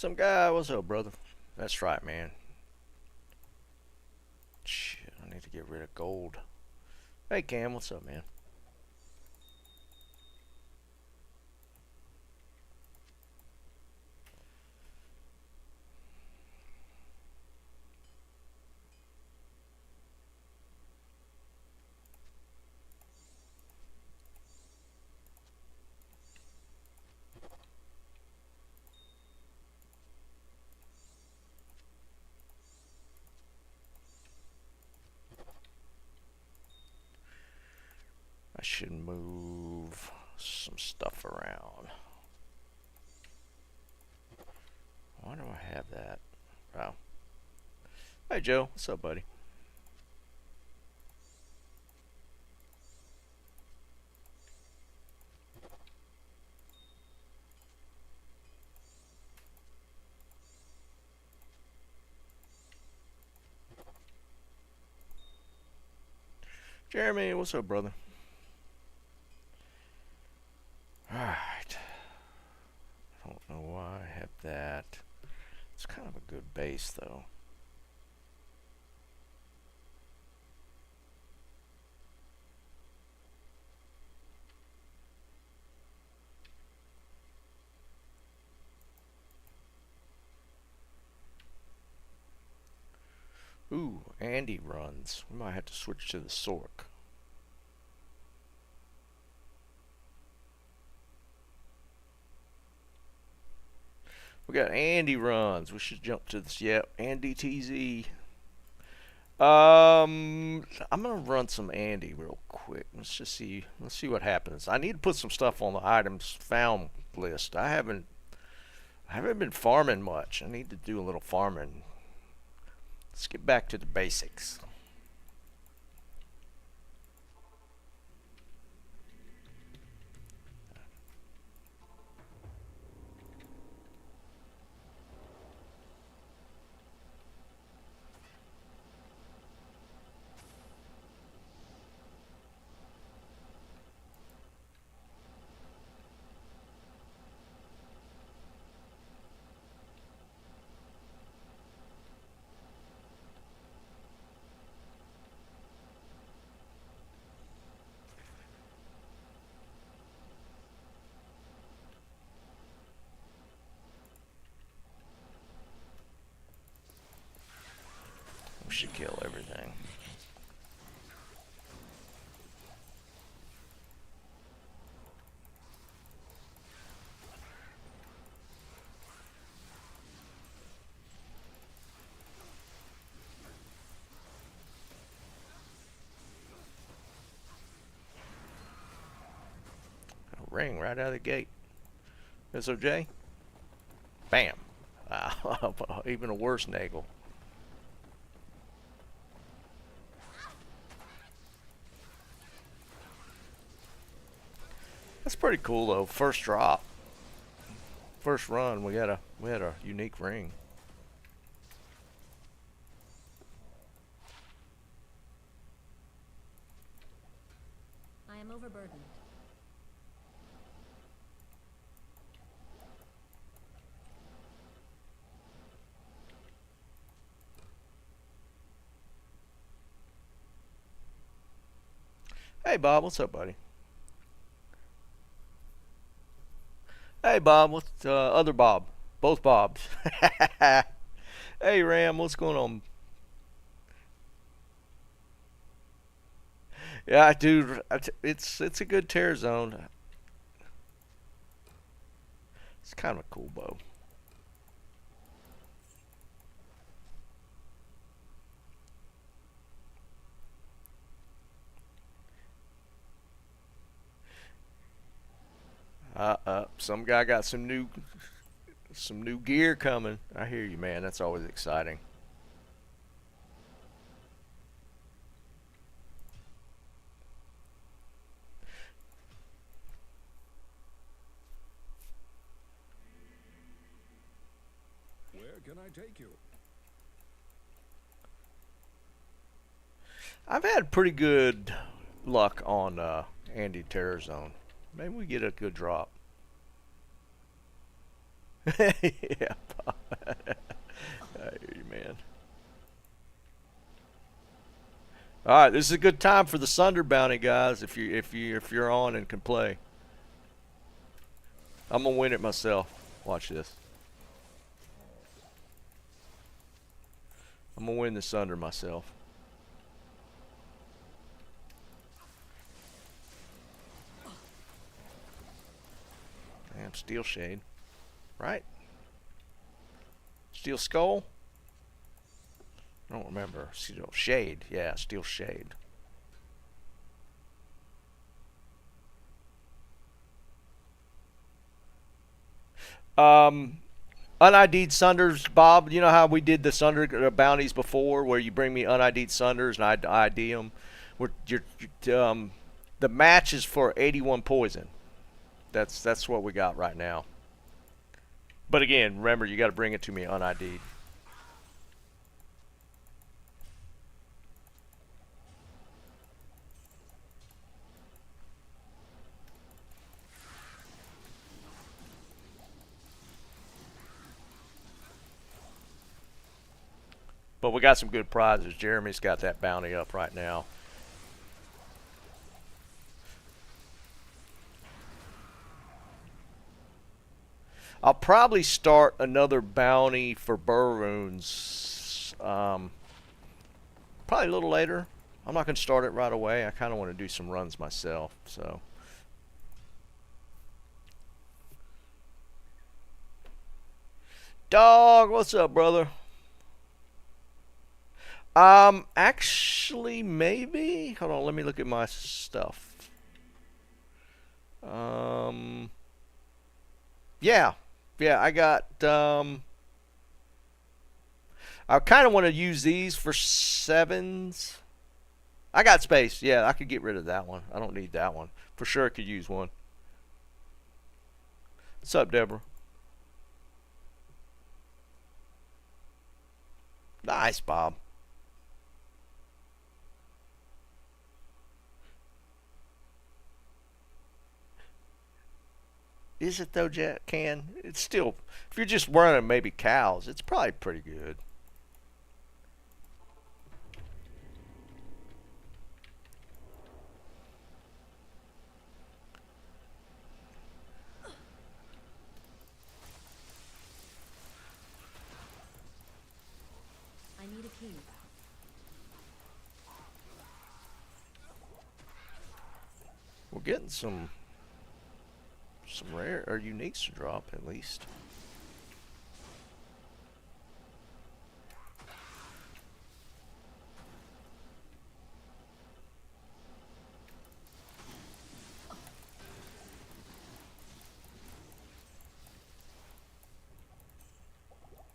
Some guy, what's up, brother? That's right, man. Shit, I need to get rid of gold. Hey, Cam, what's up, man? I should move some stuff around. Why do I have that? Wow. Hey, Joe. What's up, buddy? Jeremy, what's up, brother? Alright. I don't know why I have that. It's kind of a good base, though. Ooh, Andy runs. We might have to switch to the Sork. We got Andy runs. We should jump to this. Yep, Andy TZ. I'm gonna run some Andy real quick. Let's just see. Let's see what happens. I need to put some stuff on the items found list. I haven't been farming much. I need to do a little farming. Let's get back to the basics. We should kill everything. A ring right out of the gate. SOJ? Bam. Even a worse Nagel. That's pretty cool though. First drop, first run, we had a unique ring. I am overburdened. Hey Bob, what's up, buddy? Hey Bob, what's other Bob? Both Bobs. Hey Ram, what's going on? Yeah, dude, it's a good tear zone. It's kind of a cool bow. Some guy got some new gear coming. I hear you, man. That's always exciting. Where can I take you? I've had pretty good luck on Andy Terror Zone. Maybe we get a good drop. Yeah, Bob. All right, this is a good time for the Sunder bounty, guys. If you're on and can play, I'm gonna win it myself. Watch this. I'm gonna win the Sunder myself. Damn, Steel Shade, right? Steel Skull. I don't remember. Steel Shade. Yeah, Steel Shade. Um, UnID'd Sunders, Bob. You know how we did the Sunder bounties before, where you bring me UnID'd Sunders and I ID them. The match is for 81 poison. That's what we got right now. But again, remember you got to bring it to me UnID'd. But we got some good prizes. Jeremy's got that bounty up right now. I'll probably start another bounty for Burroons. Probably a little later. I'm not going to start it right away. I kind of want to do some runs myself. So. Dog, what's up, brother? Actually, maybe. Hold on, let me look at my stuff. Yeah, I got. I kind of want to use these for sevens. I got space. Yeah, I could get rid of that one. I don't need that one. For sure, I could use one. What's up, Deborah? Nice, Bob. Is it though, Jack? It's still, if you're just running maybe cows, it's probably pretty good. I need a key. We're getting some rare or uniques to drop at least.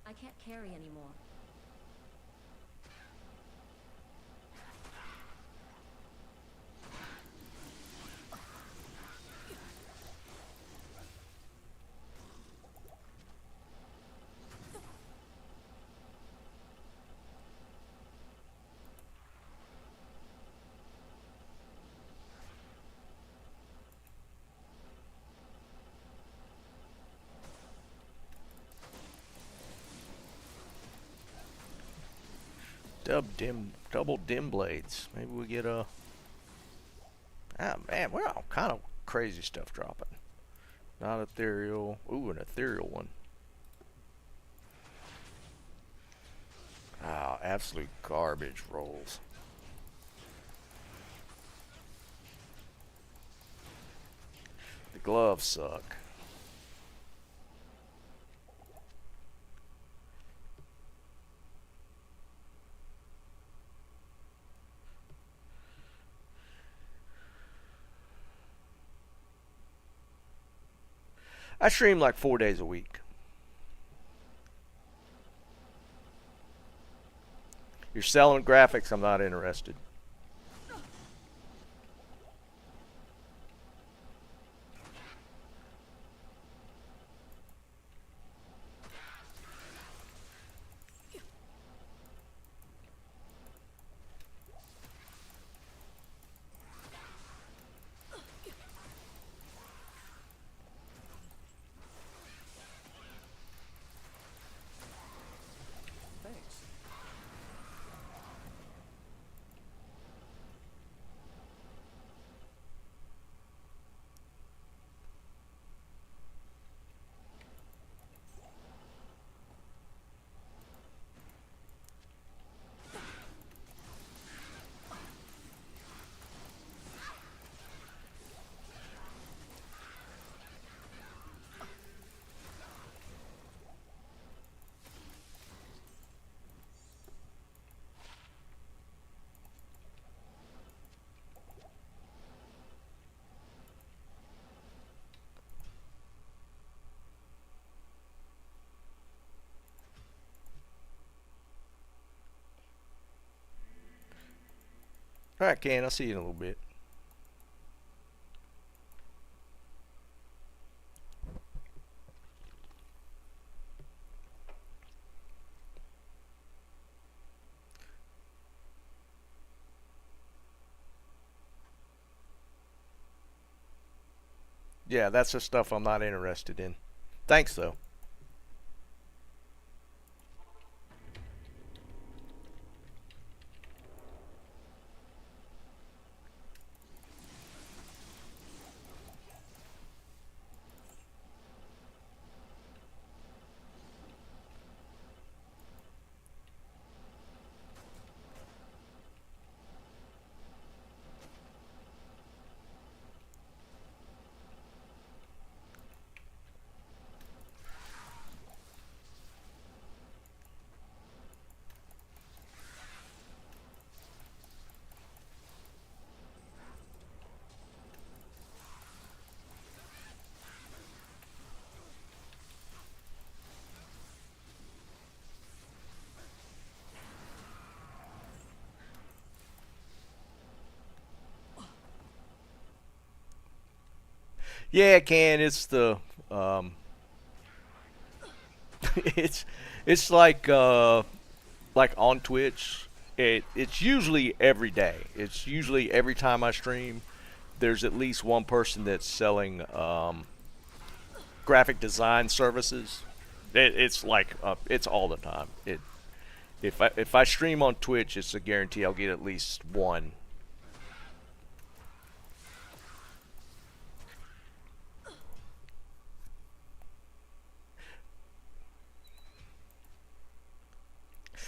I can't carry anymore. Double dim blades. Maybe we get a. Ah man, we're all kind of crazy stuff dropping. Not ethereal. Ooh, an ethereal one. Ah, absolute garbage rolls. The gloves suck. I stream like 4 days a week. You're selling graphics, I'm not interested. Thanks. All right, Ken. I'll see you in a little bit. Yeah, that's the stuff I'm not interested in. Thanks, though. Yeah, Ken. It's the it's it's like on Twitch. It's usually every day. It's usually every time I stream. There's at least one person that's selling graphic design services. It's like it's all the time. If I stream on Twitch, it's a guarantee I'll get at least one.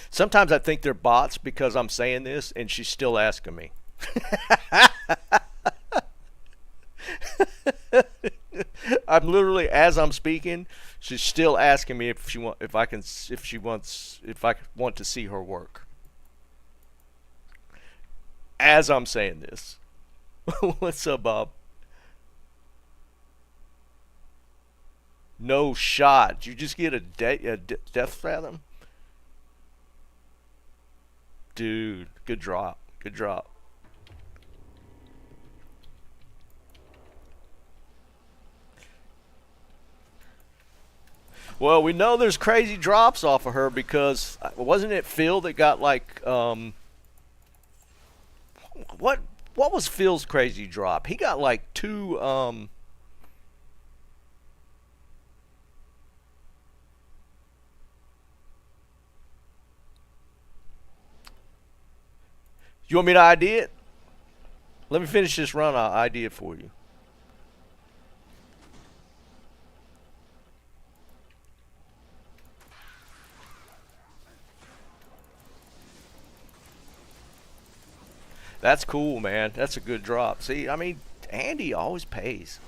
Sometimes I think they're bots because I'm saying this, and she's still asking me. I'm literally, as I'm speaking, she's still asking me if she want if I can if she wants if I want to see her work. As I'm saying this. What's up, Bob? No shot. Did you just get a death fathom? Dude, good drop. Good drop. Well, we know there's crazy drops off of her because wasn't it Phil that got like what what was Phil's crazy drop? He got like two you want me to ID it? Let me finish this run, I'll ID it for you. That's cool, man. That's a good drop. See, I mean, Andy always pays.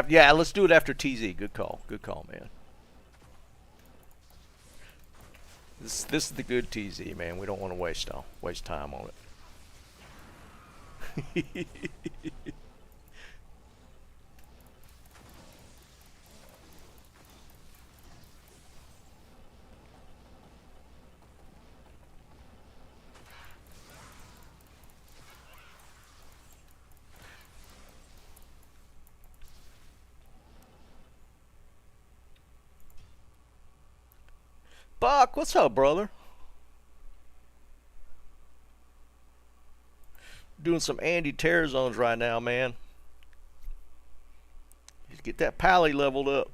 Yeah, let's do it after TZ. Good call. Good call, man. This is the good TZ, man. We don't want to waste time on it. Buck, what's up, brother? Doing some Andy Terror zones right now, man. Get that pally leveled up.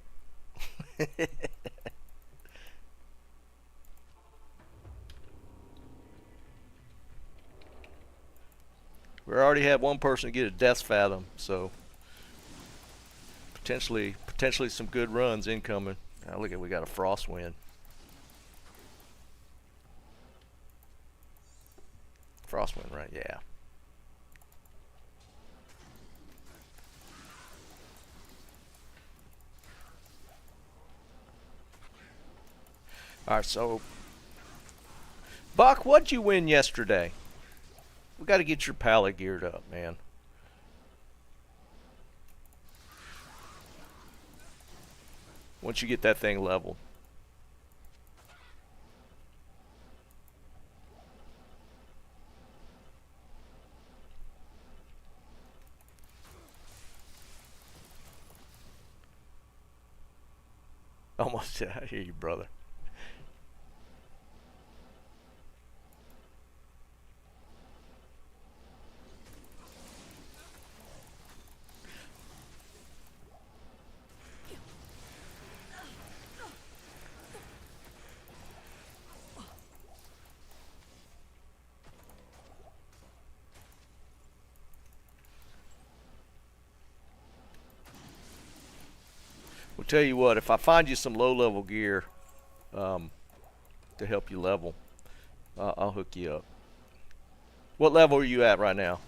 We already had one person get a death fathom, so potentially some good runs incoming. Now look at, we got a frost wind. Frost wind, right? Yeah. All right, so Buck, what'd you win yesterday? We got to get your pallet geared up, man. Once you get that thing leveled. Almost. Yeah, I hear you, brother. We'll tell you what. If I find you some low-level gear um, to help you level, I'll hook you up. What level are you at right now?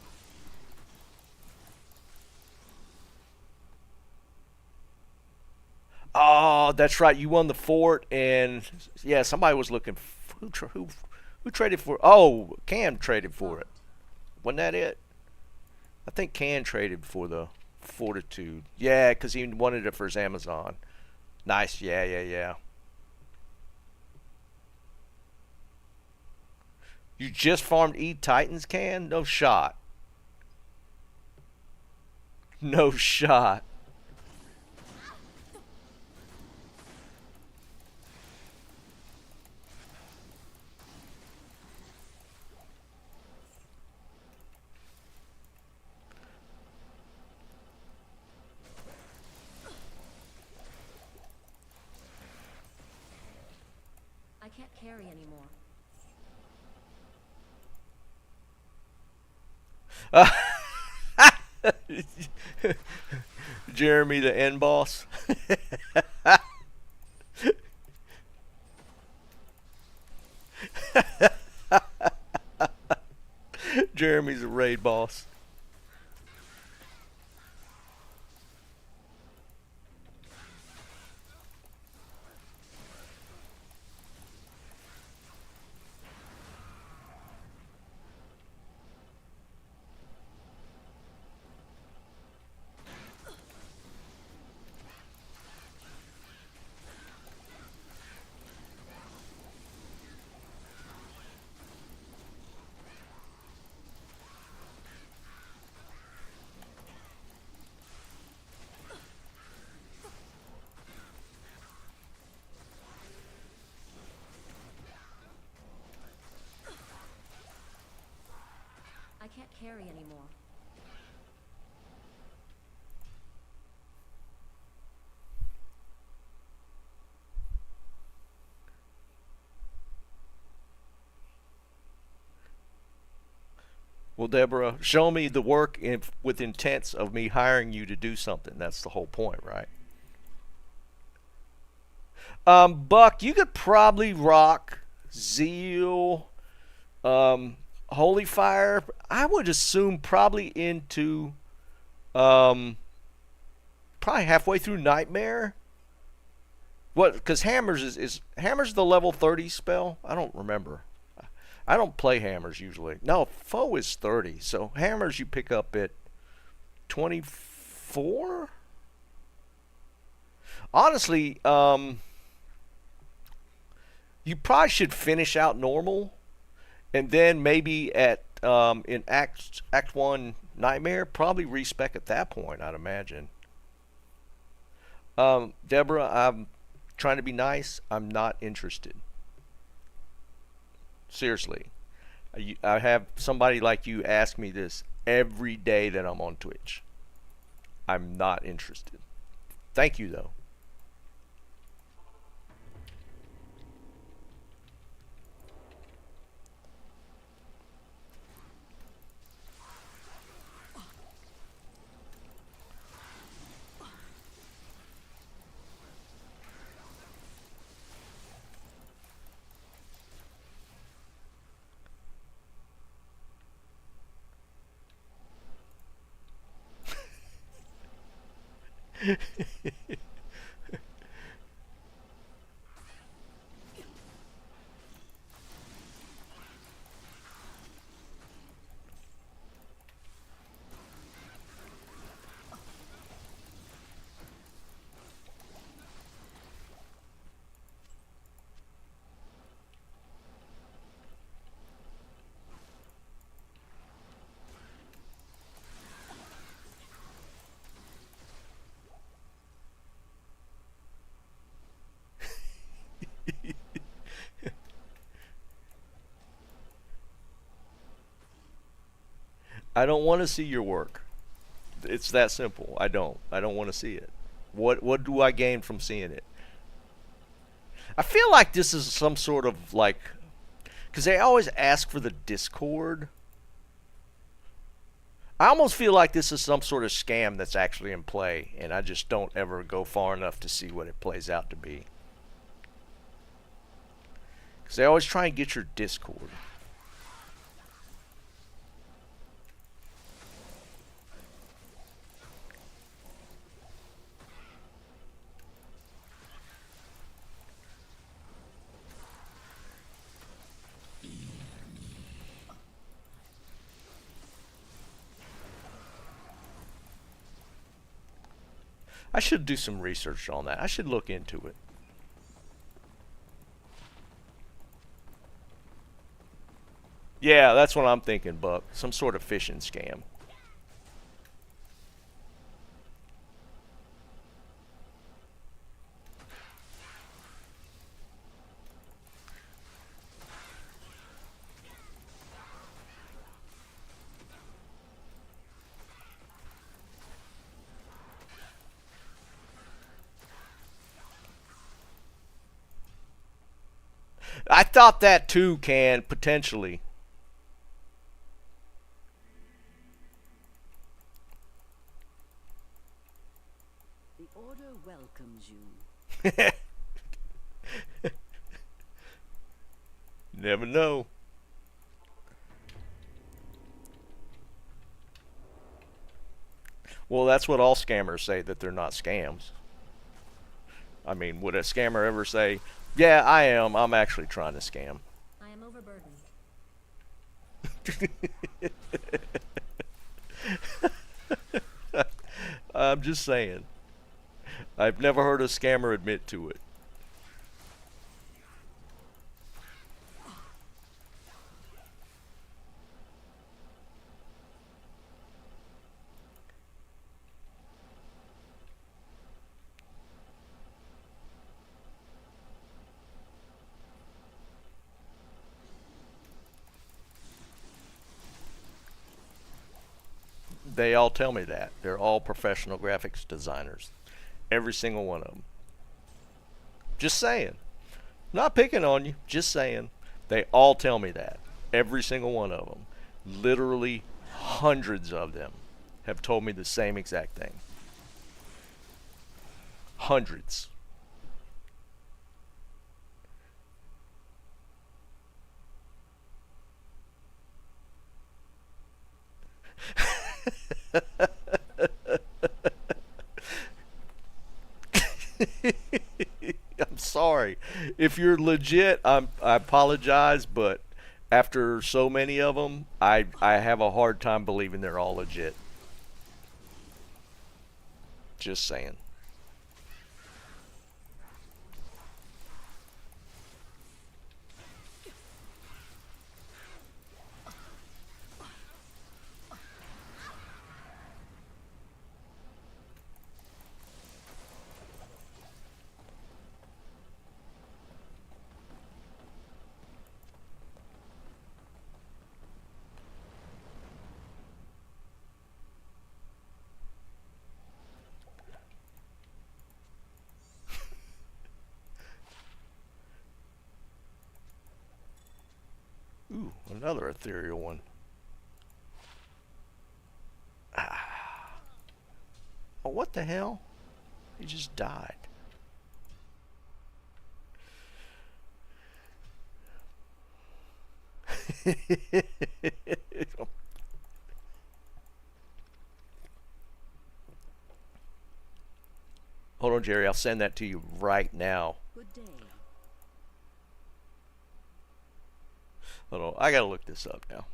Oh, that's right. You won the fort, and yeah, somebody was looking. Who traded for? Oh, Cam traded for it. Wasn't that it? I think Can traded for the fortitude. Yeah, because he wanted it for his Amazon. Nice. Yeah, yeah, yeah. You just farmed E Titans, Can? No shot. No shot. I can't carry anymore. Jeremy, the end boss. Jeremy's a raid boss. I can't carry anymore. Well, Deborah, show me the work with intents of me hiring you to do something. That's the whole point, right? Buck, you could probably rock Zeal, Holy Fire. I would assume probably into um, probably halfway through Nightmare. What? Because Hammers is Hammers the level 30 spell? I don't remember. I don't play Hammers usually. No, Foe is 30. So Hammers you pick up at 24. Honestly, you probably should finish out normal, and then maybe at in Act One Nightmare, probably respec at that point. I'd imagine. Deborah, I'm trying to be nice. I'm not interested. Seriously, I have somebody like you ask me this every day that I'm on Twitch. I'm not interested. Thank you though. I don't want to see your work. It's that simple. I don't. I don't want to see it. What do I gain from seeing it? I feel like this is some sort of like, because they always ask for the Discord. I almost feel like this is some sort of scam that's actually in play, and I just don't ever go far enough to see what it plays out to be. Because they always try and get your Discord. I should do some research on that. I should look into it. Yeah, that's what I'm thinking, Buck. Some sort of phishing scam. I thought that too, can potentially. The Order welcomes you. Never know. Well, that's what all scammers say, that they're not scams. I mean, would a scammer ever say, yeah, I am. I'm actually trying to scam. I am overburdened. I'm just saying. I've never heard a scammer admit to it. They all tell me that. They're all professional graphics designers. Every single one of them. Just saying. Not picking on you. Just saying. They all tell me that. Every single one of them. Literally hundreds of them have told me the same exact thing. Hundreds. I'm sorry. If you're legit, I apologize, but after so many of them, I have a hard time believing they're all legit. Just saying. Ooh, another ethereal one. Ah. Oh, what the hell? He just died. Hold on, Jerry. I'll send that to you right now. Good day. Hold on. I gotta look this up now.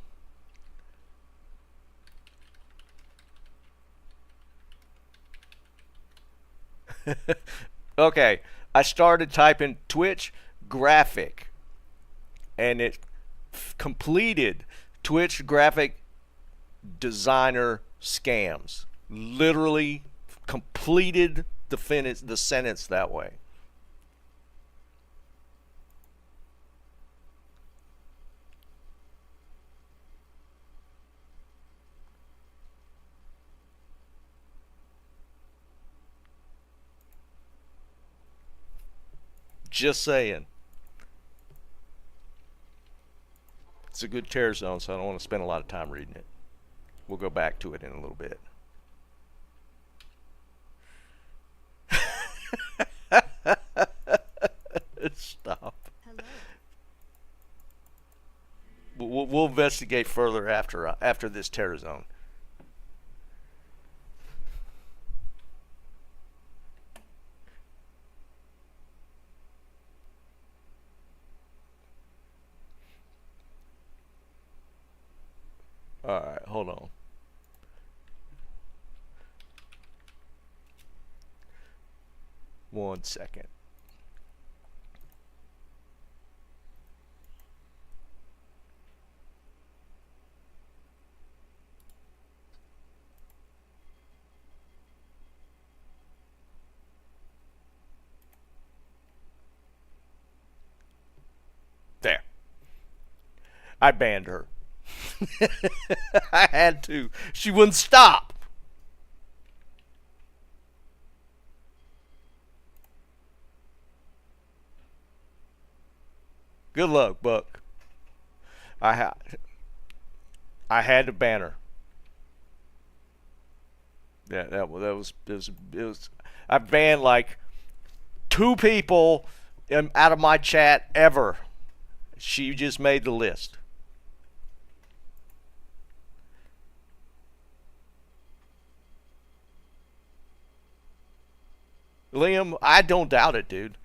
Okay. I started typing Twitch graphic, and it completed Twitch graphic designer scams. Literally completed the sentence that way. Just saying. It's a good tear zone, so I don't want to spend a lot of time reading it. We'll go back to it in a little bit. Stop. Hello. We'll investigate further after this terror zone. All right, hold on. One second. There. I banned her. I had to. She wouldn't stop. Good luck, Buck. I had to ban her. Yeah, that was. I banned like 2 people out of my chat ever. She just made the list. Liam, I don't doubt it, dude.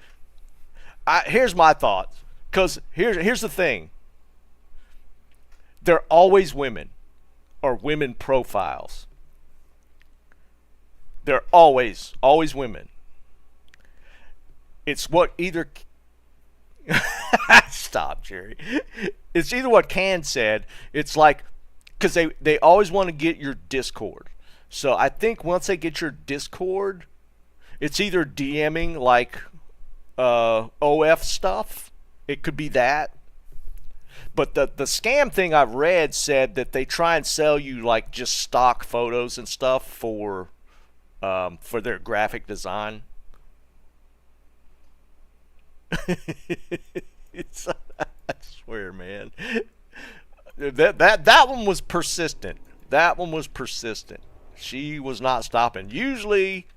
Here's my thoughts. Because here's the thing. They're always women. Or women profiles. They're always women. It's what either... Stop, Jerry. It's either what Can said. It's like... Because they always want to get your Discord. So I think once they get your Discord... It's either DMing like OF stuff. It could be that. But the scam thing I've read said that they try and sell you like just stock photos and stuff for their graphic design. I swear, man. That one was persistent. That one was persistent. She was not stopping. Usually...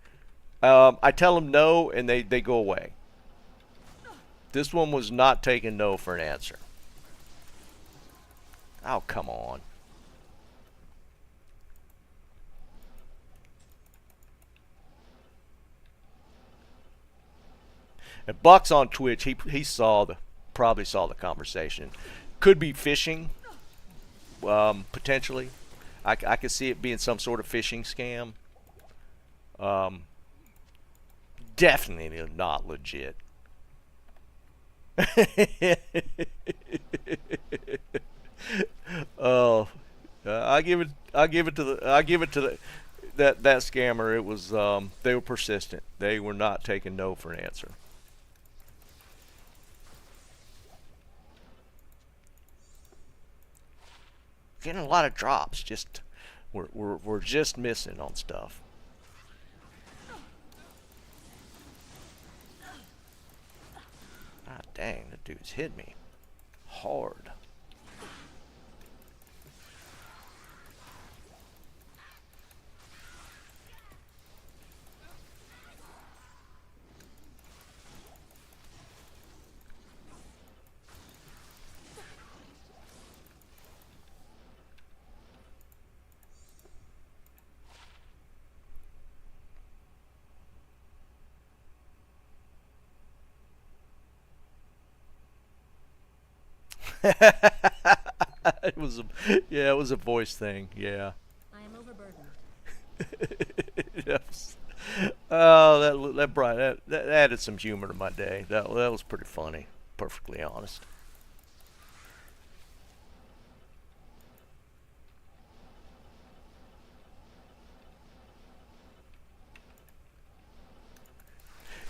I tell them no, and they go away. This one was not taking no for an answer. Oh, come on. And Buck's on Twitch. He probably saw the conversation. Could be phishing, potentially. I could see it being some sort of phishing scam. Definitely not legit. Oh, I give it to that scammer. It was they were persistent. They were not taking no for an answer. Getting a lot of drops. Just we're just missing on stuff. God dang, that dude's hit me hard. It was a voice thing. Yeah. I am overburdened. Yes. Oh, that added some humor to my day. That was pretty funny. Perfectly honest.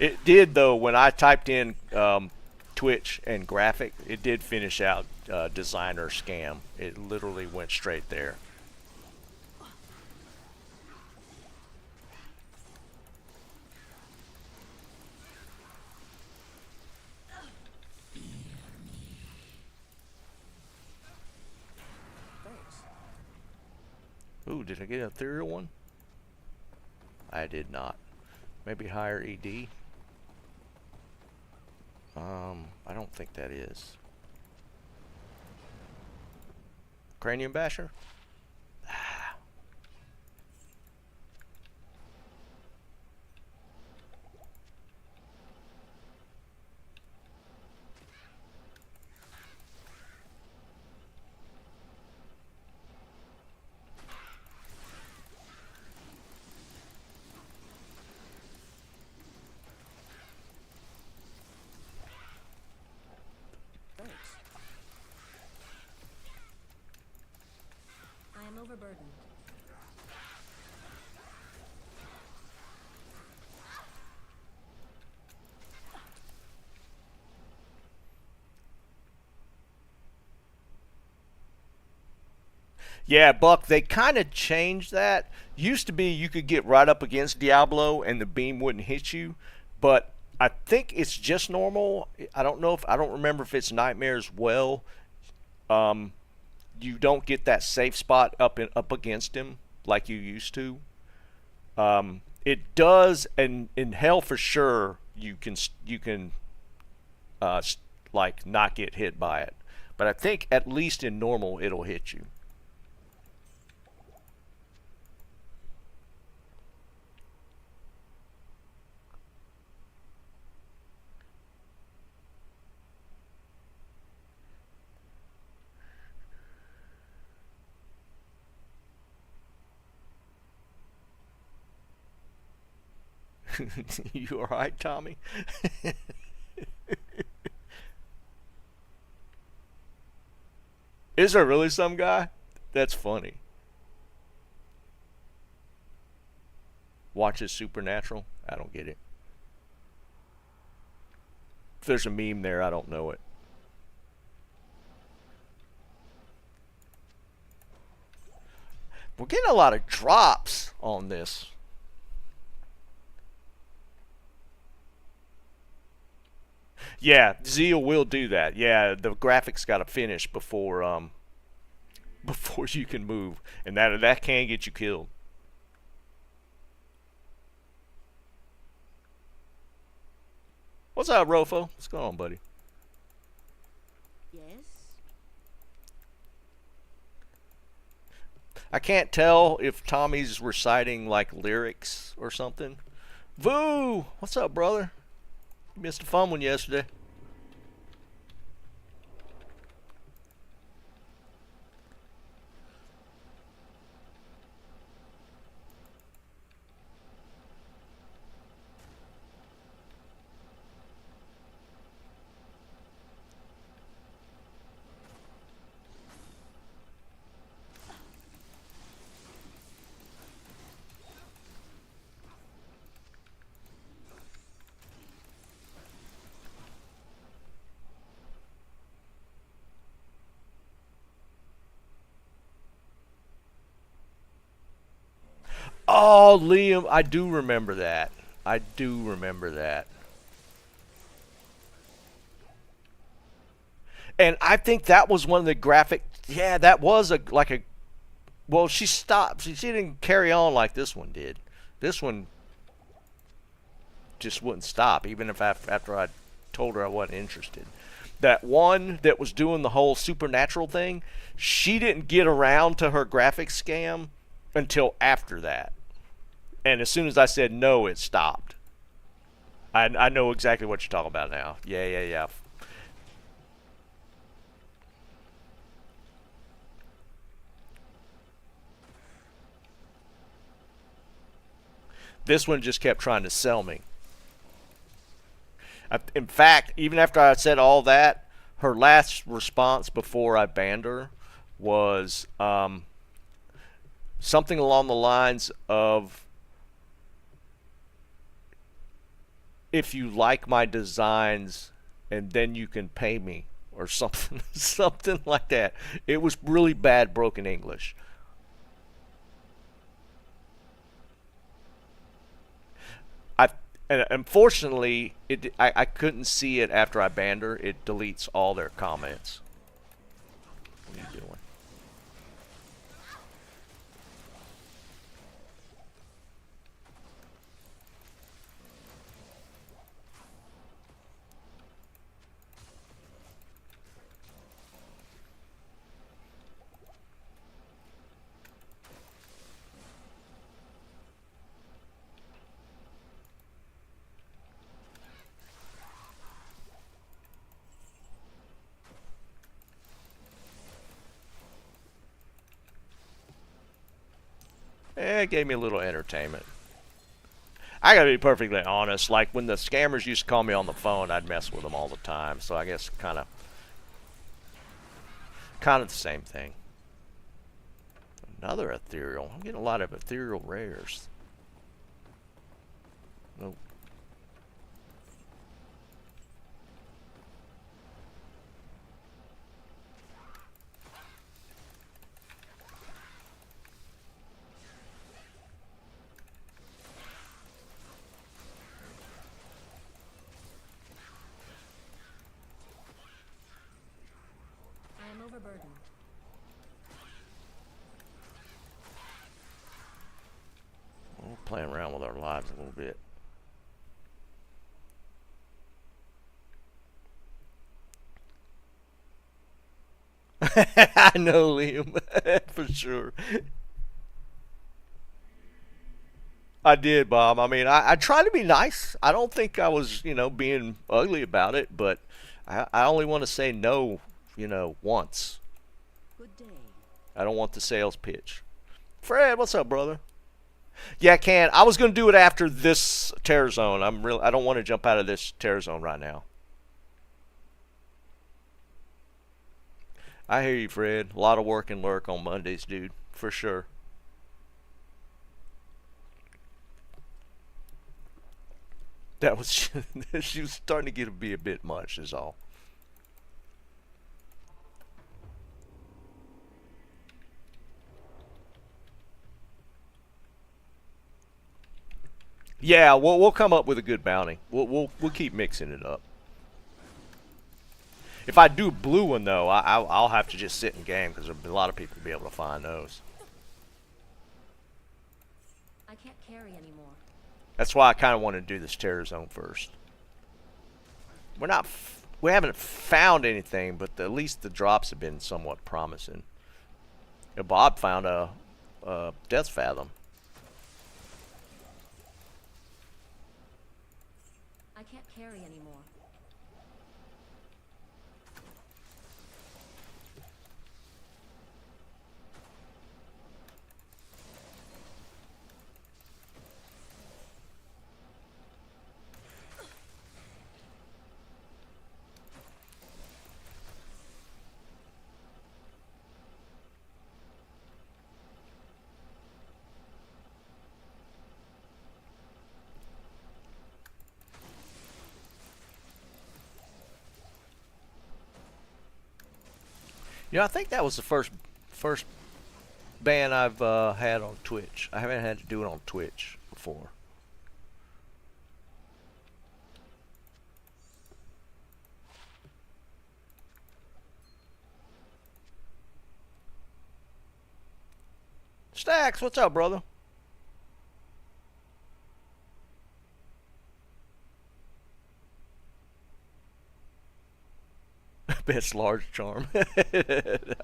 It did though when I typed in Twitch and graphic. It did finish out designer scam. It literally went straight there. Ooh, did I get an ethereal one? I did not. Maybe higher ED. I don't think that is. Cranium Basher? Ah. Thanks. I am overburdened. Yeah, Buck, they kind of changed that. Used to be you could get right up against Diablo and the beam wouldn't hit you, but I think it's just normal. I don't remember if it's Nightmare as well. You don't get that safe spot up against him like you used to. It does, and in Hell for sure you can like not get hit by it. But I think at least in normal it'll hit you. You alright, Tommy? Is there really some guy? That's funny. Watches Supernatural? I don't get it. If there's a meme there, I don't know it. We're getting a lot of drops on this. Yeah, Zeal will do that. Yeah, the graphics got to finish before before you can move, and that can get you killed. What's up, Rofo? What's going on, buddy? Yes? I can't tell if Tommy's reciting like lyrics or something. Voo! What's up, brother? You missed a fun one yesterday. Oh, Liam, I do remember that. I do remember that. And I think that was one of the graphic. Yeah, that was a like a. Well, she stopped. She didn't carry on like this one did. This one just wouldn't stop, even if after I told her I wasn't interested. That one that was doing the whole supernatural thing, she didn't get around to her graphics scam until after that. And as soon as I said no, it stopped. I know exactly what you're talking about now. Yeah. This one just kept trying to sell me. In fact, even after I said all that, her last response before I banned her was something along the lines of, if you like my designs, and then you can pay me, or something, something like that. It was really bad broken English. And unfortunately, I couldn't see it after I banned her. It deletes all their comments. What are you doing? it gave me a little entertainment. I gotta be perfectly honest. Like when the scammers used to call me on the phone, I'd mess with them all the time. So I guess kind of the same thing. Another ethereal. I'm getting a lot of ethereal rares. Nope. I am overburdened. We're playing around with our lives a little bit. I know, Liam. For sure. I did, Bob. I mean, I tried to be nice. I don't think I was, being ugly about it, but I only want to say no, once. Good day. I don't want the sales pitch. Fred, what's up, brother? Yeah, I can. I was going to do it after this terror zone. I don't want to jump out of this terror zone right now. I hear you, Fred. A lot of work and lurk on Mondays, dude. For sure. That was she was starting to be a bit much is all. Yeah, we'll come up with a good bounty. We'll keep mixing it up. If I do blue one though, I'll have to just sit in game because a lot of people will be able to find those. I can't carry anymore. That's why I kind of want to do this terror zone first. We haven't found anything, but at least the drops have been somewhat promising. Bob found a Death Fathom. I can't carry anymore. I think that was the first ban I've had on Twitch. I haven't had to do it on Twitch before. Stacks, what's up, brother? Best large charm. The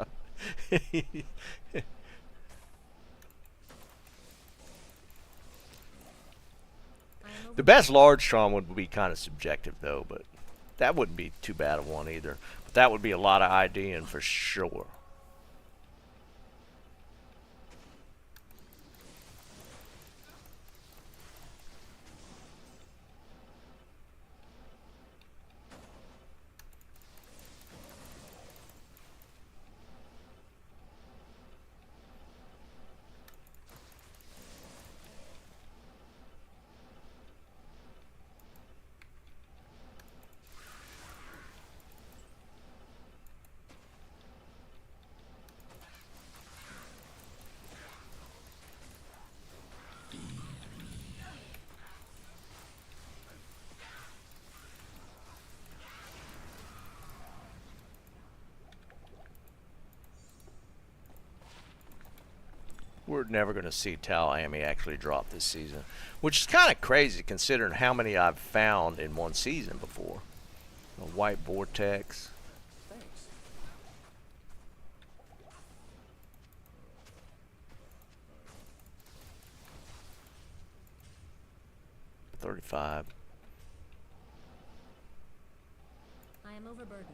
best large charm would be kind of subjective though, but that wouldn't be too bad of one either. But that would be a lot of IDing for sure. We're never going to see Tal Amy actually drop this season, which is kind of crazy considering how many I've found in one season before. A white vortex. Thanks. 35. I am overburdened.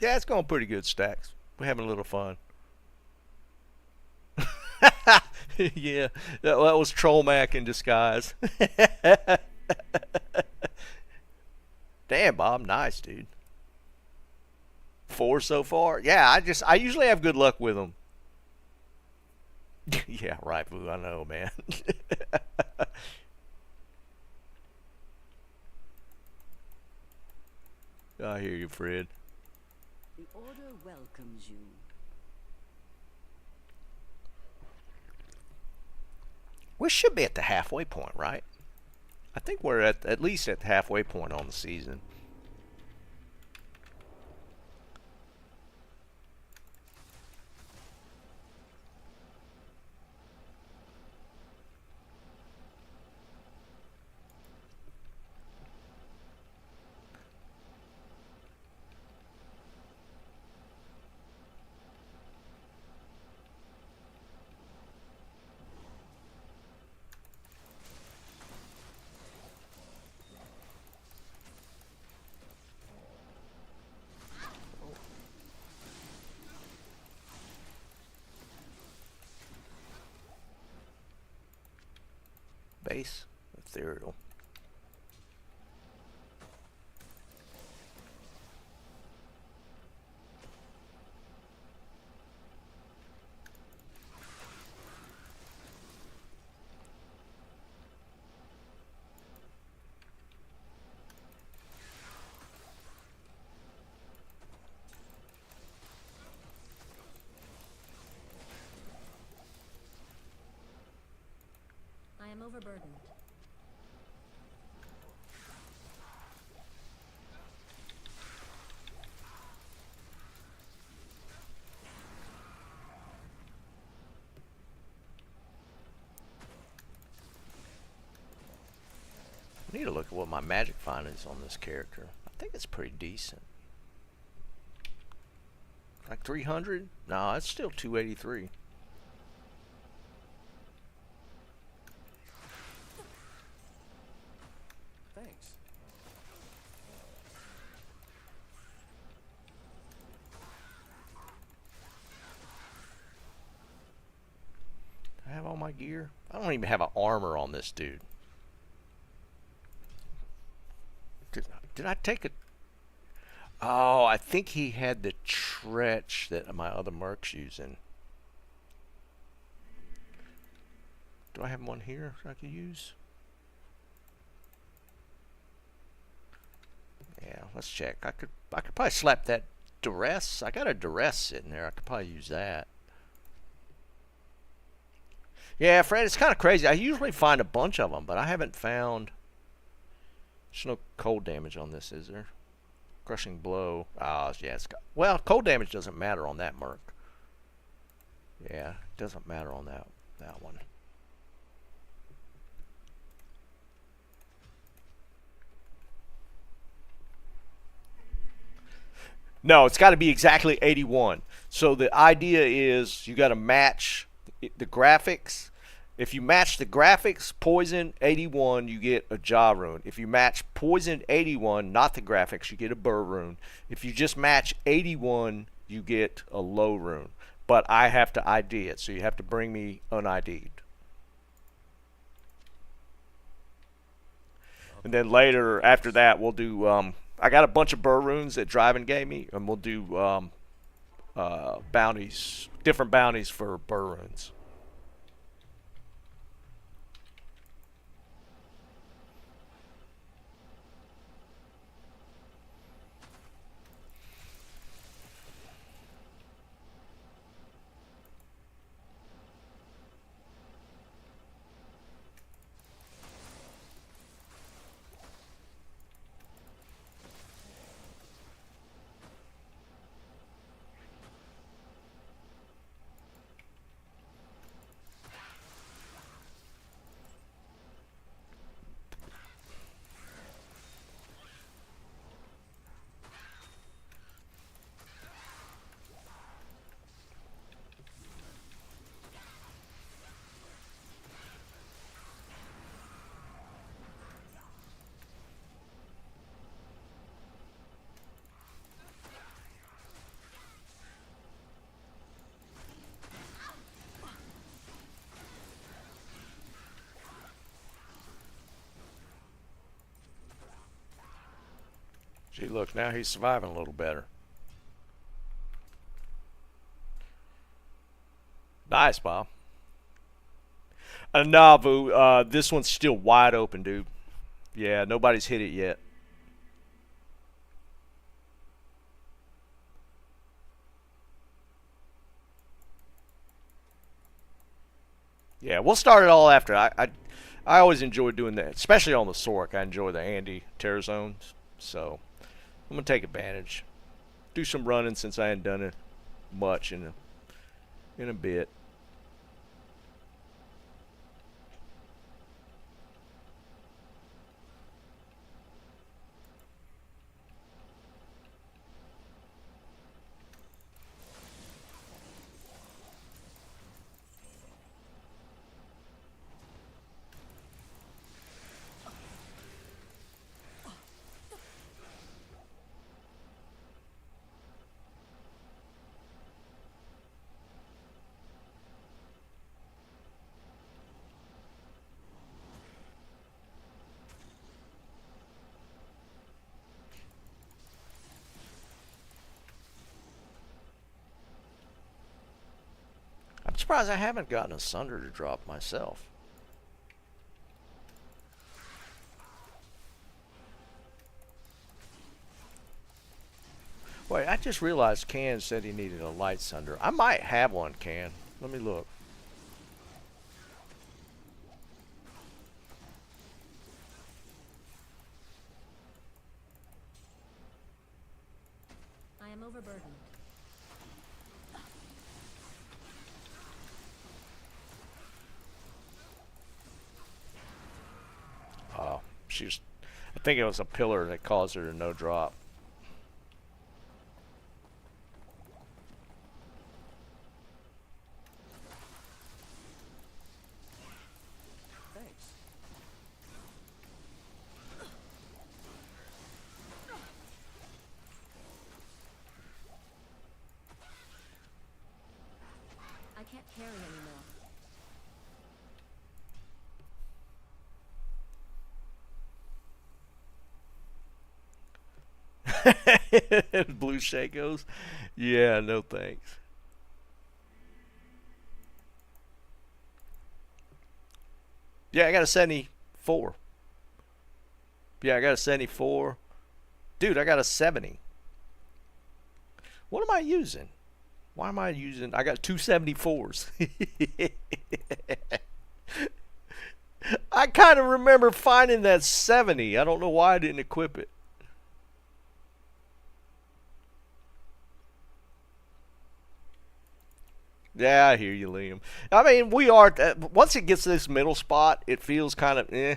Yeah, it's going pretty good, Stacks. We're having a little fun. Yeah, that was Troll Mac in disguise. Damn, Bob, nice, dude. 4 so far. Yeah, I usually have good luck with them. Yeah, right, Boo. I know, man. I hear you, Fred. The Order welcomes you. We should be at the halfway point, right? I think we're at least at the halfway point on the season. Base, ethereal. I am overburdened. I need to look at what my magic find is on this character. I think it's pretty decent. Like 300? No, it's still 283. Thanks. Do I have all my gear? I don't even have an armor on this dude. Did I take it? Oh, I think he had the Tretch that my other merc's using. Do I have one here I could use? Yeah, let's check. I could probably slap that duress. I got a duress sitting there. I could probably use that. Yeah, Fred, it's kind of crazy. I usually find a bunch of them, but I haven't found. There's no cold damage on this, is there? Crushing blow. Oh, yeah. Well, cold damage doesn't matter on that merc. Yeah, it doesn't matter on that one. No, it's got to be exactly 81. So the idea is you got to match the graphics. If you match the graphics, poison 81, you get a jaw rune. If you match poison 81, not the graphics, you get a burr rune. If you just match 81, you get a low rune. But I have to ID it, so you have to bring me un-ID'd. And then later, after that, we'll do. I got a bunch of burr runes that Driving gave me, and we'll do bounties, different bounties for burr runes. See, look, now he's surviving a little better. Nice, Bob. Nah, Boo, this one's still wide open, dude. Yeah, nobody's hit it yet. Yeah, we'll start it all after. I always enjoy doing that, especially on the Sork. I enjoy the Andy tear zones, so I'm gonna take advantage. Do some running since I hadn't done it much in a bit. I'm surprised I haven't gotten a Sunder to drop myself. Wait, I just realized Can said he needed a light Sunder. I might have one, Can. Let me look. I am overburdened. Oh, she's. I think it was a pillar that caused her to no drop. Thanks. I can't carry anymore. Blue Shakos? Yeah, no thanks. Yeah, I got a 74. Yeah, I got a 74. Dude, I got a 70. What am I using? Why am I using... I got two 74s. I kind of remember finding that 70. I don't know why I didn't equip it. Yeah, I hear you, Liam. I mean, we are... once it gets to this middle spot, it feels kind of... eh.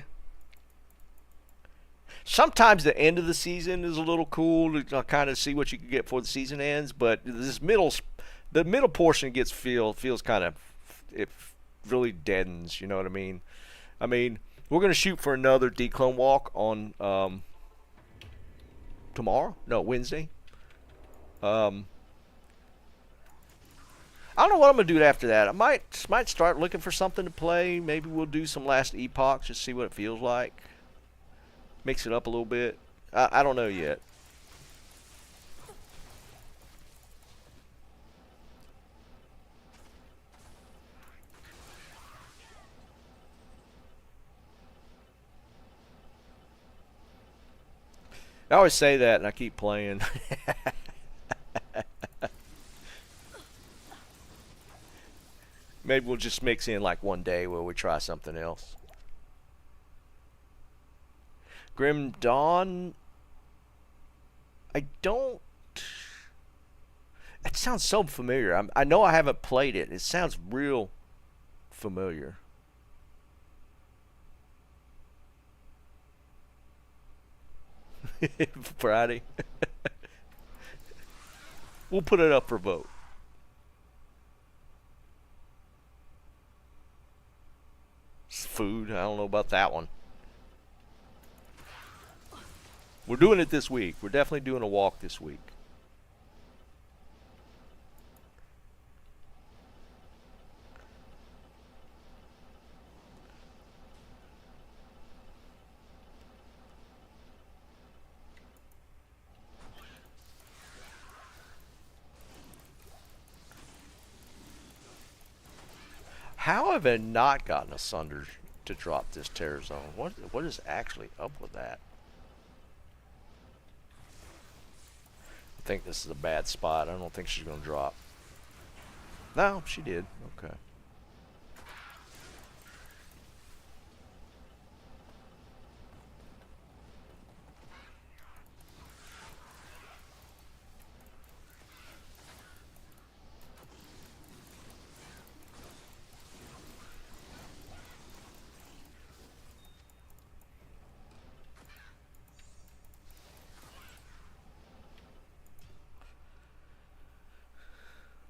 Sometimes the end of the season is a little cool to kind of see what you can get before the season ends, but the middle portion feels kind of... it really deadens, you know what I mean? I mean, we're going to shoot for another declone walk on tomorrow? No, Wednesday. I don't know what I'm gonna do after that. I might start looking for something to play. Maybe we'll do some last epochs, just see what it feels like. Mix it up a little bit. I don't know yet. I always say that, and I keep playing. Maybe we'll just mix in like one day where we try something else. Grim Dawn. I don't. It sounds so familiar. I know I haven't played it. It sounds real familiar. Friday. We'll put it up for vote. Food. I don't know about that one. We're doing it this week. We're definitely doing a walk this week. How have I not gotten Asunder to drop this Terror Zone? What is actually up with that? I think this is a bad spot. I don't think she's going to drop. No, she did. Okay.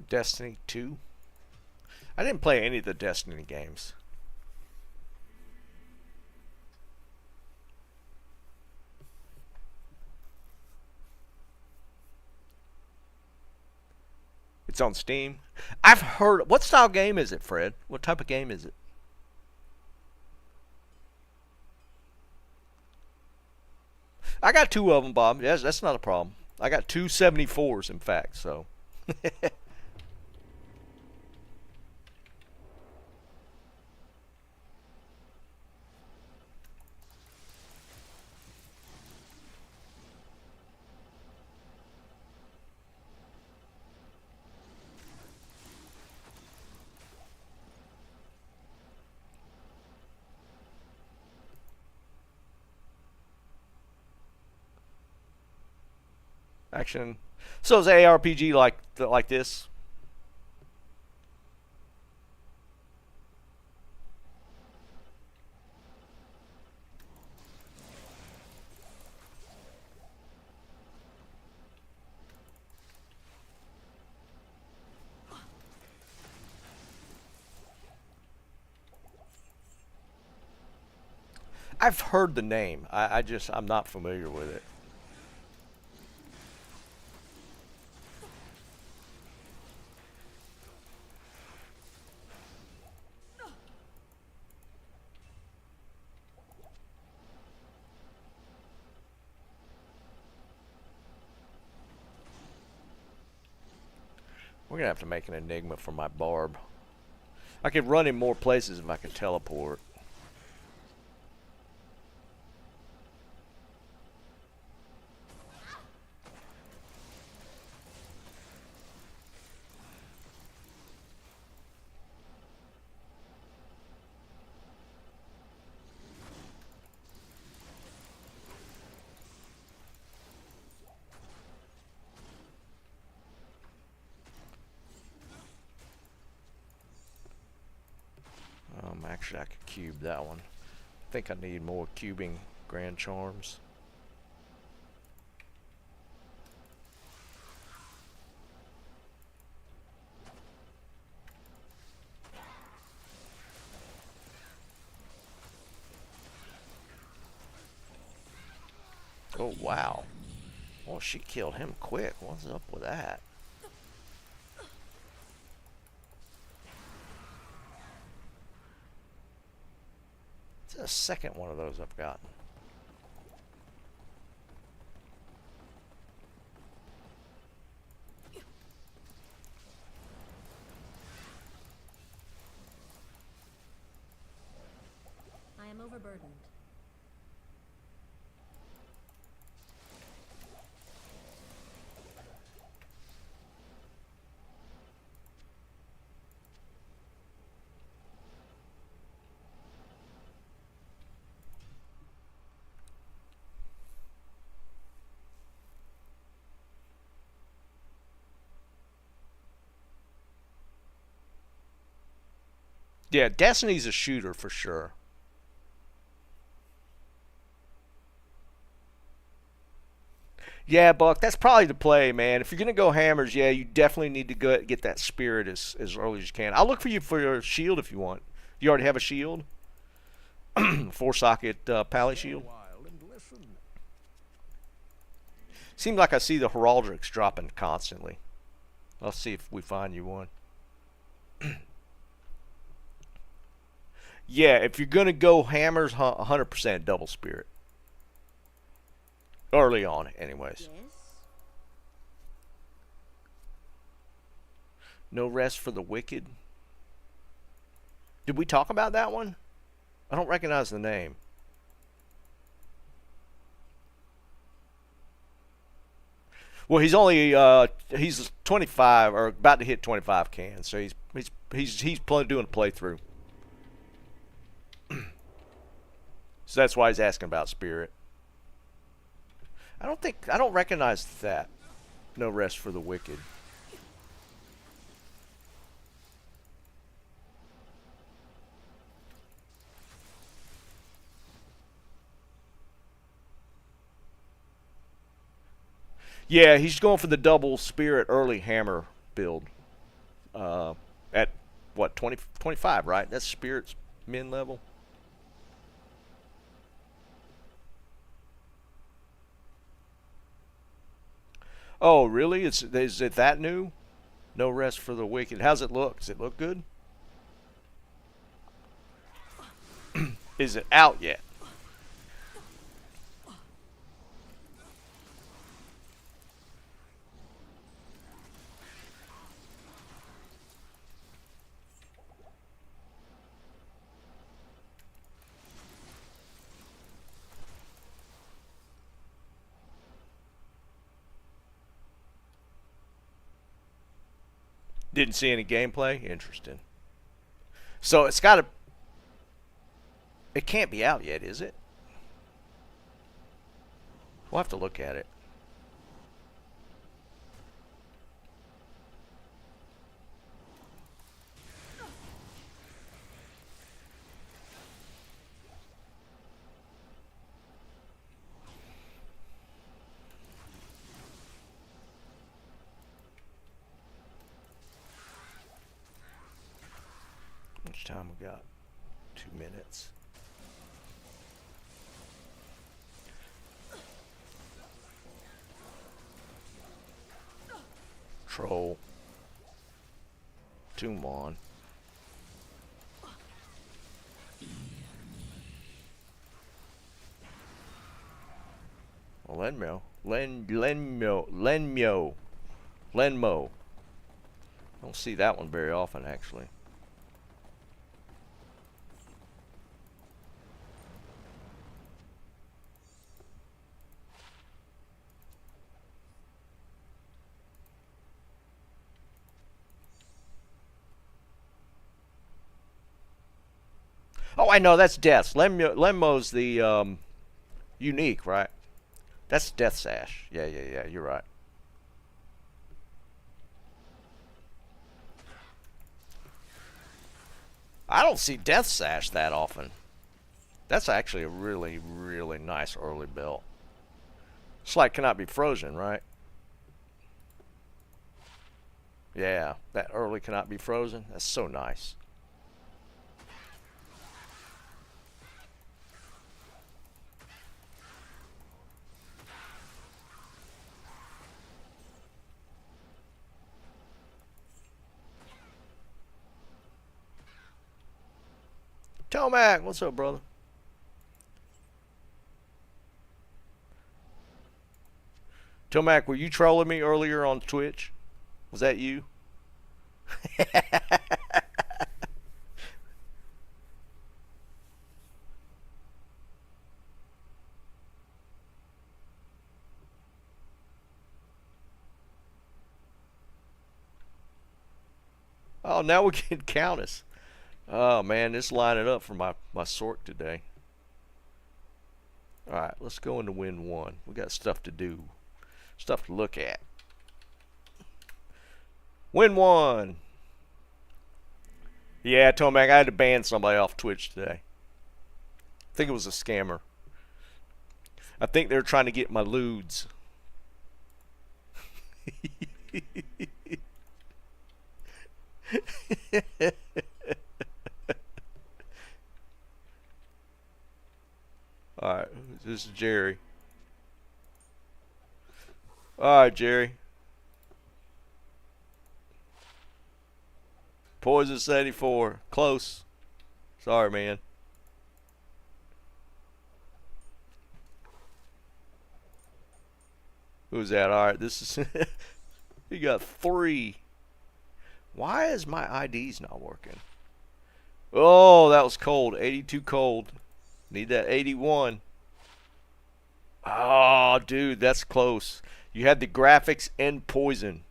Destiny 2. I didn't play any of the Destiny games. It's on Steam. I've heard. What style game is it, Fred? What type of game is it? I got two of them, Bob. Yes, that's not a problem. I got two 74s, in fact. So. Action. So is ARPG like this? I've heard the name. I'm not familiar with it. We're gonna have to make an enigma for my barb. I could run in more places if I could teleport. Actually, I could cube that one. I think I need more cubing grand charms. Oh, wow. Well, she killed him quick. What's up with that? It's the second one of those I've gotten. I am overburdened. Yeah, Destiny's a shooter for sure. Yeah, Buck, that's probably the play, man. If you're gonna go hammers, yeah, you definitely need to go get that spirit as early as you can. I'll look for you for your shield if you want. You already have a shield, 4-socket pally Stay a shield. while and listen. Seems like I see the heraldics dropping constantly. Let's see if we find you one. Yeah, if you're gonna go hammers, 100% double spirit. Early on, anyways. Yes? No rest for the wicked. Did we talk about that one? I don't recognize the name. Well, he's 25 or about to hit 25 cans, so he's doing a playthrough. So that's why he's asking about Spirit. I don't recognize that. No rest for the wicked. Yeah, he's going for the double Spirit early hammer build. At what 25, right? That's Spirit's min level. Oh, really? Is it that new? No rest for the wicked. How's it look? Does it look good? Is it out yet? Didn't see any gameplay. Interesting. So it's got to. It can't be out yet, is it? We'll have to look at it. How much time we got? 2 minutes. Troll. Tomb on. Well, Lenmo. I don't see that one very often, actually. Oh, I know, that's Death's. Lenmo's the unique, right? That's Death Sash. Yeah, you're right. I don't see Death Sash that often. That's actually a really, really nice early build. It's like cannot be frozen, right? Yeah, that early cannot be frozen. That's so nice. Tomac, what's up, brother? Tomac, were you trolling me earlier on Twitch? Was that you? Oh, now we can count us. Oh man, this lining up for my sort today. All right, let's go into win one. We got stuff to do, stuff to look at. Win one. Yeah, Tomac, I had to ban somebody off Twitch today. I think it was a scammer. I think they're trying to get my lewds. Alright, this is Jerry. Alright, Jerry. Poison 74. Close. Sorry, man. Who's that? Alright, this is... You got 3. Why is my IDs not working? Oh, that was cold. 82 cold. Need that 81. Oh, dude, that's close. You had the graphics and poison.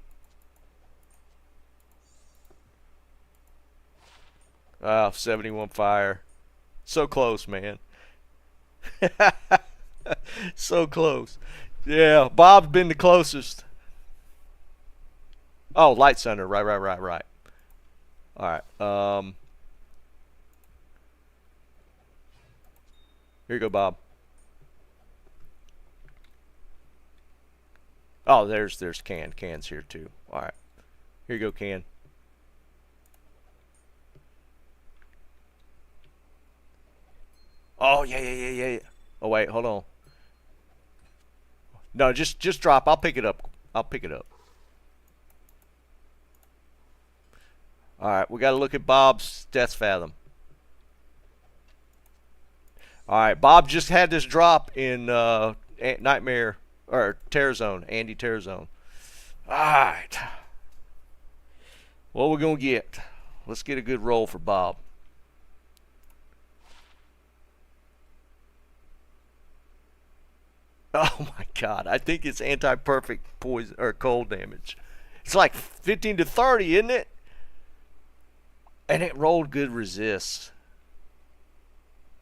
71 fire. So close, man. So close. Yeah, Bob's been the closest. Oh, Light Center. Right. All right. Here you go, Bob. Oh, there's Can. Can's here too. All right. Here you go, Can. Oh, yeah. Oh, wait, hold on. No, just drop. I'll pick it up. I'll pick it up. All right, we got to look at Bob's Death Fathom. All right, Bob just had this drop in Nightmare or Terror Zone, Andy Terror Zone. All right, what we gonna get? Let's get a good roll for Bob. Oh my God, I think it's anti-perfect poison or cold damage. It's like 15 to 30, isn't it? And it rolled good resist.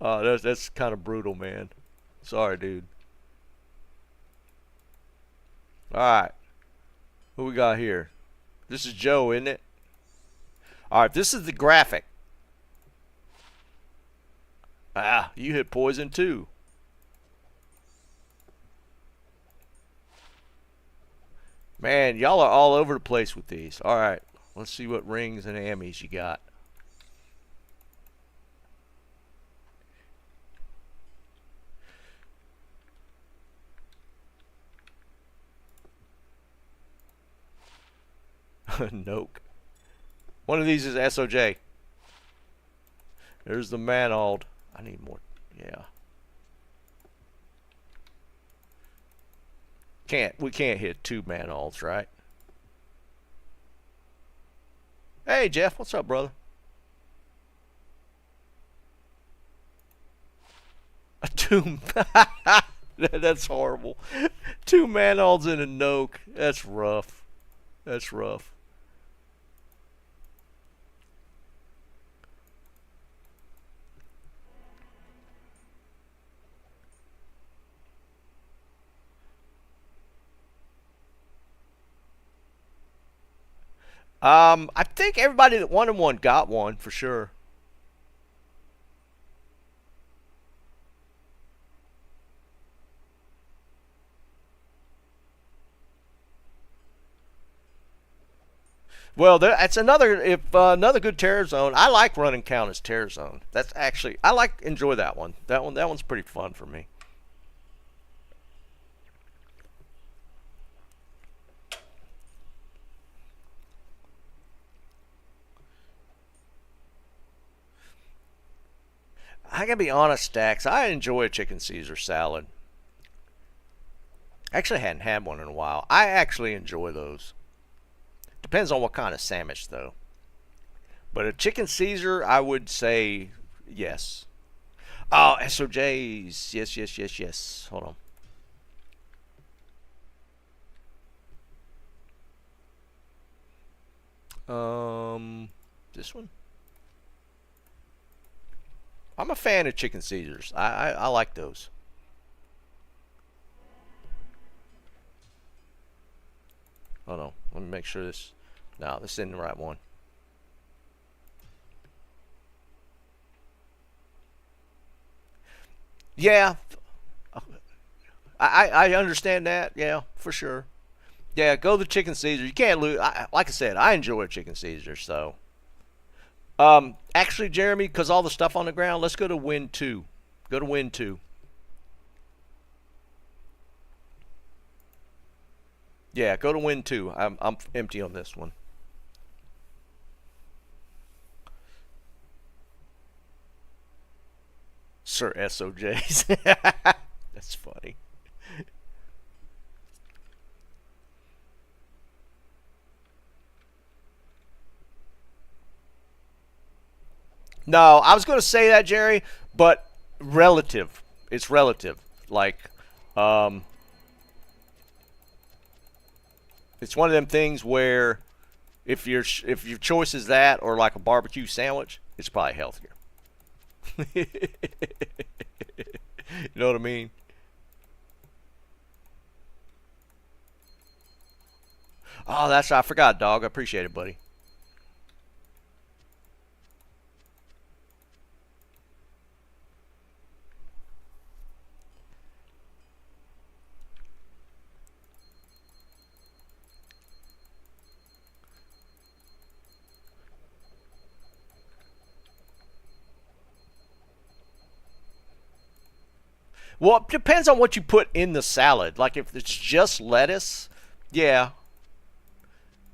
That's kind of brutal, man. Sorry, dude. All right, what we got here? This is Joe, isn't it? All right, this is the graphic. Ah, you hit poison too. Man, y'all are all over the place with these. All right, let's see what rings and ammies you got. Nope. One of these is SOJ. There's the Manald. I need more. Yeah. We can't hit two Manalds, right? Hey Jeff, what's up, brother? A two. That's horrible. Two Manalds and a Noke. That's rough. That's rough. I think everybody that wanted one got one for sure. Well, that's another good Terror Zone. I like running count as Terror Zone. That's actually enjoy that one. That one's pretty fun for me. I gotta be honest, Stacks. I enjoy a chicken Caesar salad. Actually, hadn't had one in a while. I actually enjoy those. Depends on what kind of sandwich, though. But a chicken Caesar, I would say yes. Oh, SOJs. Yes. Hold on. This one? I'm a fan of chicken Caesars. I like those. Hold on. Let me make sure this. No, this isn't the right one. Yeah. I understand that. Yeah, for sure. Yeah, go the chicken Caesar. You can't lose. Like I said, I enjoy chicken Caesar. So, actually, Jeremy, because all the stuff on the ground, let's go to win 2. Go to win 2. Yeah, go to win 2. I'm empty on this one. Sir SOJs. That's funny. No, I was going to say that, Jerry, but relative. It's relative. Like, um, it's one of them things where if your choice is that or like a barbecue sandwich, it's probably healthier. You know what I mean? Oh, that's I forgot, dog. I appreciate it, buddy. Well, it depends on what you put in the salad. Like if it's just lettuce, yeah.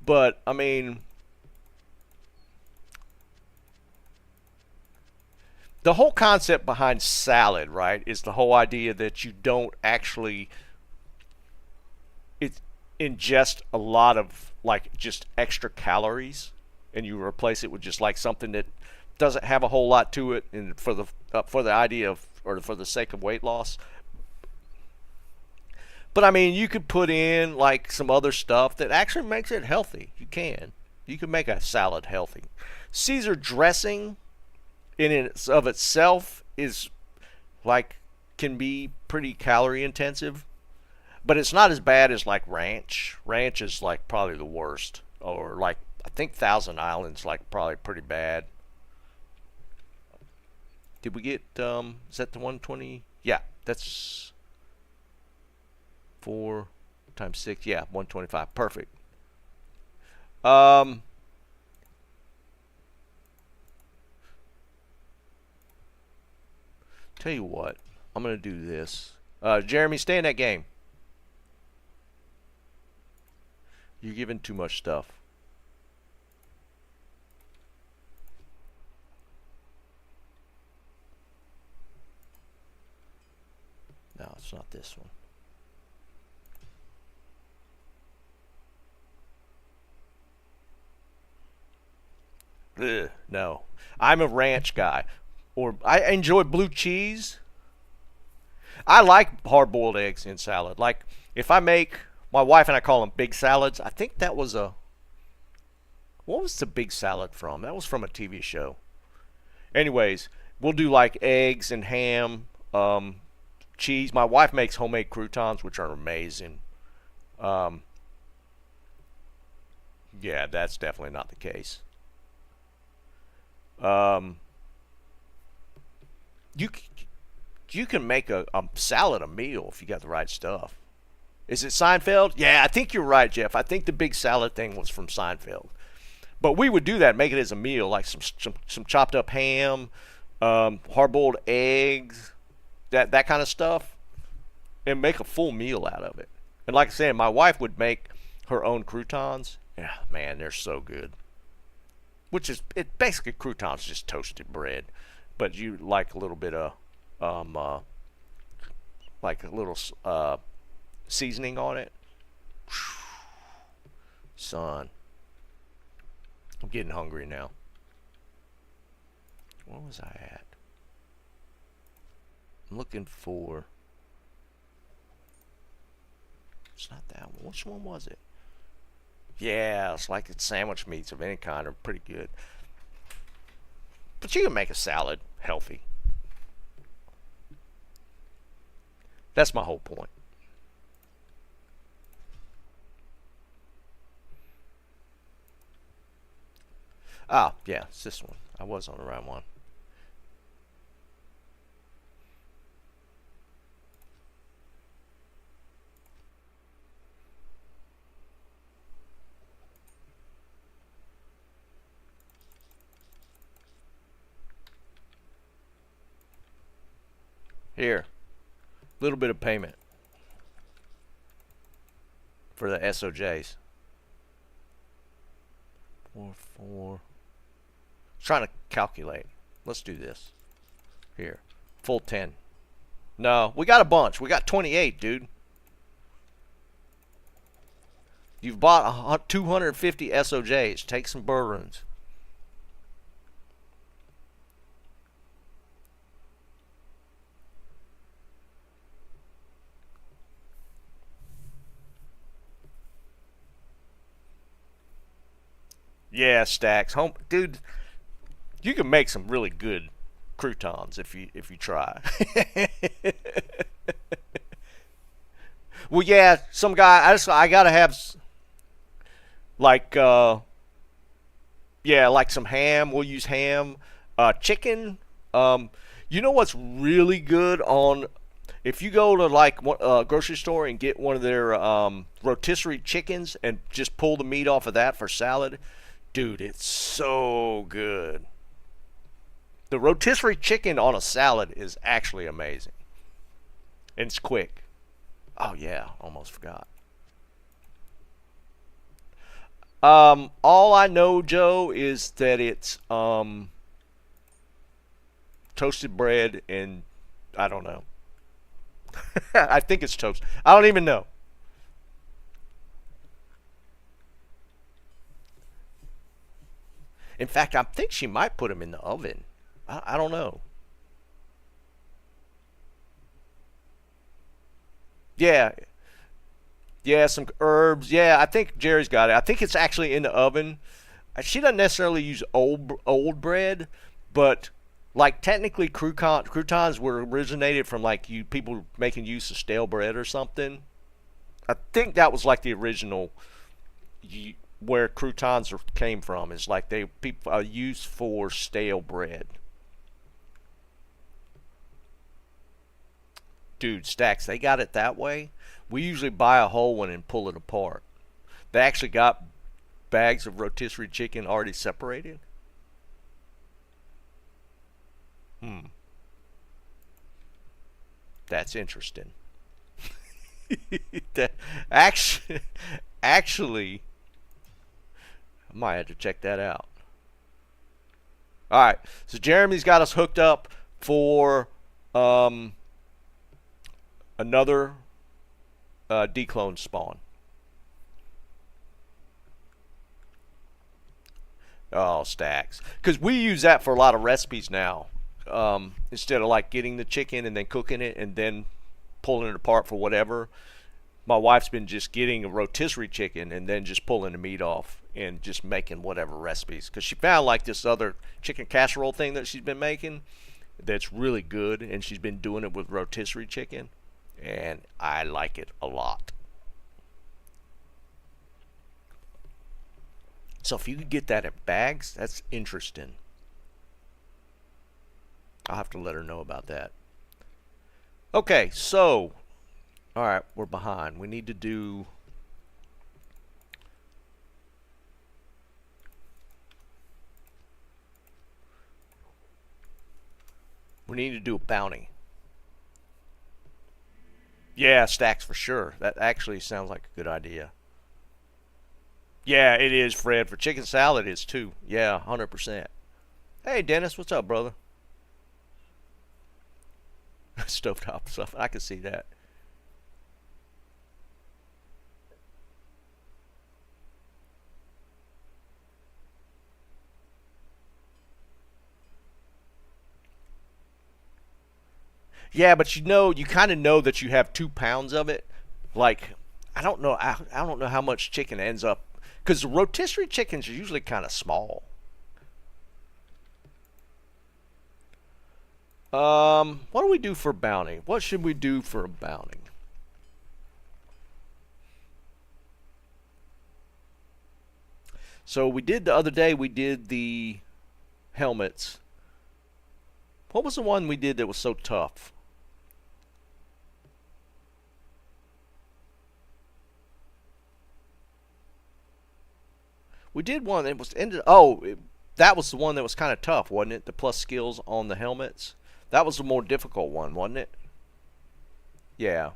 But I mean, the whole concept behind salad, right, is the whole idea that you don't actually it ingest a lot of like just extra calories, and you replace it with just like something that doesn't have a whole lot to it, and for the idea of or for the sake of weight loss. But I mean, you could put in like some other stuff that actually makes it healthy. You can. You can make a salad healthy. Caesar dressing in and of itself is like can be pretty calorie intensive, but it's not as bad as like ranch. Ranch is like probably the worst, or like I think Thousand Island's like probably pretty bad. Did we get is that the 120? Yeah, that's 4 times 6. Yeah, 125. Perfect. Um Tell you what, I'm gonna do this. Jeremy, stay in that game. You're giving too much stuff. No, it's not this one. Ugh, no. I'm a ranch guy. Or I enjoy blue cheese. I like hard-boiled eggs in salad. Like if I make my wife and I call them big salads. I think that was a what was the big salad from? That was from a TV show. Anyways, we'll do like eggs and ham, cheese. My wife makes homemade croutons, which are amazing. Um, yeah, that's definitely not the case. Um, you you can make a salad a meal if you got the right stuff. Is it Seinfeld? Yeah, I think you're right, Jeff. I think the big salad thing was from Seinfeld. But we would do that, make it as a meal, like some chopped up ham, hard boiled eggs, that kind of stuff, and make a full meal out of it. And like I said, my wife would make her own croutons. Yeah, man, they're so good. Which is it basically croutons, just toasted bread, but you like a little bit of um, uh, like a little seasoning on it. Son, I'm getting hungry now. Where was I at? I'm looking for. It's not that one. Which one was it? Yeah, it's like it's sandwich meats of any kind are pretty good. But you can make a salad healthy. That's my whole point. Ah, yeah, it's this one. I was on the right one. Here, little bit of payment for the SOJs. 4. Trying to calculate. Let's do this. Here, full 10. No, we got a bunch. We got 28, dude. You've bought 250 SOJs. Take some burns. Yeah, Stacks. Home, dude. You can make some really good croutons if you try. Well, yeah, some guy. I gotta have like yeah, like some ham. We'll use ham, chicken. Um, you know what's really good on if you go to like a grocery store and get one of their rotisserie chickens and just pull the meat off of that for salad, dude, it's so good. The rotisserie chicken on a salad is actually amazing, and it's quick. Oh yeah, almost forgot. All I know, Joe, is that it's toasted bread and I don't know. I think it's toast. I don't even know. In fact, I think she might put them in the oven. I don't know. Yeah, yeah, some herbs. Yeah, I think Jerry's got it. I think it's actually in the oven. She doesn't necessarily use old bread, but like technically croutons were originated from like you people making use of stale bread or something. I think that was like the original where croutons came from. Is like they people are used for stale bread. Dude, Stacks, they got it that way. We usually buy a whole one and pull it apart. They actually got bags of rotisserie chicken already separated. Hmm, that's interesting. that actually, actually, I might have to check that out. All right, so Jeremy's got us hooked up for um, another declone spawn. Oh, Stacks. Because we use that for a lot of recipes now. Instead of like getting the chicken and then cooking it and then pulling it apart for whatever. My wife's been just getting a rotisserie chicken and then just pulling the meat off and just making whatever recipes. Because she found like this other chicken casserole thing that she's been making that's really good. And she's been doing it with rotisserie chicken. And I like it a lot. So if you could get that at bags, that's interesting. I'll have to let her know about that. Okay, so all right, we're behind. We need to do a bounty. Yeah, stacks for sure. That actually sounds like a good idea. Yeah, it is, Fred. For chicken salad, it's too. Yeah, 100%. Hey, Dennis, what's up, brother? Stovetop stuff. I can see that. Yeah, but you kind of know that you have 2 pounds of it. Like, I don't know. I don't know how much chicken ends up because rotisserie chickens are usually kind of small. What do we do for bounty? What should we do for a bounty? So we did the other day. We did the helmets. What was the one we did that was so tough? We did one that was ended. That was the one that was kind of tough, wasn't it? The plus skills on the helmets. That was the more difficult one, wasn't it? Yeah.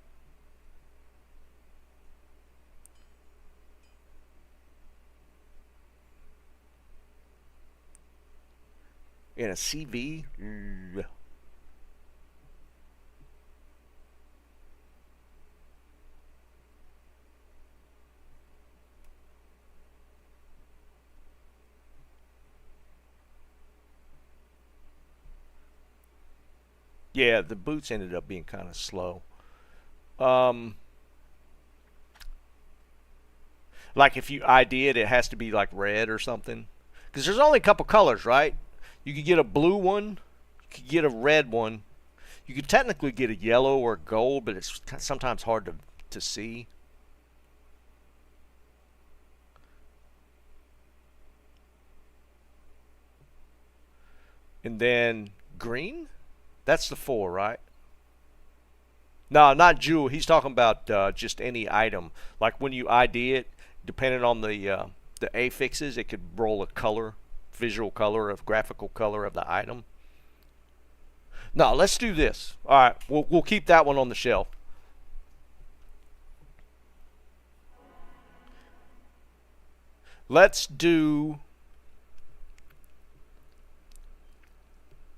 In a CV. Yeah, the boots ended up being kind of slow. Um, Like if you ID it, it has to be like red or something. Because there's only a couple colors, right? You could get a blue one. You could get a red one. You could technically get a yellow or gold, but it's sometimes hard to see. And then green? That's the 4, right? No, not jewel. He's talking about just any item. Like when you ID it, depending on the affixes, it could roll a color, visual color, of graphical color of the item. No, let's do this. All right, we'll keep that one on the shelf. Let's do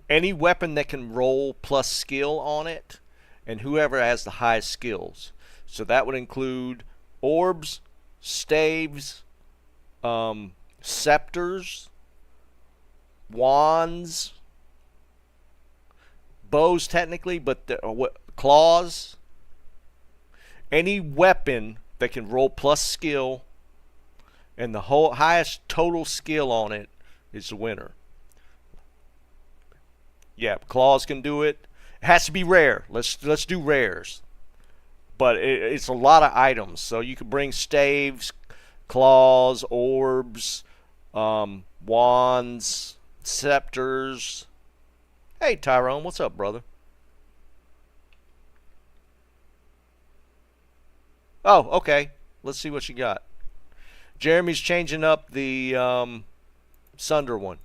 any weapon that can roll plus skill on it, and whoever has the highest skills. So that would include orbs, staves, scepters, wands, bows technically, but claws. Any weapon that can roll plus skill and the highest total skill on it is the winner. Yeah, claws can do it. It has to be rare. Let's do rares. But it's a lot of items. So you could bring staves, claws, orbs, wands, scepters. Hey, Tyrone, what's up, brother? Oh, okay. Let's see what you got. Jeremy's changing up the Sunder one.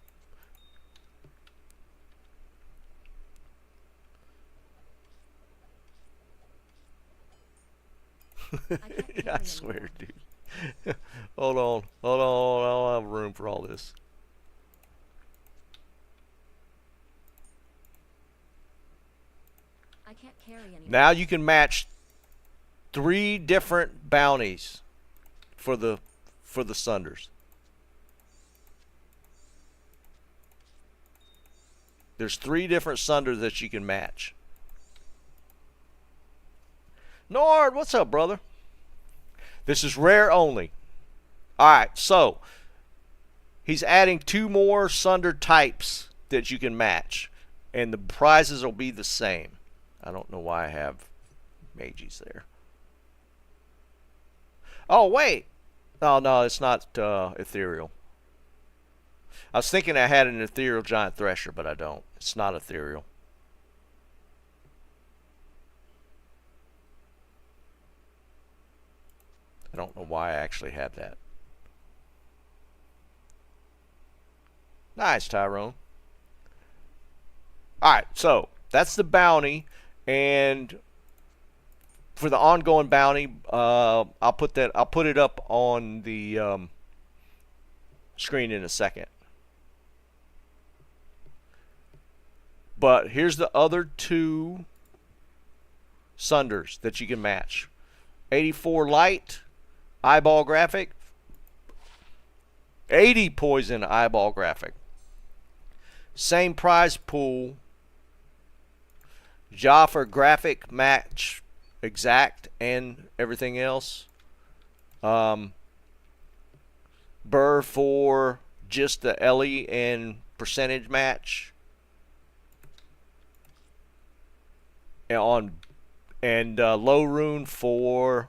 Yeah, I swear, dude. Hold on. I don't have room for all this. I can't carry anymore. Now you can match 3 different bounties for the Sunders. There's 3 different Sunders that you can match. Nord, what's up, brother? This is rare only. Alright, so he's adding 2 more Sunder types that you can match, and the prizes will be the same. I don't know why I have mages there. Oh, wait. Oh, no, it's not ethereal. I was thinking I had an ethereal giant thresher, but I don't. It's not ethereal. I don't know why I actually had that. Nice, Tyrone. Alright, so that's the bounty. And for the ongoing bounty, I'll put it up on the screen in a second. But here's the other 2 Sunders that you can match. 84 light, eyeball graphic. 80 poison, eyeball graphic. Same prize pool. Jaffa graphic match exact and everything else. Burr for just the Ellie and percentage match. And low rune for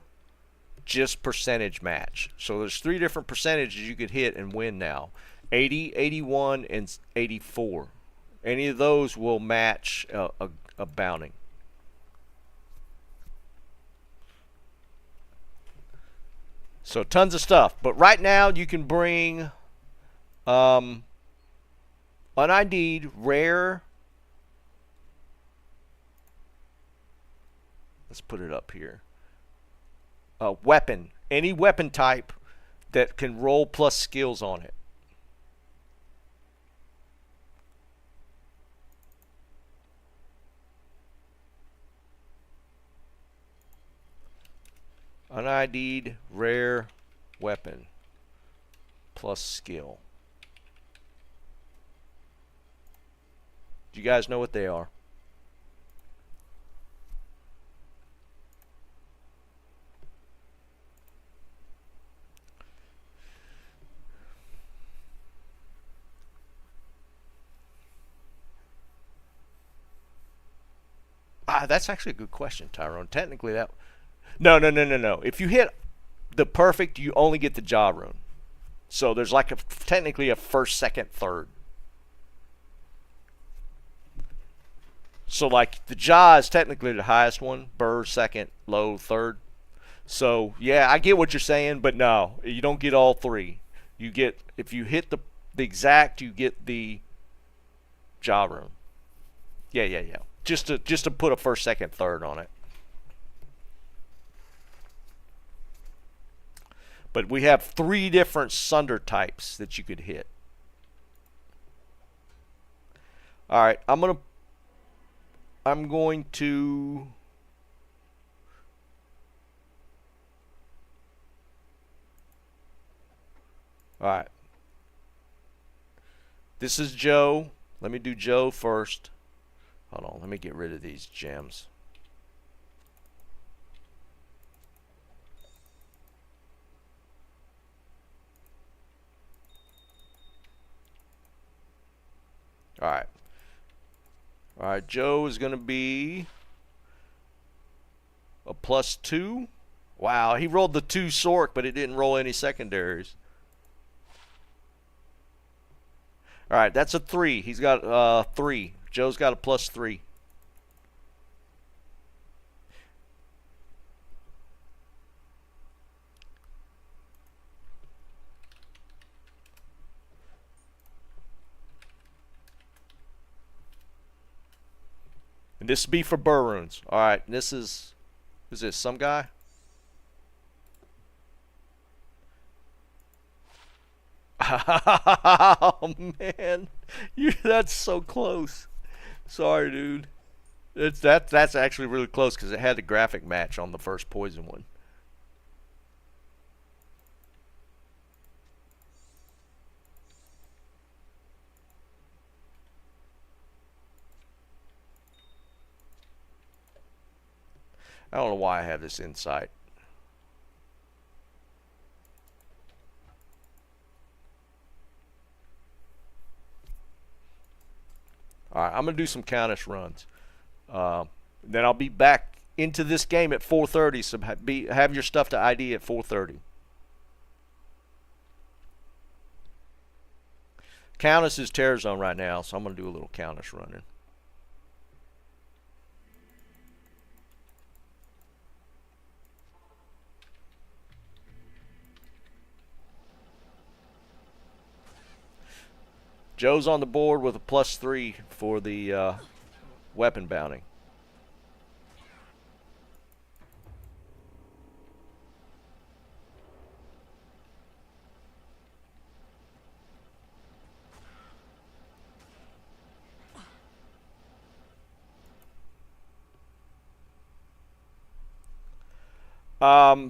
just percentage match. So there's 3 different percentages you could hit and win now. 80, 81, and 84. Any of those will match a bounty. So tons of stuff. But right now you can bring unID'd, rare. Let's put it up here. Weapon. Any weapon type that can roll plus skills on it. UnID'd rare weapon plus skill. Do you guys know what they are? That's actually a good question, Tyrone. Technically, that. No, no, no, no, no. If you hit the perfect, you only get the jaw rune. So there's like technically a first, second, third. So like the jaw is technically the highest one. Burr second, low third. So yeah, I get what you're saying, but no, you don't get all three. You get if you hit the exact, you get the jaw rune. Yeah, yeah, yeah. Just to put a first, second, third on it. But we have 3 different sunder types that you could hit. All right, I'm going to All right. This is Joe. Let me do Joe first. Hold on, let me get rid of these gems. Alright. Alright, Joe is going to be a +2. Wow, he rolled the 2 Sork, but it didn't roll any secondaries. Alright, that's a 3. He's got 3. Joe's got a +3. And this will be for burr runes. Alright, this is... Who's this? Some guy? Oh, man. That's so close. Sorry, dude. That's actually really close because it had the graphic match on the first poison one. I don't know why I have this insight. Alright, I'm going to do some Countess runs. Then I'll be back into this game at 4:30, so have your stuff to ID at 4:30. Countess is Terror Zone right now, so I'm going to do a little Countess running. Joe's on the board with a +3 for the weapon bounty.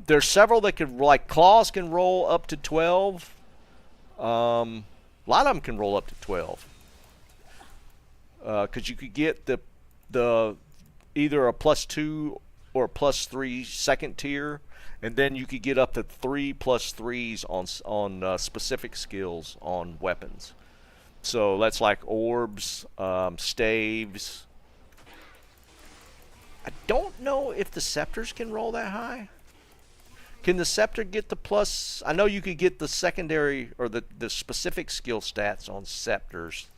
There's several that could, like claws can roll up to 12. A lot of them can roll up to 12. Because you could get the either a +2 or a +3 second tier, and then you could get up to 3 +3s on specific skills on weapons. So that's like orbs, staves. I don't know if the scepters can roll that high. Can the scepter get the plus? I know you could get the secondary or the specific skill stats on scepters.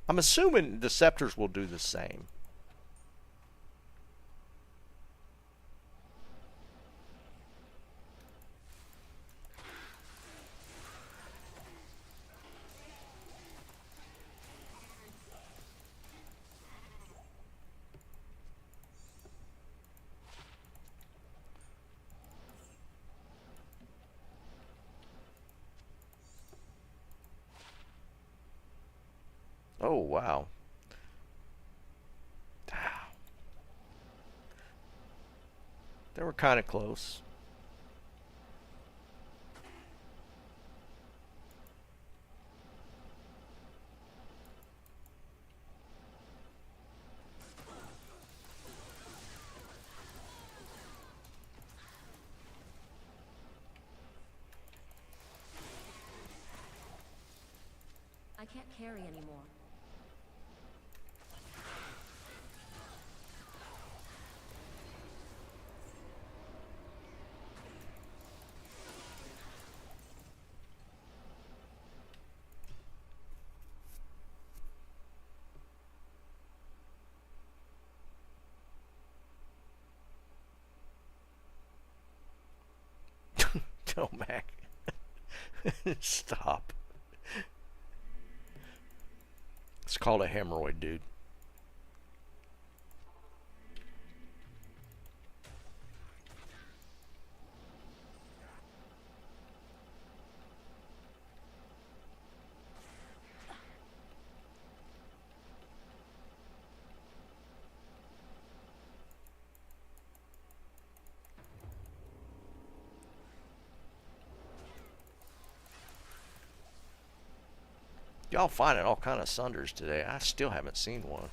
I'm assuming the scepters will do the same. Oh, wow. They were kind of close. I can't carry anymore. No, Mac. Stop. It's called a hemorrhoid, dude. Y'all finding all kind of sunders today. I still haven't seen one.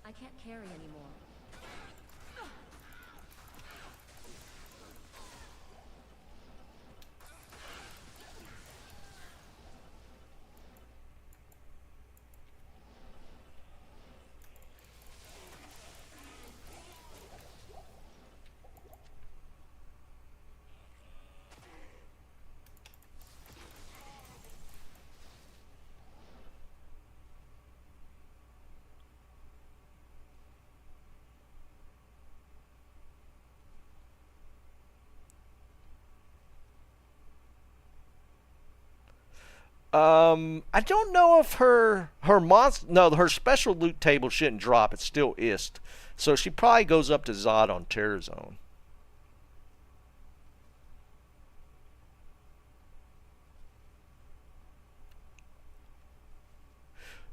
I can't carry anymore. I don't know if her monster, no, her special loot table shouldn't drop. It's still ist, so she probably goes up to Zod on Terror Zone.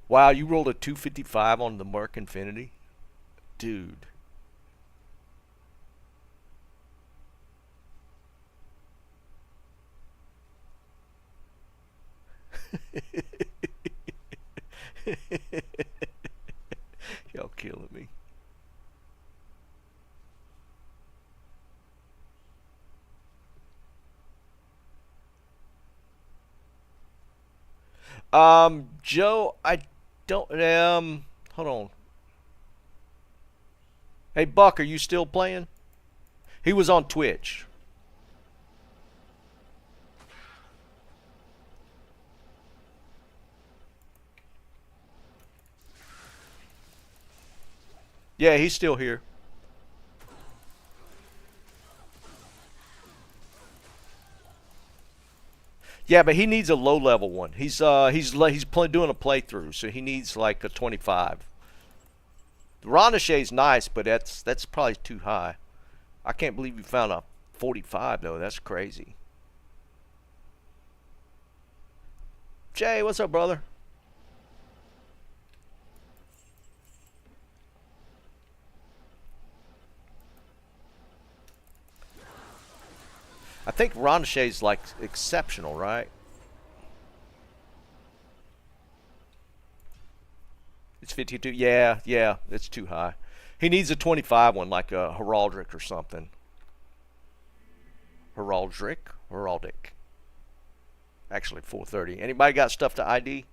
Wow, you rolled a 255 on the Merc Infinity, dude. Y'all killing me. Joe, I don't. Hold on. Hey, Buck, are you still playing? He was on Twitch. Yeah, he's still here. Yeah, but he needs a low level one. Doing a playthrough, so he needs like a 25. Ronashay's nice, but that's probably too high. I can't believe you found a 45 though. That's crazy. Jay, what's up, brother? I think Ronashay's like exceptional, right? It's 52. Yeah, yeah, it's too high. He needs a 25 one, like a Heraldric or something. Heraldic. Actually, 430. Anybody got stuff to ID?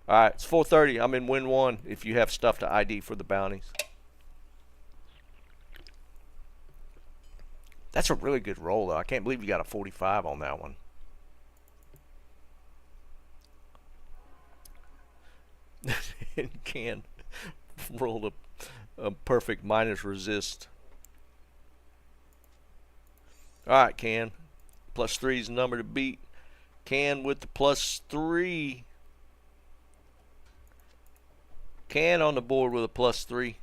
All right, it's 430. I'm in win one. If you have stuff to ID for the bounties. That's a really good roll, though. I can't believe you got a 45 on that one. And can roll A perfect minus resist. Alright, Can. +3 is the number to beat. Can with the +3. Can on the board with a +3.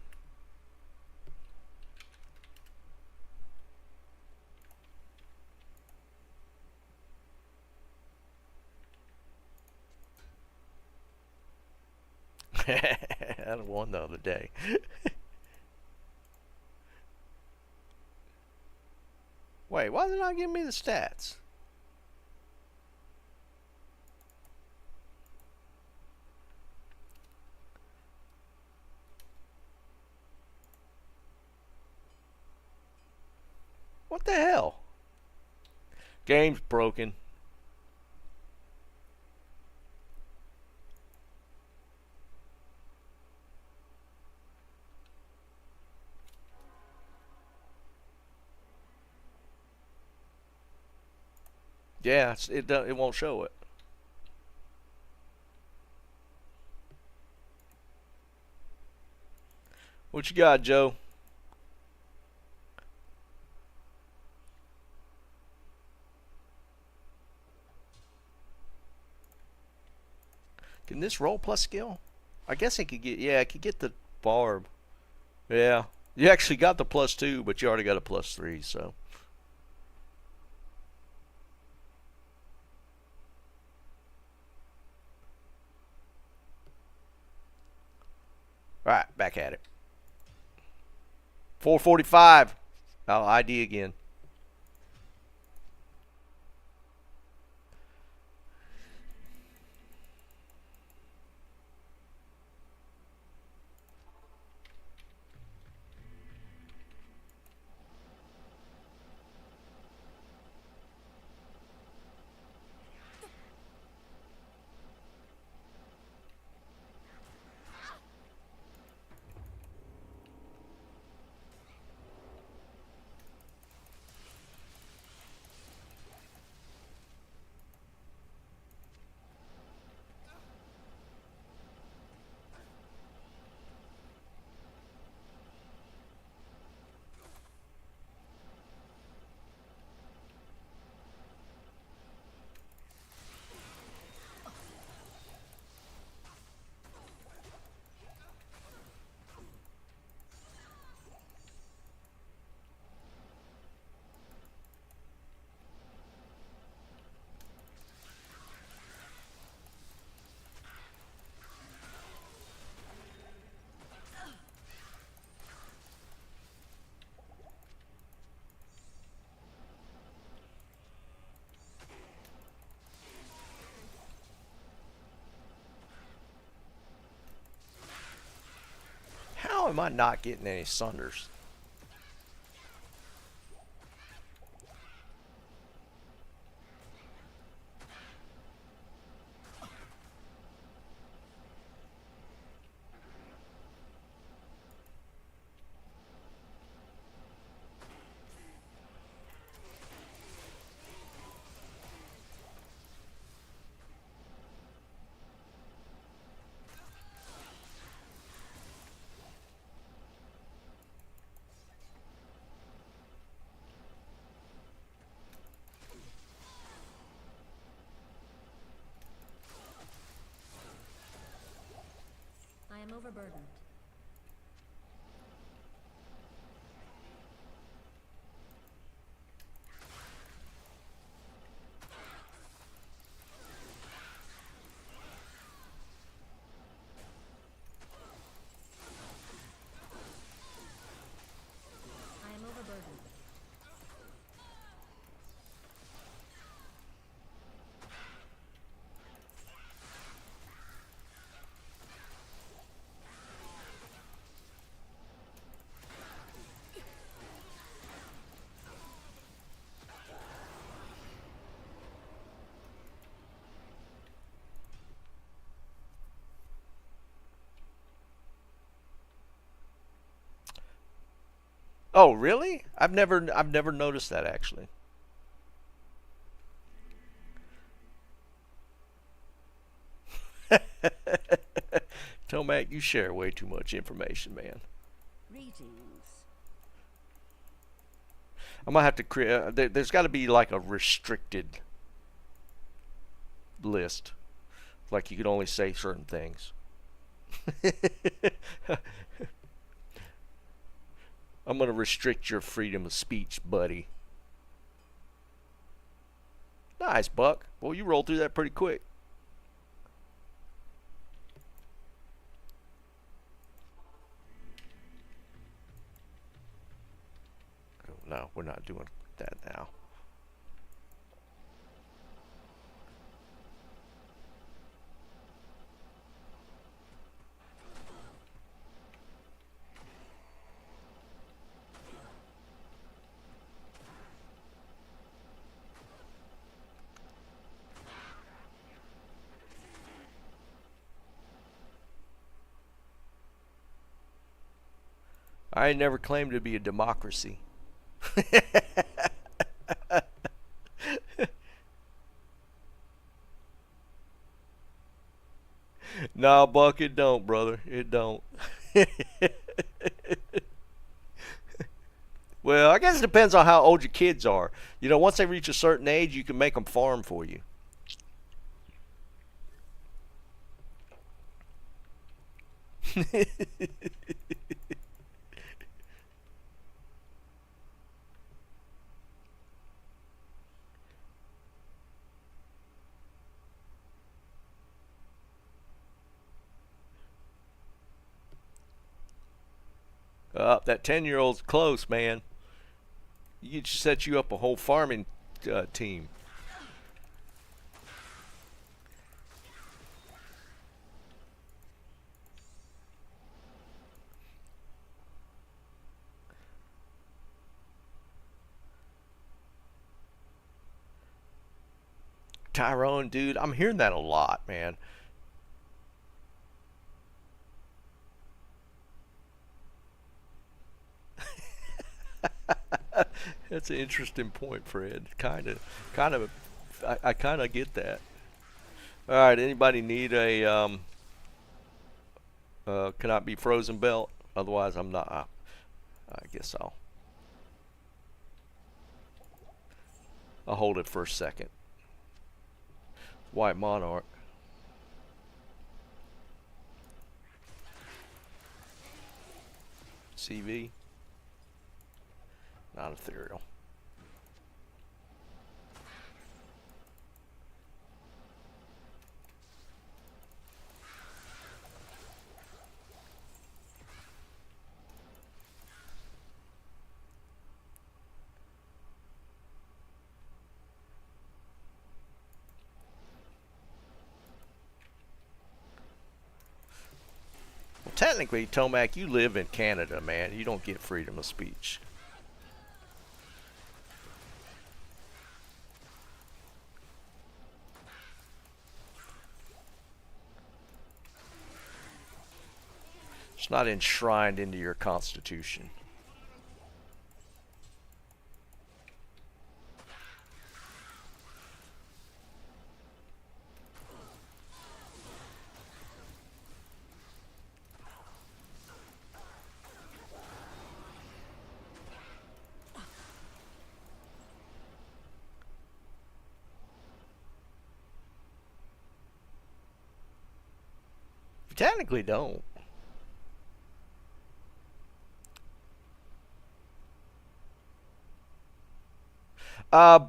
I won the other day. Wait, why did it not give me the stats? What the hell? Game's broken. Yeah, it won't show it. What you got, Joe? Can this roll plus skill? I guess it could get, yeah, it could get the barb. Yeah. You actually got the +2, but you already got a +3, so. Alright, back at it. 445. I'll ID again. How am I not getting any sunders? I am overburdened. I am overburdened. Oh, really? I've never noticed that actually. Tomac, you share way too much information, man. Greetings. I'm gonna have to create. There's got to be like a restricted list. Like you could only say certain things. I'm gonna restrict your freedom of speech, buddy. Nice, Buck. Well, you rolled through that pretty quick. Oh, no, we're not doing that now. I never claimed to be a democracy. Nah, Buck, it don't, brother. It don't. Well, I guess it depends on how old your kids are. You know, once they reach a certain age, you can make them farm for you. That 10-year-old's close, man. You should set you up a whole farming team. Tyrone, dude, I'm hearing that a lot, man. That's an interesting point, Fred. I kind of get that. All right, anybody need a cannot be frozen belt? Otherwise, I'm not. I guess I'll hold it for a second. White Monarch. CV. Not ethereal. Well, technically, Tomac, you live in Canada, man. You don't get freedom of speech. It's not enshrined into your constitution. You technically don't.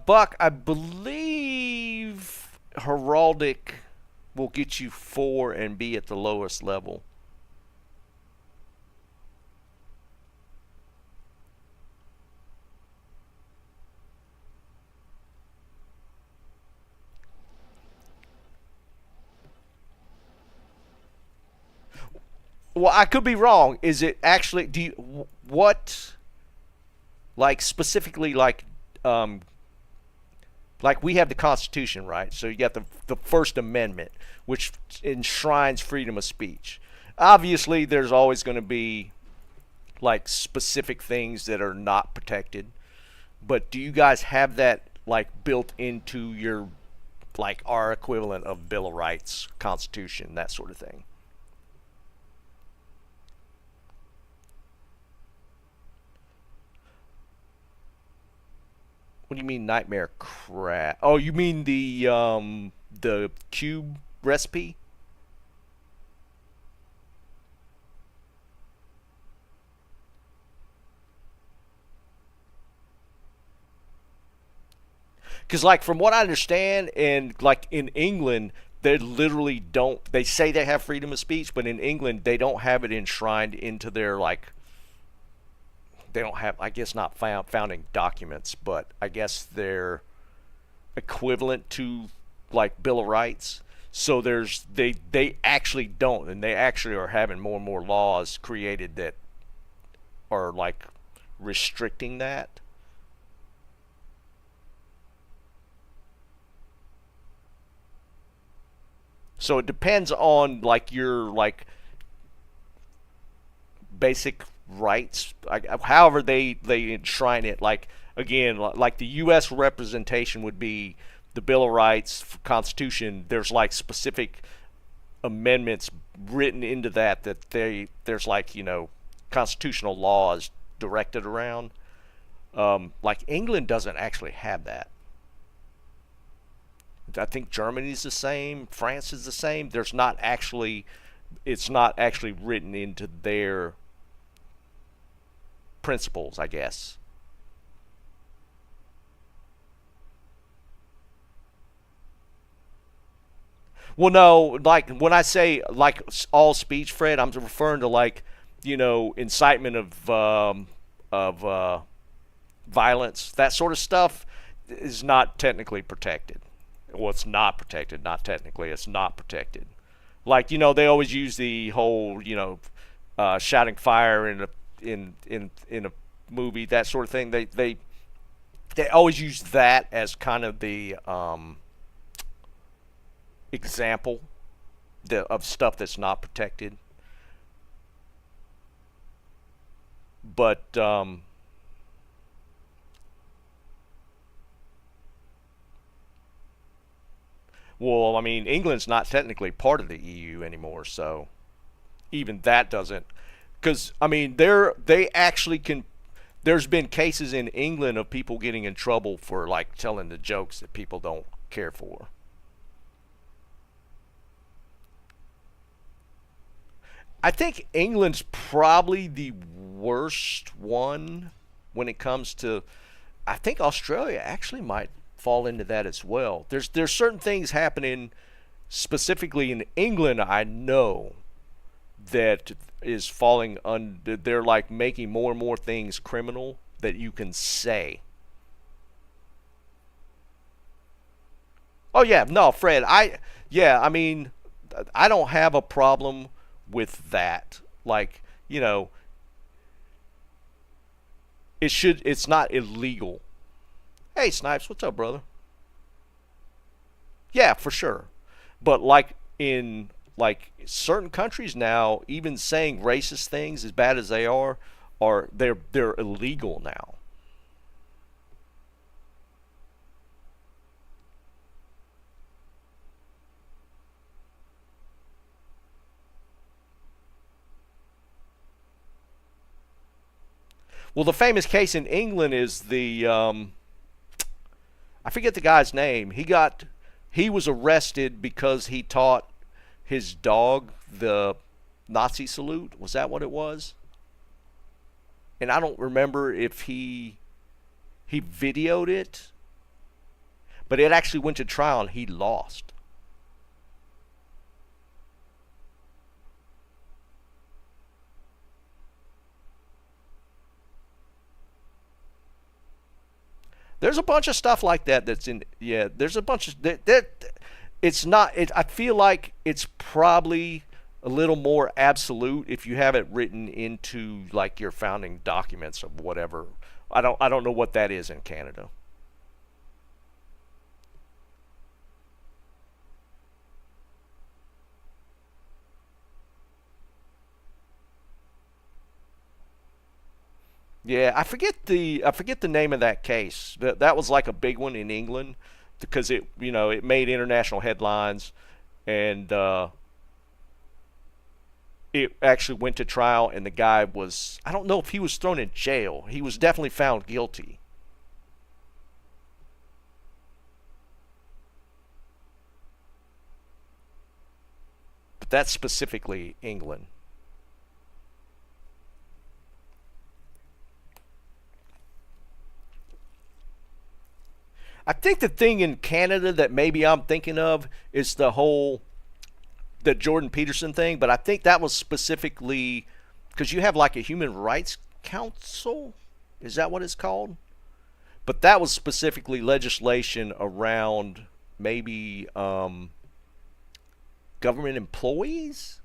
Buck, I believe Heraldic will get you 4 and be at the lowest level. Well, I could be wrong. Is it actually? Do you what? Like specifically, like we have the Constitution, right? So you got the First Amendment, which enshrines freedom of speech. Obviously, there's always going to be like specific things that are not protected. But do you guys have that like built into your like our equivalent of Bill of Rights, Constitution, that sort of thing? What do you mean nightmare crab? Oh, you mean the cube recipe? Because like from what I understand, and like in England, they literally don't. They say they have freedom of speech, but in England, they don't have it enshrined into their like. They don't have, I guess, not founding documents, but I guess they're equivalent to like Bill of Rights. So they actually don't, and they actually are having more and more laws created that are like restricting that. So it depends on like your like basic rights, like, however they enshrine it. Like again, like the U.S. representation would be the Bill of Rights, Constitution. There's like specific amendments written into that there's like constitutional laws directed around. Like England doesn't actually have that. I think Germany's the same. France is the same. It's not actually written into their principles, I guess. Well, no, like when I say like all speech, Fred, I'm referring to like incitement of violence, that sort of stuff is not technically protected. Well, it's not protected. Not technically, it's not protected. Like they always use the whole shouting fire in a movie, that sort of thing. They always use that as kind of the example of stuff that's not protected. But well, I mean, England's not technically part of the EU anymore, so even that doesn't. Because I mean, they actually can. There's been cases in England of people getting in trouble for like telling the jokes that people don't care for. I think England's probably the worst one when it comes to. I think Australia actually might fall into that as well. There's certain things happening specifically in England, I know, that is falling under. They're like making more and more things criminal that you can say. Oh yeah, no, Fred. I mean, I don't have a problem with that. Like, it's not illegal. Hey, Snipes, what's up, brother? Yeah, for sure. But like in like certain countries now, even saying racist things as bad as they are they're illegal now. Well, the famous case in England is the I forget the guy's name. He was arrested because he taught his dog the Nazi salute. Was that what it was? And I don't remember if he videoed it, but it actually went to trial and he lost. There's a bunch of stuff like that that's in. Yeah, there's a bunch of that. It's not. I feel like it's probably a little more absolute if you have it written into like your founding documents of whatever. I don't know what that is in Canada. Yeah, I forget the name of that case. That was like a big one in England because it made international headlines, and it actually went to trial, and the guy was, I don't know if he was thrown in jail. He was definitely found guilty. That's specifically England. I think the thing in Canada that maybe I'm thinking of is the Jordan Peterson thing, but I think that was specifically because you have like a human rights council. Is that what it's called? But that was specifically legislation around maybe government employees.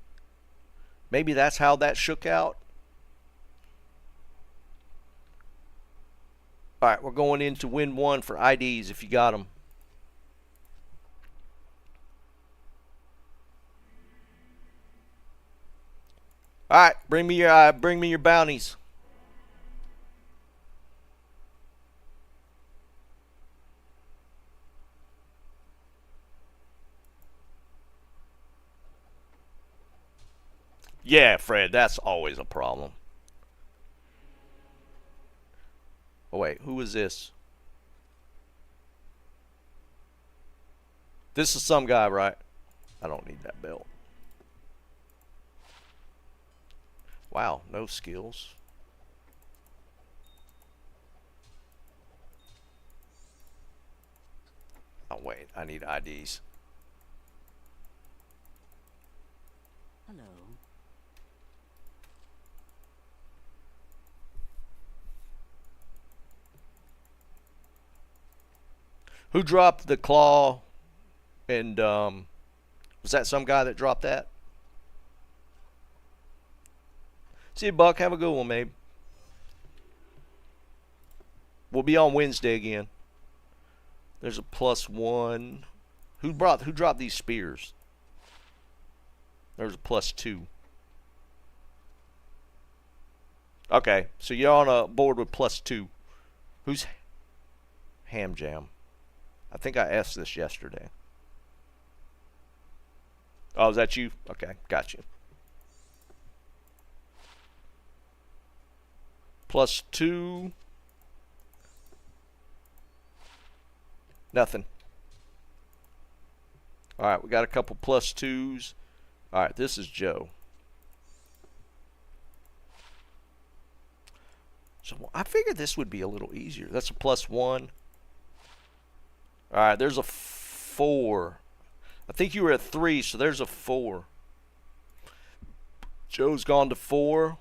Maybe that's how that shook out. All right, we're going into win one for IDs if you got them. All right, bring me your bounties. Yeah, Fred, that's always a problem. Oh wait, who is this? This is some guy, right? I don't need that belt. Wow, no skills. Oh wait, I need IDs. Hello. Who dropped the claw? And was that some guy that dropped that? See you, Buck. Have a good one, maybe. We'll be on Wednesday again. There's a +1. Who dropped these spears? There's a +2. Okay, so you're on a board with +2. Who's Ham Jam? I think I asked this yesterday. Oh, is that you? Okay, got you. +2. Nothing. All right, we got a couple +2s. All right, this is Joe. So I figured this would be a little easier. That's a +1. All right, there's a 4. I think you were at 3, so there's a 4. Joe's gone to 4.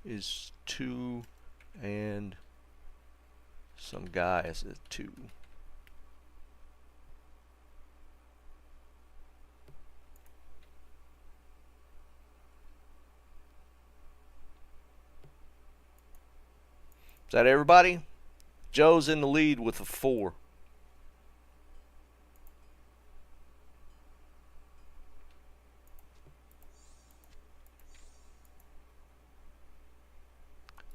Is 2, and some guy is at 2. Is that everybody? Joe's in the lead with a 4.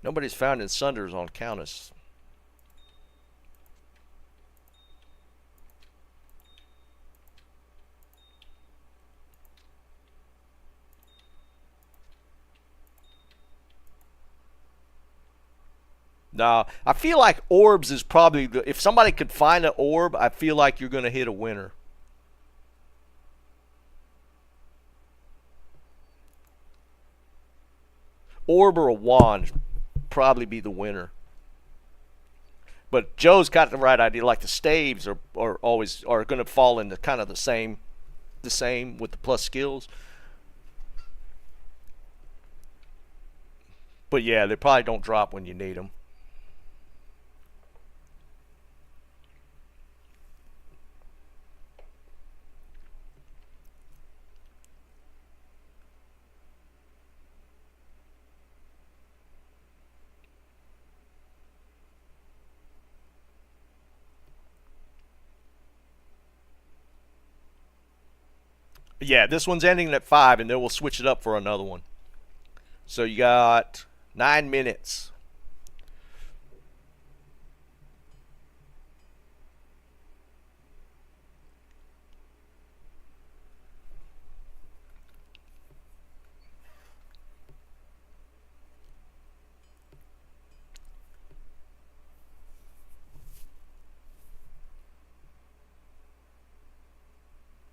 Nobody's found in Sunders on Countess. No, I feel like orbs is probably if somebody could find an orb, I feel like you're going to hit a winner. Orb or a wand probably be the winner. But Joe's got the right idea. Like the staves are always are going to fall into kind of the same with the plus skills. But yeah, they probably don't drop when you need them. Yeah, this one's ending at 5, and then we'll switch it up for another one. So you got 9 minutes.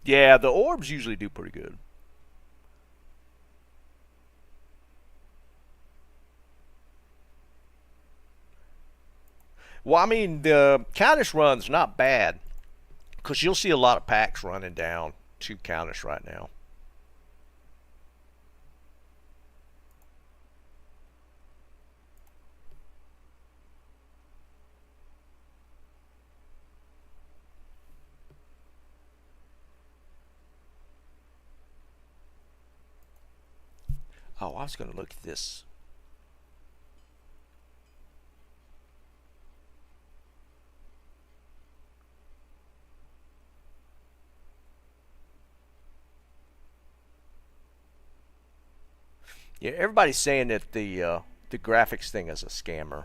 Yeah, the orbs usually do pretty good. Well, I mean, the Countess run's not bad because you'll see a lot of packs running down to Countess right now. Oh, I was going to look at this. Yeah, everybody's saying that the graphics thing is a scammer.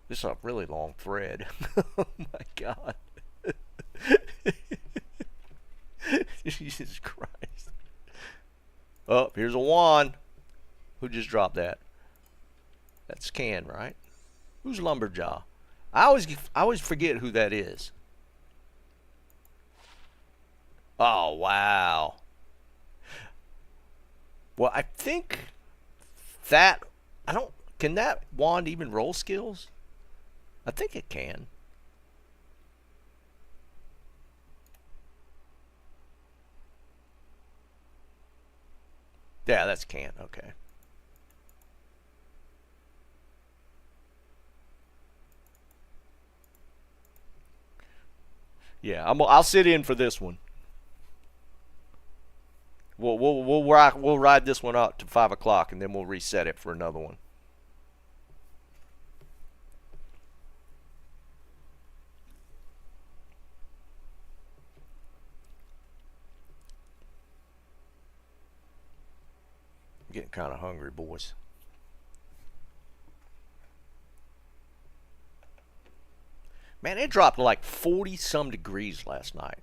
This is a really long thread. Oh my god. Jesus Christ. Oh, here's a wand. Who just dropped that? That's Can, right? Who's Lumberjaw? I always forget who that is. Oh wow. Well, I think that I don't. Can that wand even roll skills? I think it can. Yeah, that's Can. Okay. Yeah, I'll sit in for this one. We'll ride this one up to 5 o'clock, and then we'll reset it for another one. I'm getting kind of hungry, boys. Man, it dropped to like 40 some degrees last night.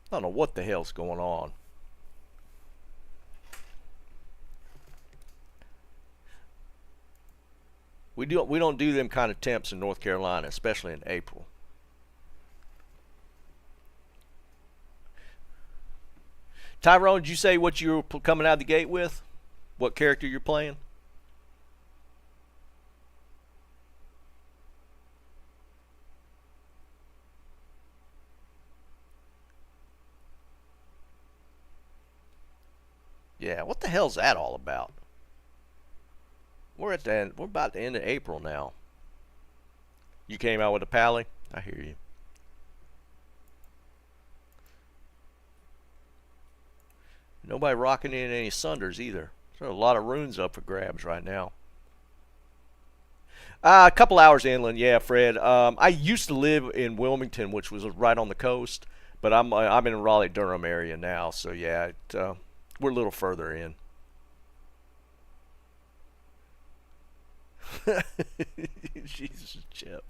I don't know what the hell's going on. We don't do them kind of temps in North Carolina, especially in April. Tyrone, did you say what you were coming out of the gate with? What character you're playing? Yeah, what the hell's that all about? We're at the end. We're about the end of April now. You came out with a pally? I hear you. Nobody rocking in any Sunders either. There's a lot of runes up for grabs right now. A couple hours inland, yeah, Fred. I used to live in Wilmington, which was right on the coast, but I'm in Raleigh Durham area now, so yeah, we're a little further in. Jesus, Chip.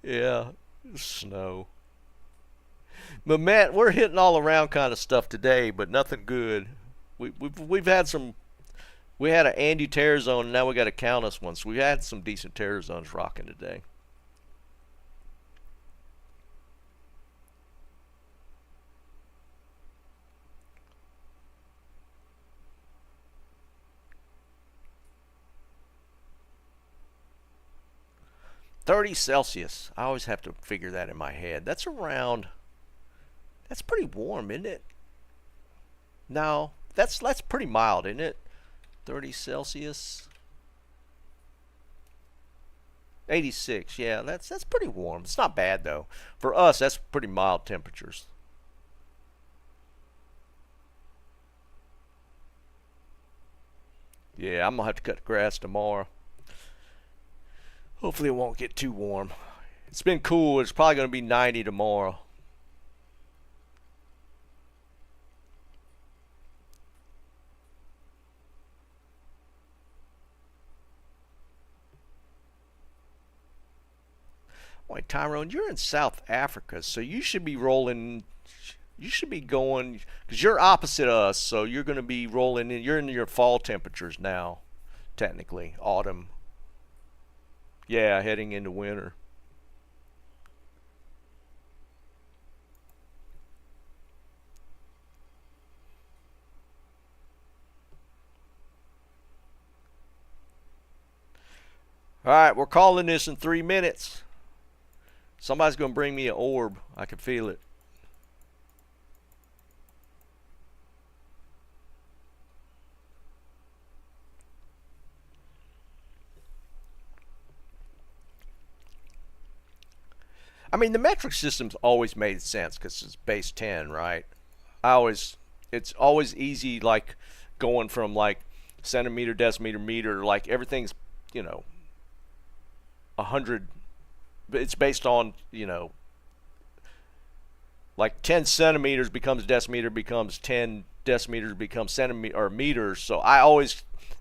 Yeah, snow. But Matt, we're hitting all around kind of stuff today, but nothing good. We've had some. We had an Andy Terror Zone, and now we got a Countess one. So we had some decent Terror Zones rocking today. $30 Celsius. I always have to figure that in my head. That's around. That's pretty warm, isn't it? No, that's pretty mild, isn't it? 30 Celsius. 86. Yeah, that's pretty warm. It's not bad though. For us, that's pretty mild temperatures. Yeah, I'm gonna have to cut the grass tomorrow. Hopefully, it won't get too warm. It's been cool. It's probably gonna be 90 tomorrow. Wait, Tyrone, you're in South Africa, so you should be rolling. You should be going because you're opposite us, so you're going to be rolling in. You're in your fall temperatures now, technically autumn. Yeah, heading into winter. Alright, we're calling this in 3 minutes. Somebody's going to bring me an orb. I can feel it. I mean, the metric system's always made sense because it's base 10, right? It's always easy, like, going from, like, centimeter, decimeter, meter, like, everything's, you know, 100. It's based on, you know, like 10 centimeters becomes decimeter, becomes 10 decimeters becomes centimeter or meters. So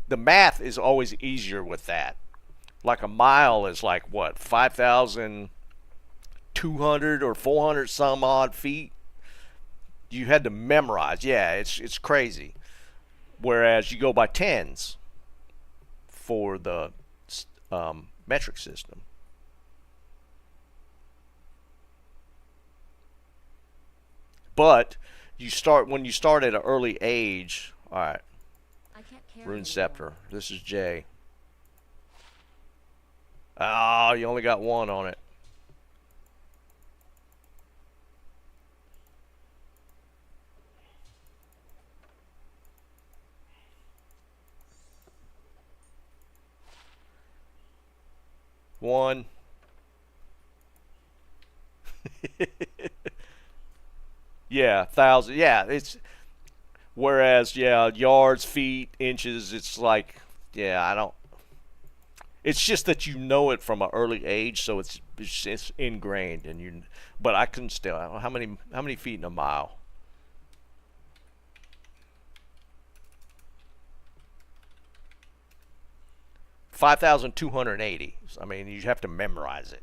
the math is always easier with that. Like a mile is like what, 5,200 or 400 some odd feet. You had to memorize. Yeah, it's crazy. Whereas you go by tens for the metric system. But when you start at an early age. All right, I can't carry Rune anymore. Scepter. This is Jay. Oh, you only got one on it. One. Yeah, 1,000. Yeah, it's whereas yeah, yards, feet, inches. It's like yeah, I don't. It's just that you know it from an early age, so it's ingrained, and you. But I can still. How many feet in a mile? 5,280. I mean, you have to memorize it.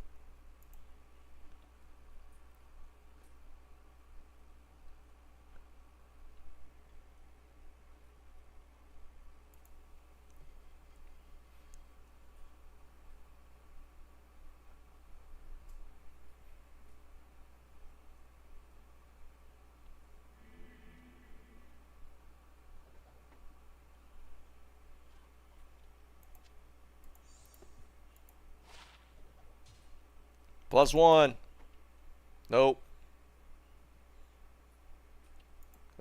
+1. Nope.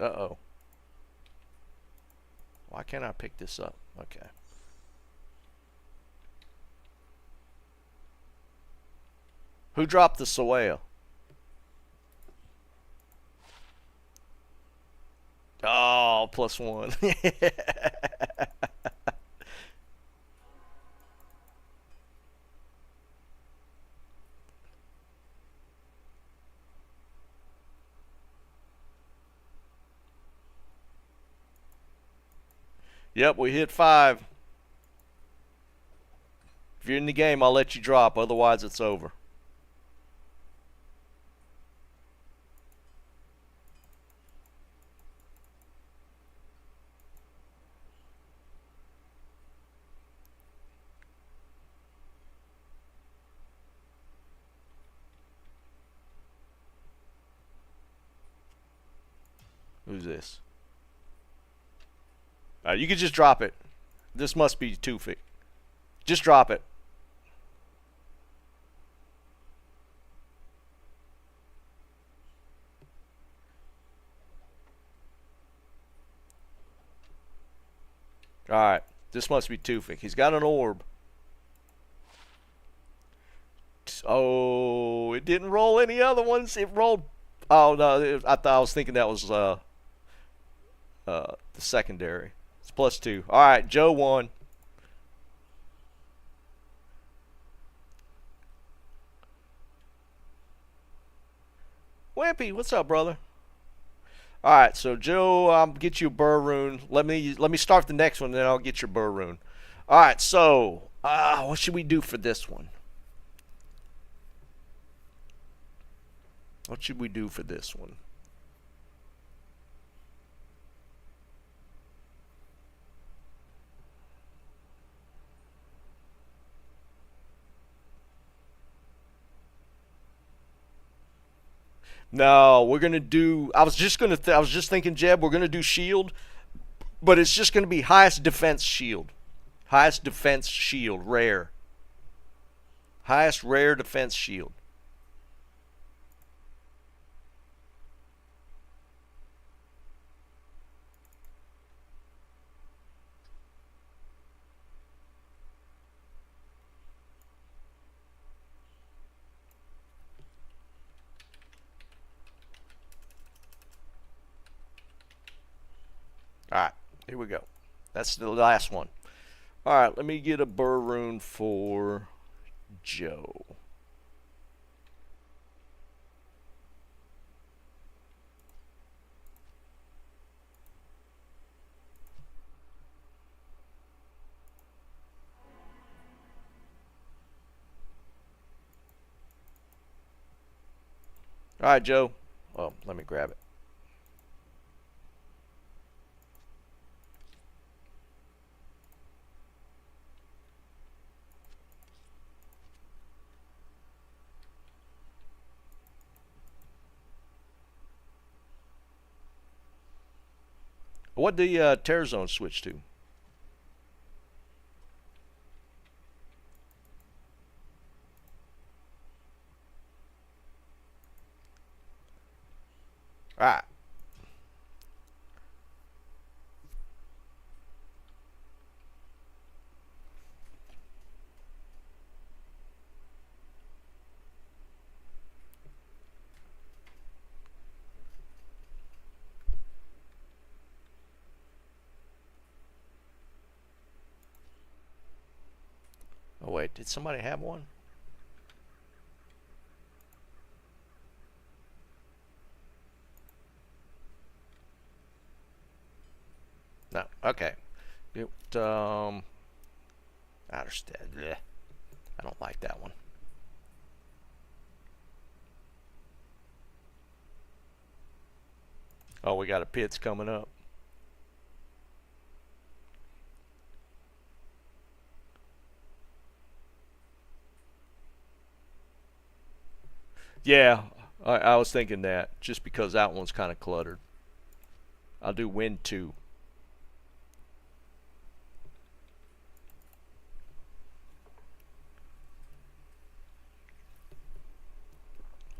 Uh-oh. Why can't I pick this up? Okay. Who dropped the Soea? Oh, +1. Yep, we hit 5. If you're in the game, I'll let you drop. Otherwise, it's over. Who's this? You can just drop it. This must be Tufik. Just drop it. Alright. This must be Tufik. He's got an orb. Oh, it didn't roll any other ones. It rolled. Oh, no. I was thinking that was the secondary. It's +2. Alright, Joe won. Wampy, what's up, brother? Alright, so Joe, I'll get you a burr rune. Let me start the next one, then I'll get your burr rune. Alright, so what should we do for this one? What should we do for this one? No, we're gonna do. I was just thinking, Jeb. We're gonna do shield, but it's just gonna be highest defense shield, rare. Highest rare defense shield. Alright, here we go. That's the last one. Alright, let me get a burr rune for Joe. Alright, Joe. Oh, let me grab it. What the tear zone switch to? Alright. Oh wait, did somebody have one? No. Okay. It, Outerstead. Bleh. I don't like that one. Oh, we got a pits coming up. Yeah, I was thinking that just because that one's kind of cluttered. I'll do wind 2.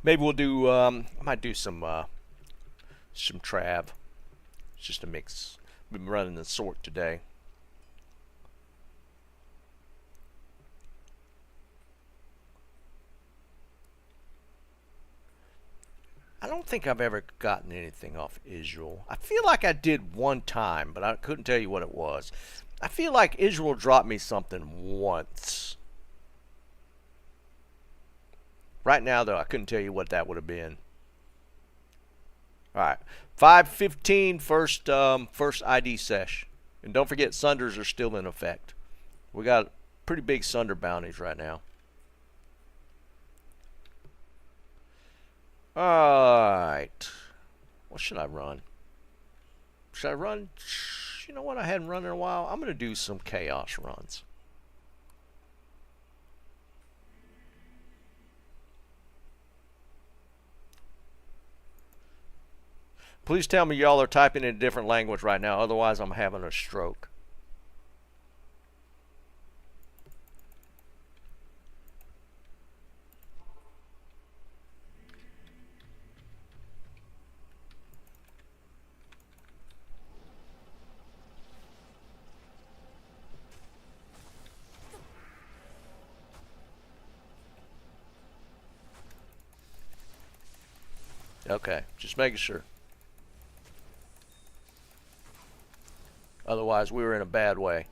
Maybe we'll do. I might do some trav. It's just a mix. Been running the sort today. I don't think I've ever gotten anything off Israel. I feel like I did one time, but I couldn't tell you what it was. I feel like Israel dropped me something once. Right now, though, I couldn't tell you what that would have been. All right, 5:15 first ID sesh, and don't forget sunders are still in effect. We got pretty big sunder bounties right now. Alright. What should I run? Should I run? You know what I hadn't run in a while? I'm going to do some chaos runs. Please tell me y'all are typing in a different language right now. Otherwise, I'm having a stroke. Okay, just making sure. Otherwise, we were in a bad way.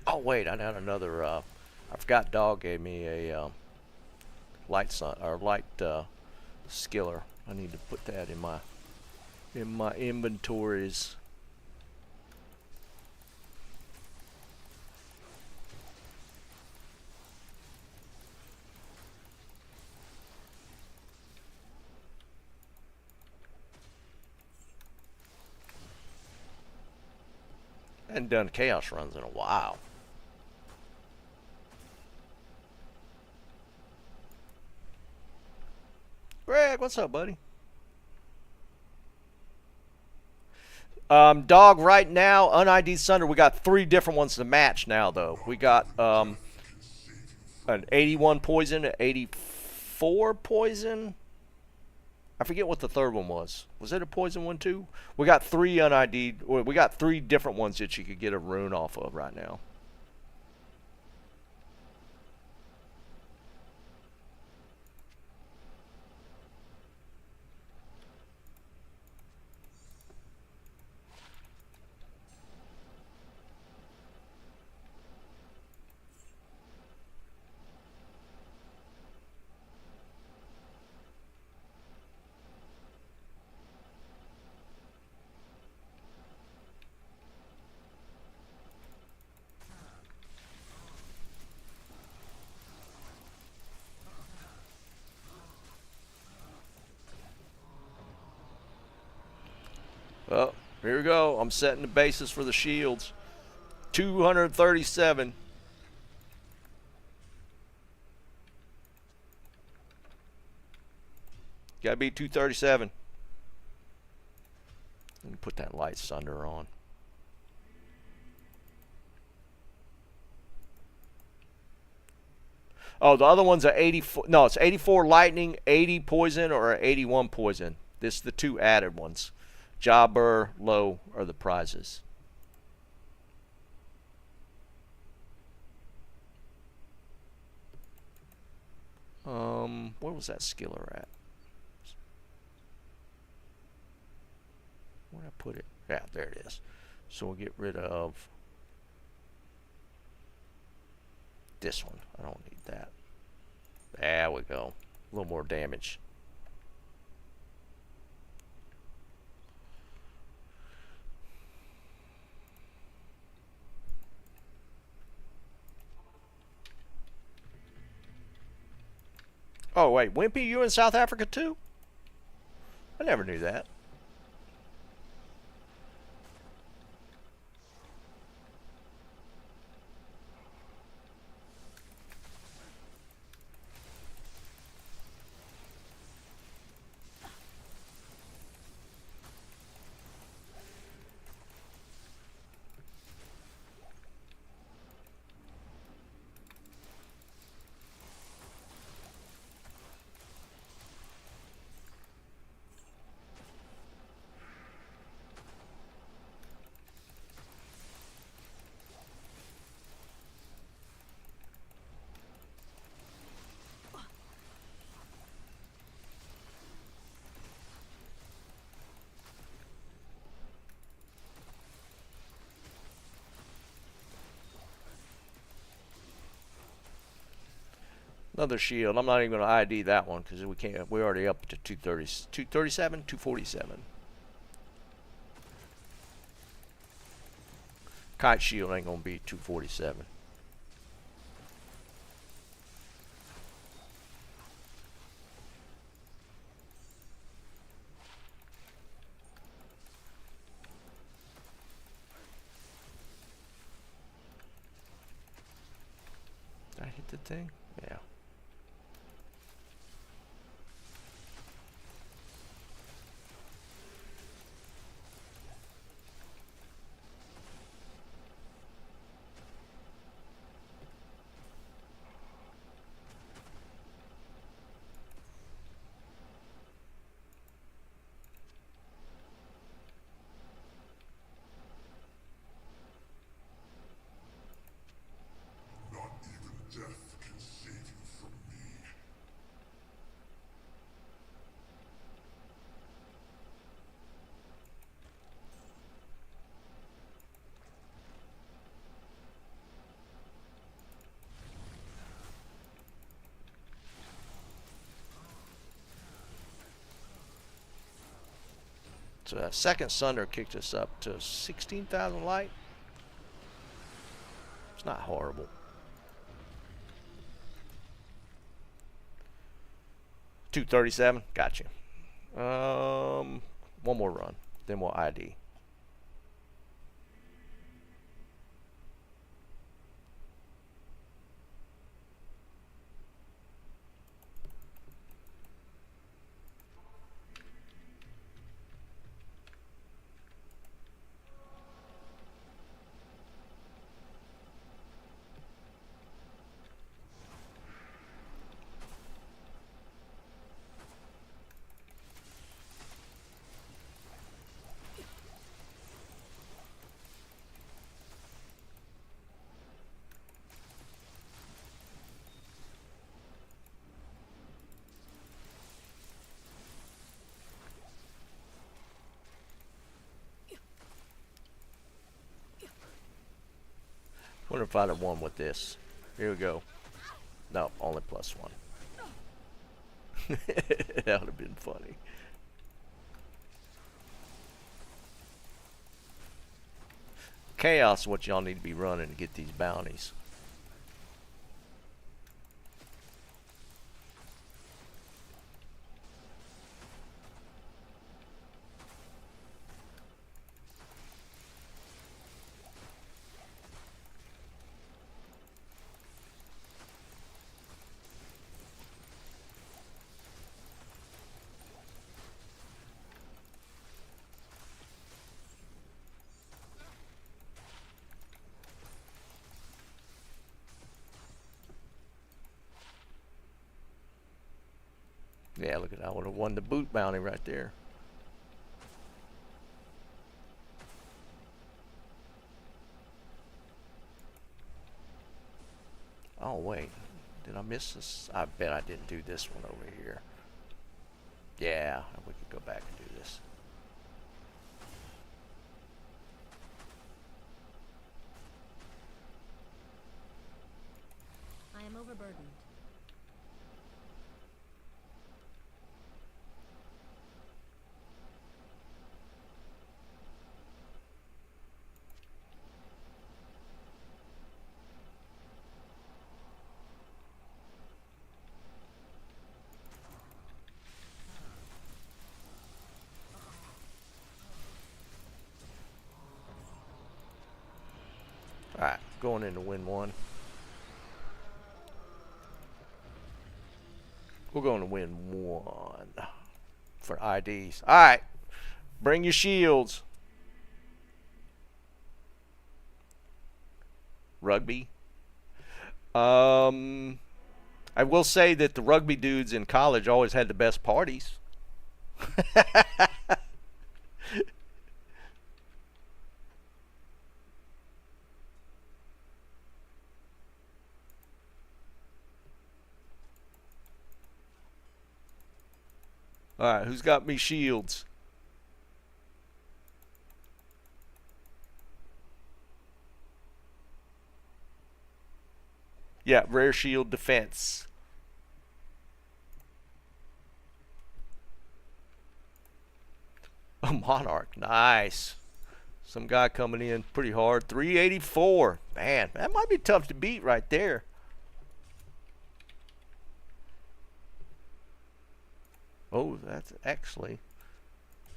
Oh wait, I had another. I forgot. Dog gave me a light skiller. I need to put that in my inventories. Hadn't done chaos runs in a while. Greg, what's up, buddy? Dog, right now, UnID Sunder, we got 3 different ones to match now, though. We got an 81 poison, an 84 poison. I forget what the third one was. Was it a poison one, too? We got 3 UnID. We got 3 different ones that you could get a rune off of right now. Oh, here we go. I'm setting the basis for the shields. 237. Gotta be 237. Let me put that light sunder on. Oh, the other one's a 84. No, it's 84 lightning, 80 poison, or 81 poison. This is the 2 added ones. Jobber, low are the prizes. Where was that skiller at? Where'd I put it? Yeah, there it is. So we'll get rid of this one. I don't need that. There we go. A little more damage. Oh, wait. Wimpy, you in South Africa too? I never knew that. Another shield. I'm not even going to ID that one because we can't. We're already up to 230, 237, 247. Kite shield ain't going to be 247. Did I hit the thing? Yeah. So that second Sunder kicked us up to 16,000 light. It's not horrible. $237. Gotcha. One more run, then we'll ID. Wonder if I'd have won with this. Here we go. No, only +1. That would have been funny. Chaos is what y'all need to be running to get these bounties. Yeah, look at that. I would have won the boot bounty right there. Oh, wait. Did I miss this? I bet I didn't do this one over here. Yeah, we could go back and do this. I am overburdened. Alright, going in to win one. We're going to win one for IDs. Alright, bring your shields. Rugby. I will say that the rugby dudes in college always had the best parties. Alright, who's got me shields? Yeah, rare shield defense. A monarch, nice. Some guy coming in pretty hard. 384. Man, that might be tough to beat right there. Oh, that's actually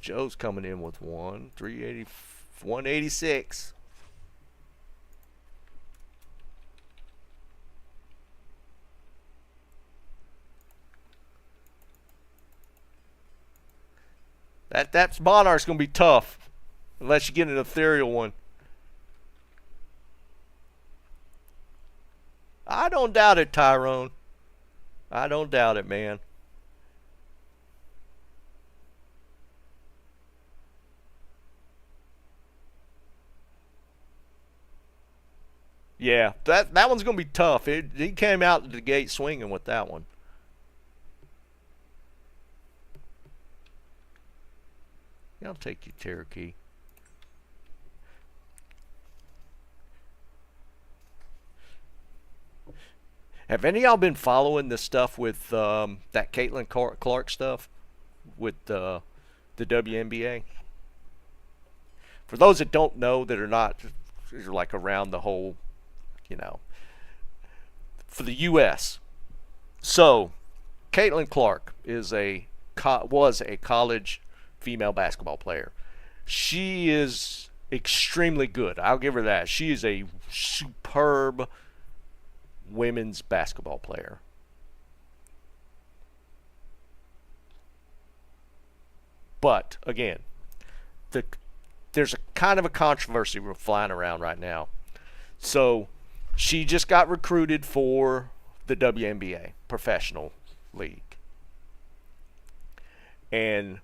Joe's coming in with 380, 186. That's Monarch's gonna be tough, unless you get an ethereal one. I don't doubt it, Tyrone. I don't doubt it, man. Yeah, that one's gonna be tough. He came out the gate swinging with that one. Yeah, I'll take you, Cherokee. Have any of y'all been following this stuff with that Caitlin Clark stuff with the WNBA? For those that don't know, that are not like around the whole, you know, for the U.S. So, Caitlin Clark is was a college female basketball player. She is extremely good. I'll give her that. She is a superb women's basketball player. But again, there's a kind of a controversy flying around right now. So she just got recruited for the WNBA professional league, and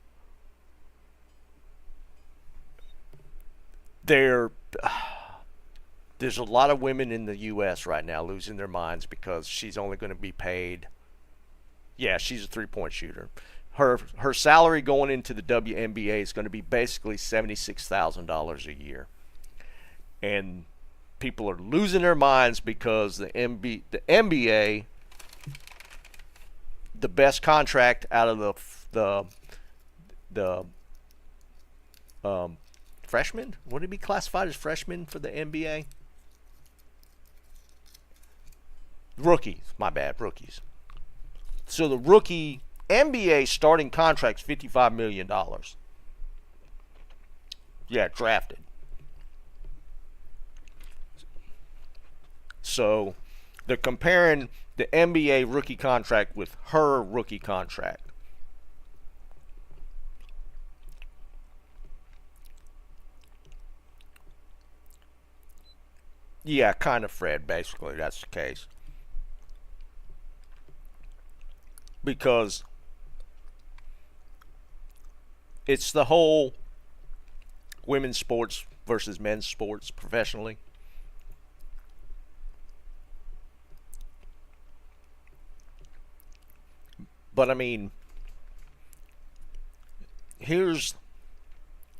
there's a lot of women in the U.S. right now losing their minds because she's only going to be paid. Yeah, she's a three-point shooter. Her salary going into the WNBA is going to be basically $76,000 a year, and people are losing their minds because the NBA, the best contract out of the freshmen, would it be classified as freshmen for the NBA? Rookies, my bad, rookies. So the rookie NBA starting contract's $55 million. Yeah, drafted. So they're comparing the NBA rookie contract with her rookie contract. Yeah, kind of, Fred, basically, that's the case. Because it's the whole women's sports versus men's sports professionally. But I mean, here's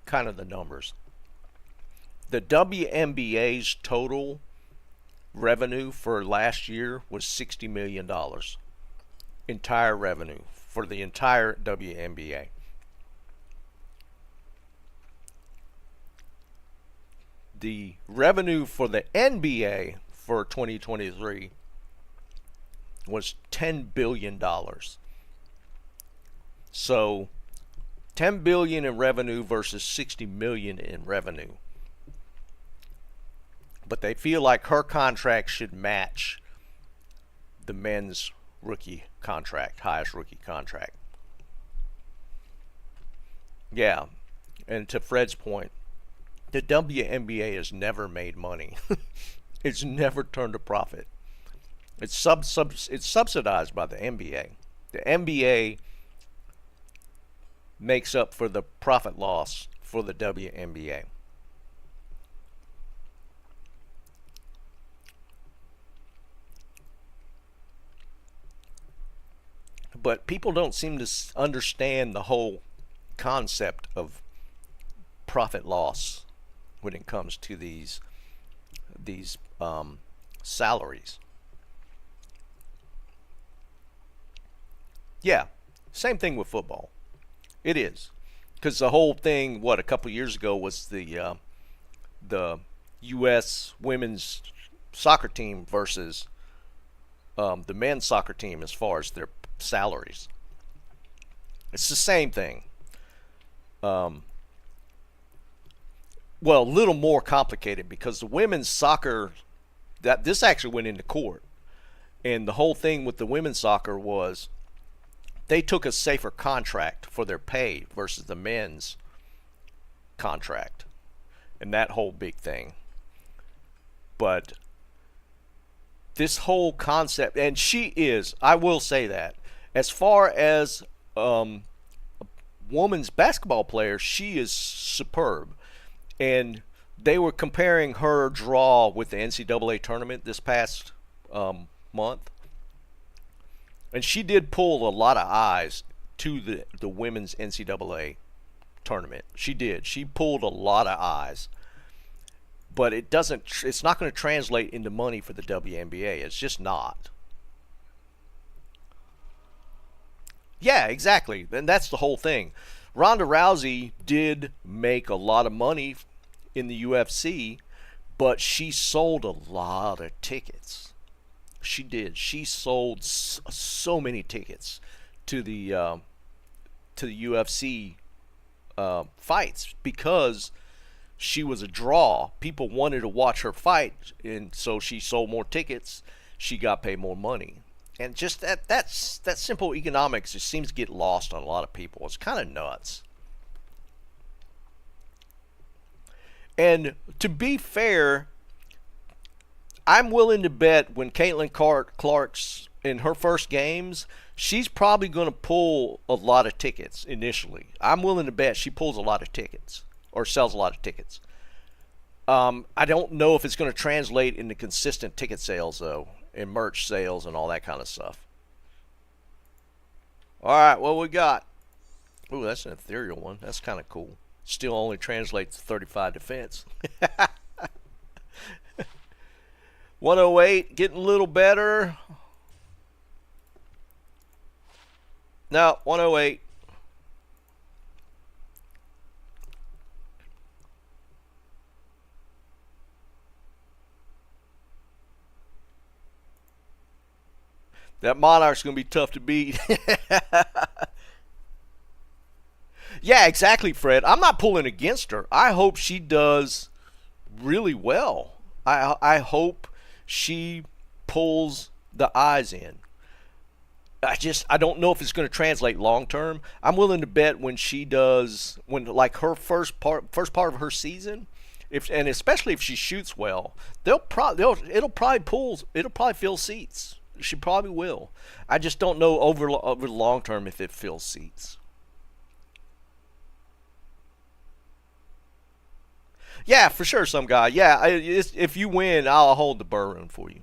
kind of the numbers. The WNBA's total revenue for last year was $60 million. Entire revenue for the entire WNBA. The revenue for the NBA for 2023 was $10 billion. So, $10 billion in revenue versus $60 million in revenue. But they feel like her contract should match the men's rookie contract, highest rookie contract. Yeah, and to Fred's point, the WNBA has never made money. It's never turned a profit. It's subsidized by the NBA. The NBA makes up for the profit loss for the WNBA. But people don't seem to understand the whole concept of profit loss when it comes to these salaries. Yeah, same thing with football. It is, because the whole thing, a couple years ago was the U.S. women's soccer team versus the men's soccer team as far as their salaries. It's the same thing. Well, a little more complicated because the women's soccer, that this actually went into court, and the whole thing with the women's soccer was they took a safer contract for their pay versus the men's contract, and that whole big thing. But this whole concept, and she is, I will say that, as far as a woman's basketball player, she is superb. And they were comparing her draw with the NCAA tournament this past month. And she did pull a lot of eyes to the women's NCAA tournament. She did. She pulled a lot of eyes. But it's not going to translate into money for the WNBA. It's just not. Yeah, exactly. And that's the whole thing. Ronda Rousey did make a lot of money in the UFC, but she sold a lot of tickets. She did. She sold so many tickets to the UFC fights because she was a draw. People wanted to watch her fight, and so she sold more tickets. She got paid more money. And just that simple economics just seems to get lost on a lot of people. It's kind of nuts. And to be fair, I'm willing to bet when Caitlin Clark's in her first games, she's probably going to pull a lot of tickets initially. I'm willing to bet she pulls a lot of tickets or sells a lot of tickets. I don't know if it's going to translate into consistent ticket sales, though, and merch sales and all that kind of stuff. All right, what we got? Ooh, that's an ethereal one. That's kind of cool. Still only translates to 35 defense. 108, getting a little better. No, 108. That Monarch's going to be tough to beat. Yeah, exactly, Fred. I'm not pulling against her. I hope she does really well. I hope she pulls the eyes in. I don't know if it's going to translate long term. I'm willing to bet when she does, when like her first part of her season, if and especially if she shoots well, it'll probably fill seats. She probably will. I just don't know over the long term if it fills seats. Yeah, for sure, some guy. Yeah, if you win, I'll hold the burn for you.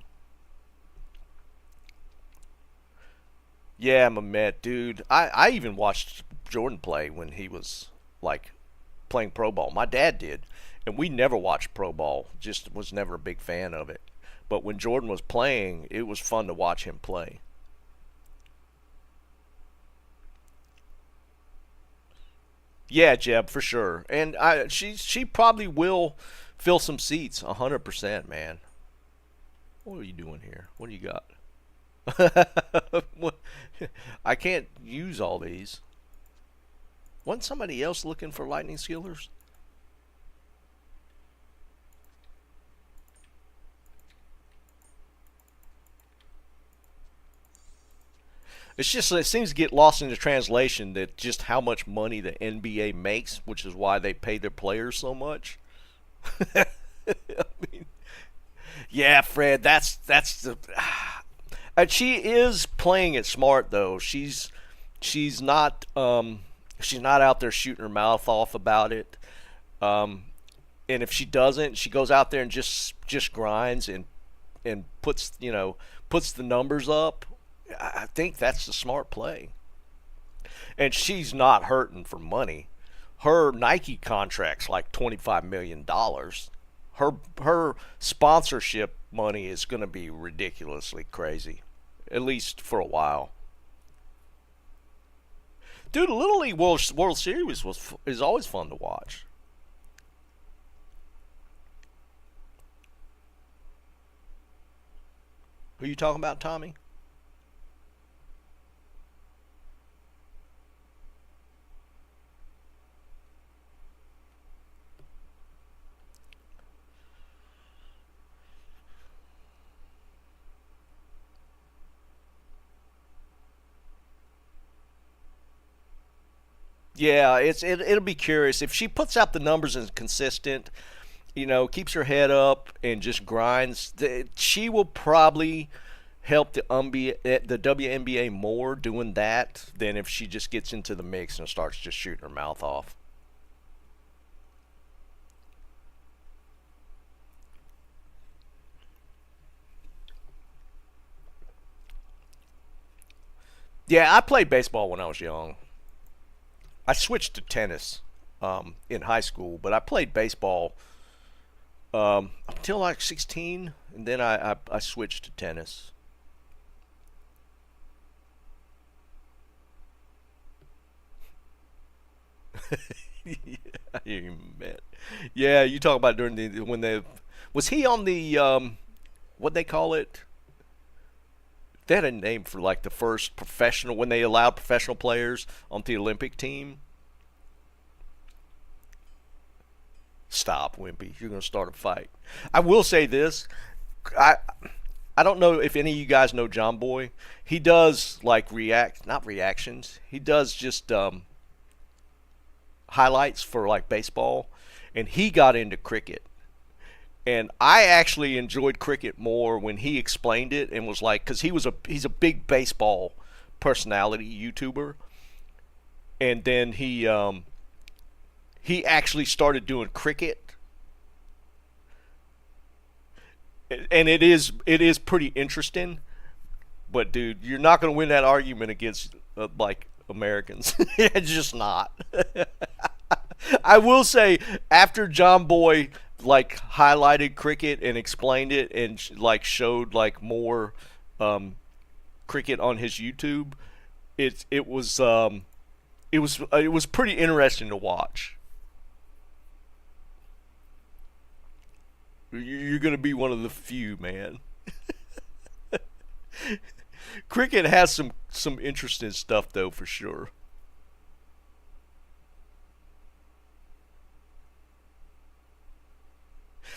Yeah, Mehmet, dude. I even watched Jordan play when he was like playing pro ball. My dad did, and we never watched pro ball. Just was never a big fan of it. But when Jordan was playing, it was fun to watch him play. Yeah, Jeb, for sure. And she probably will fill some seats, 100%, man. What are you doing here? What do you got? What- I can't use all these. Wasn't somebody else looking for lightning skillers? It's just it seems to get lost in the translation that just how much money the NBA makes, which is why they pay their players so much. I mean, yeah, Fred, that's the. And she is playing it smart though. She's not she's not out there shooting her mouth off about it. Um, and if she doesn't, she goes out there and just grinds and puts the numbers up. I think that's the smart play. And she's not hurting for money. Her Nike contract's like $25 million. Her sponsorship money is going to be ridiculously crazy, at least for a while. Dude, the Little League World Series is always fun to watch. Who are you talking about, Tommy? Yeah, it'll be curious if she puts out the numbers and is consistent. Keeps her head up and just grinds. She will probably help the WNBA more doing that than if she just gets into the mix and starts just shooting her mouth off. Yeah, I played baseball when I was young. I switched to tennis in high school, but I played baseball until like 16, and then I switched to tennis. Yeah, I hear you, man. Yeah, you talk about during the when they was he on the what they call it? They had a name for like the first professional when they allowed professional players onto the Olympic team. Stop, Wimpy. You're going to start a fight. I will say this. I I don't know if any of you guys know John Boy. He does like not reactions. He does just highlights for like baseball, and he got into cricket. And I actually enjoyed cricket more when he explained it and was like, because he's a big baseball personality YouTuber, and then he actually started doing cricket, and it is pretty interesting. But dude, you're not going to win that argument against like Americans. It's just not. I will say, after John Boy like highlighted cricket and explained it and like showed like more cricket on his YouTube, it was pretty interesting to watch. You're gonna be one of the few, man. Cricket has some interesting stuff though, for sure.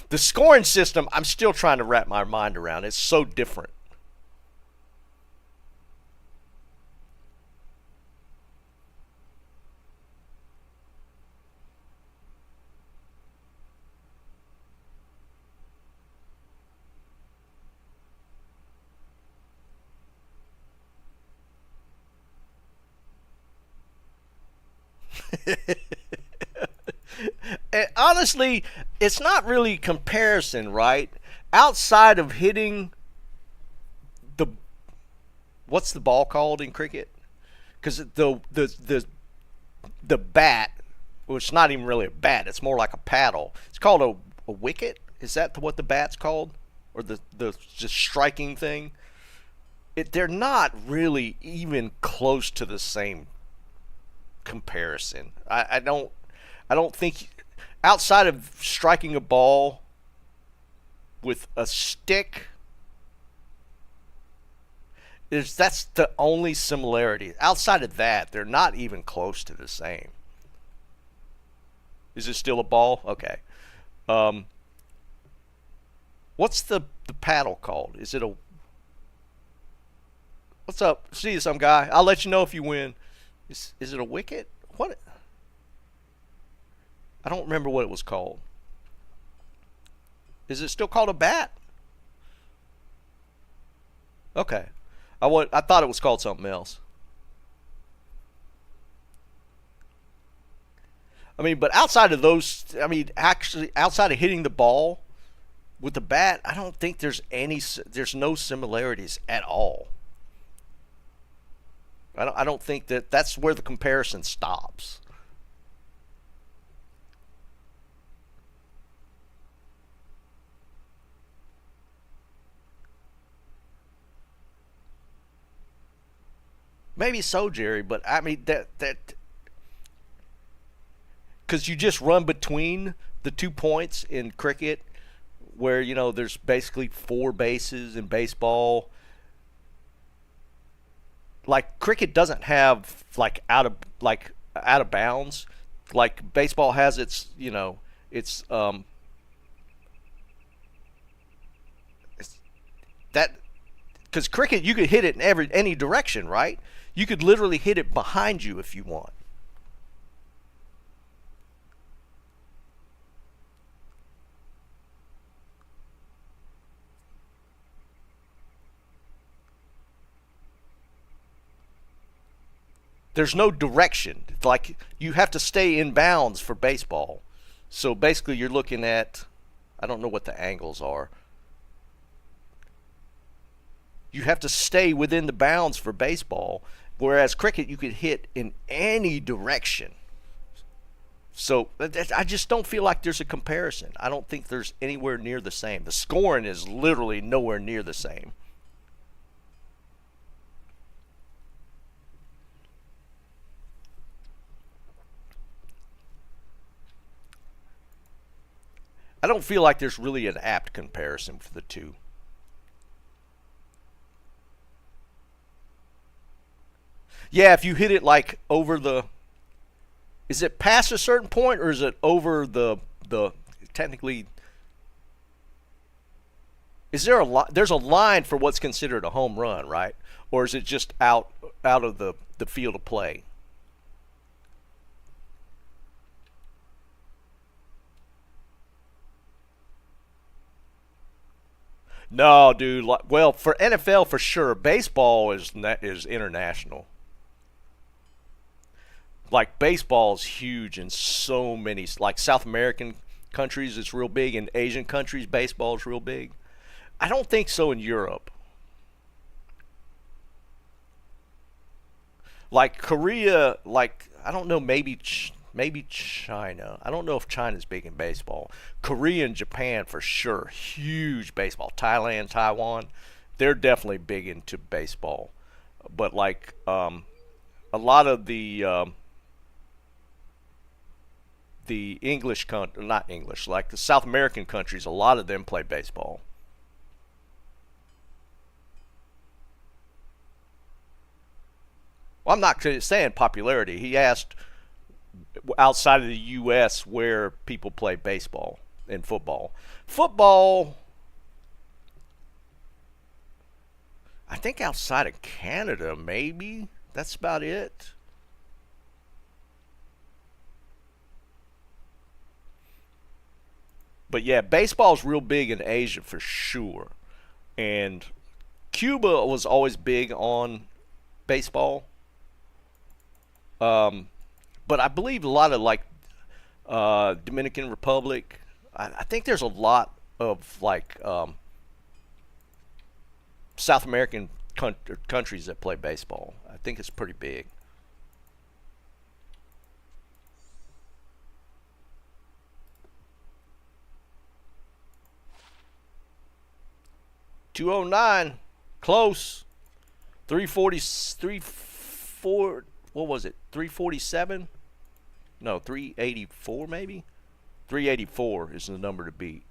The scoring system, I'm still trying to wrap my mind around. It's so different. And honestly, it's not really comparison, right? Outside of hitting the what's the ball called in cricket? Because the bat, well, it's not even really a bat. It's more like a paddle. It's called a wicket. Is that what the bat's called, or the just striking thing? They're not really even close to the same comparison. I don't think outside of striking a ball with a stick, that's the only similarity. Outside of that, they're not even close to the same. Is it still a ball? Okay. Um, what's the paddle called? Is it a what's up? See you, some guy. I'll let you know if you win. Is it a wicket? What? I don't remember what it was called. Is it still called a bat? Okay. I thought it was called something else. I mean, but outside of those, I mean, actually, outside of hitting the ball with the bat, I don't think there's no similarities at all. I don't think that's where the comparison stops. Maybe so, Jerry, but I mean that because you just run between the 2 points in cricket, where there's basically four bases in baseball. Like cricket doesn't have out of bounds, like baseball has its it's that because cricket you could hit it in any direction, right? You could literally hit it behind you if you want. There's no direction. Like you have to stay in bounds for baseball. So basically you're looking at, I don't know what the angles are. You have to stay within the bounds for baseball, whereas cricket you could hit in any direction. So I just don't feel like there's a comparison. I don't think there's anywhere near the same. The scoring is literally nowhere near the same. I don't feel like there's really an apt comparison for the two. Yeah, if you hit it like over the, is it past a certain point or is it over the technically? Is there there's a line for what's considered a home run, right? Or is it just out of the field of play? No, dude. Well, for NFL for sure. Baseball is international. Like baseball is huge in so many, like South American countries. It's real big. In Asian countries, baseball is real big. I don't think so in Europe. Like Korea, like I don't know, maybe Maybe China. I don't know if China's big in baseball. Korea and Japan for sure. Huge baseball. Thailand, Taiwan, they're definitely big into baseball. But like a lot of the English country, not English, like the South American countries, a lot of them play baseball. Well, I'm not saying popularity. He asked outside of the U.S. where people play baseball and football. Football, I think outside of Canada, maybe. That's about it. But yeah, baseball's real big in Asia for sure. And Cuba was always big on baseball. Um, but I believe a lot of like Dominican Republic. I think there's a lot of like South American countries that play baseball. I think it's pretty big. 209, close. 340, 34. What was it? 347? No, 384 maybe. 384 is the number to beat.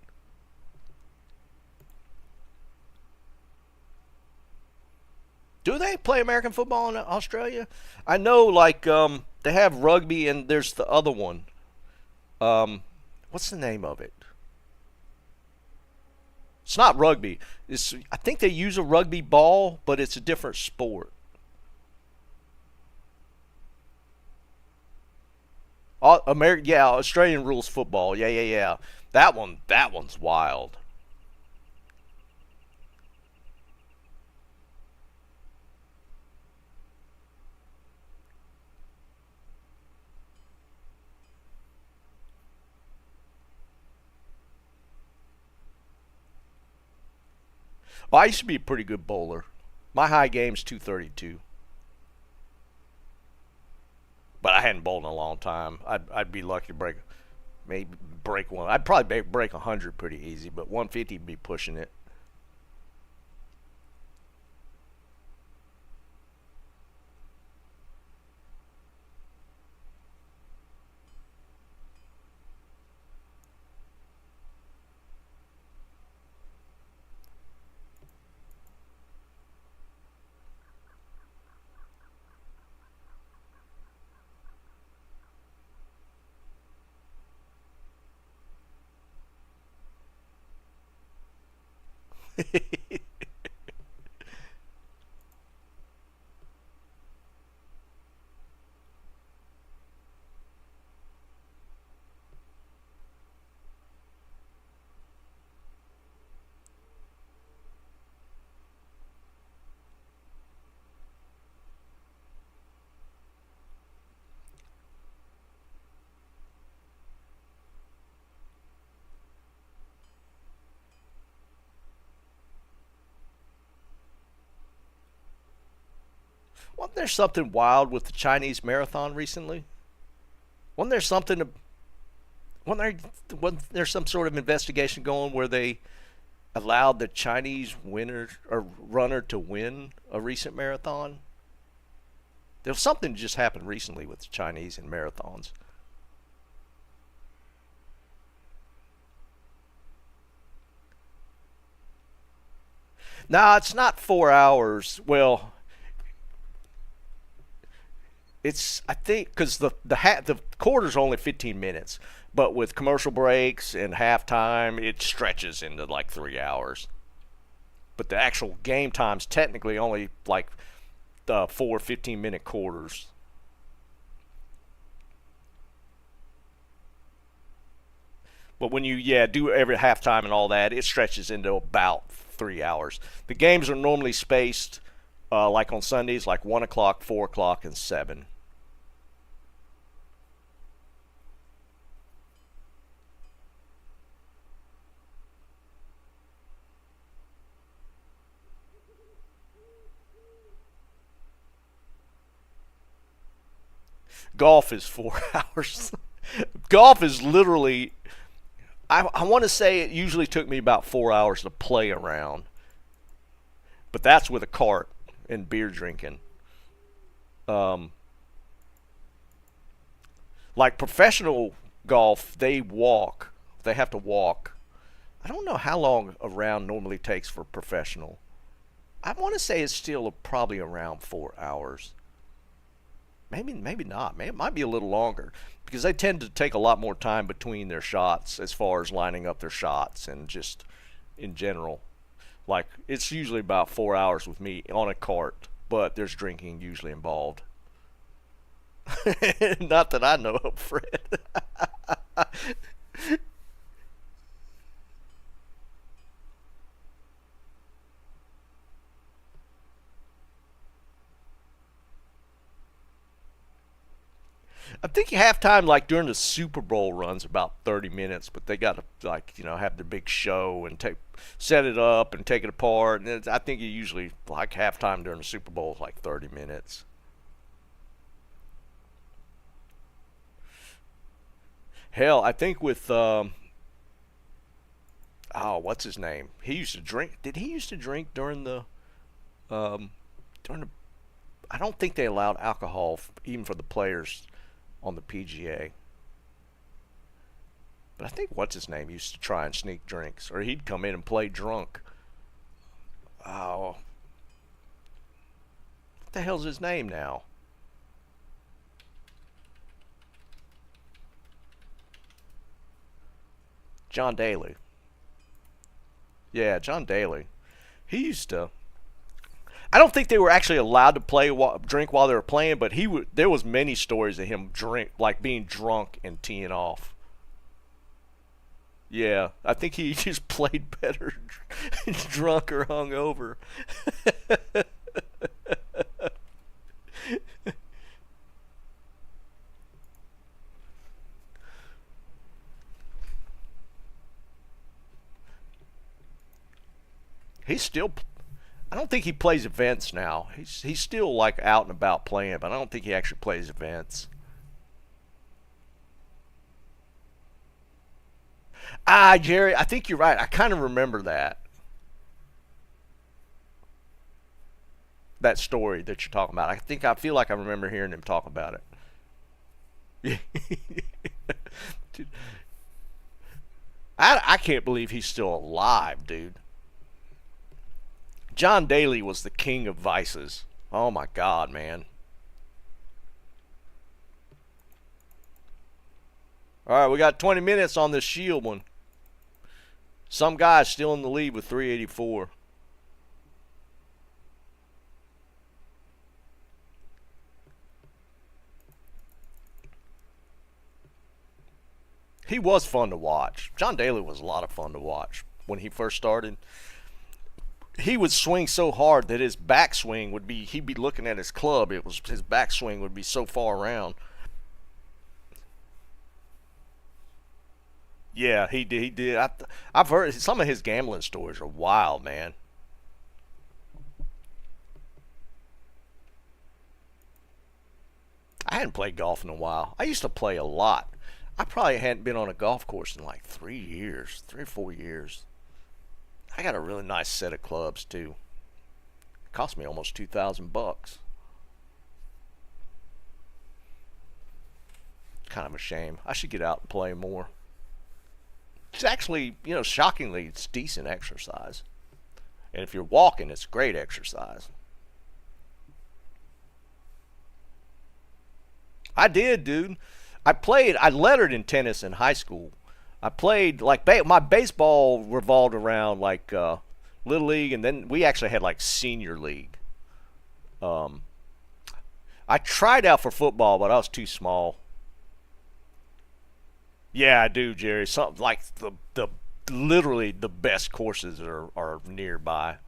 Do they play American football in Australia? I know, like they have rugby, and there's the other one. What's the name of it? It's not rugby. It's I think they use a rugby ball, but it's a different sport. American, yeah, Australian rules football. Yeah, yeah, yeah. That one's wild. Well, I used to be a pretty good bowler. My high game's 232, but I hadn't bowled in a long time. I'd be lucky to maybe break one. I'd probably break 100 pretty easy, but 150 would be pushing it. Wasn't there something wild with the Chinese marathon recently? Wasn't there something? Wasn't there some sort of investigation going where they allowed the Chinese winner or runner to win a recent marathon? There was something just happened recently with the Chinese in marathons. No, it's not 4 hours. Well, it's I think because the quarter's only 15 minutes, but with commercial breaks and halftime, it stretches into like 3 hours. But the actual game time's technically only like four 15-minute quarters. But when you do every halftime and all that, it stretches into about 3 hours. The games are normally spaced like on Sundays, like 1 o'clock, 4 o'clock, and 7. Golf is 4 hours. Golf is literally. I want to say it usually took me about 4 hours to play around, but that's with a cart and beer drinking. Um, like professional golf, they walk. They have to walk. I don't know how long a round normally takes for professional. I want to say it's still probably around 4 hours. Maybe not. Maybe it might be a little longer because they tend to take a lot more time between their shots as far as lining up their shots and just in general. Like it's usually about 4 hours with me on a cart, but there's drinking usually involved. Not that I know of, Fred. I think halftime, like during the Super Bowl, runs about 30 minutes, but they got to have the big show and set it up and take it apart. And I think it usually like halftime during the Super Bowl is like 30 minutes. Hell, I think with what's his name? He used to drink. Did he used to drink um, during the? I don't think they allowed alcohol even for the players on the PGA. But I think what's his name used to try and sneak drinks, or he'd come in and play drunk. Oh, what the hell's his name now? John Daly. Yeah, John Daly. He used to. I don't think they were actually allowed to drink while they were playing, but he would. There was many stories of him like being drunk and teeing off. Yeah, I think he just played better drunk or hungover. He's still. I don't think he plays events now. He's still like out and about playing, but I don't think he actually plays events. Ah, Jerry, I think you're right. I kind of remember that story that you're talking about. I feel like I remember hearing him talk about it. Dude, I can't believe he's still alive, dude. John Daly was the king of vices. Oh my God, man. All right, we got 20 minutes on this Shield one. Some guy's still in the lead with 384. He was fun to watch. John Daly was a lot of fun to watch when he first started. He would swing so hard that his backswing would be, he'd be looking at his club. His backswing would be so far around. Yeah, he did. He did. I've heard some of his gambling stories are wild, man. I hadn't played golf in a while. I used to play a lot. I probably hadn't been on a golf course in like 3 years, 3 or 4 years. I got a really nice set of clubs too. It cost me almost $2,000. Kind of a shame. I should get out and play more. It's actually, shockingly, it's decent exercise. And if you're walking, it's great exercise. I did, dude. I lettered in tennis in high school. I played, like, my baseball revolved around, like, Little League, and then we actually had, like, Senior League. Um, I tried out for football, but I was too small. Yeah, I do, Jerry. Something like the literally the best courses are nearby.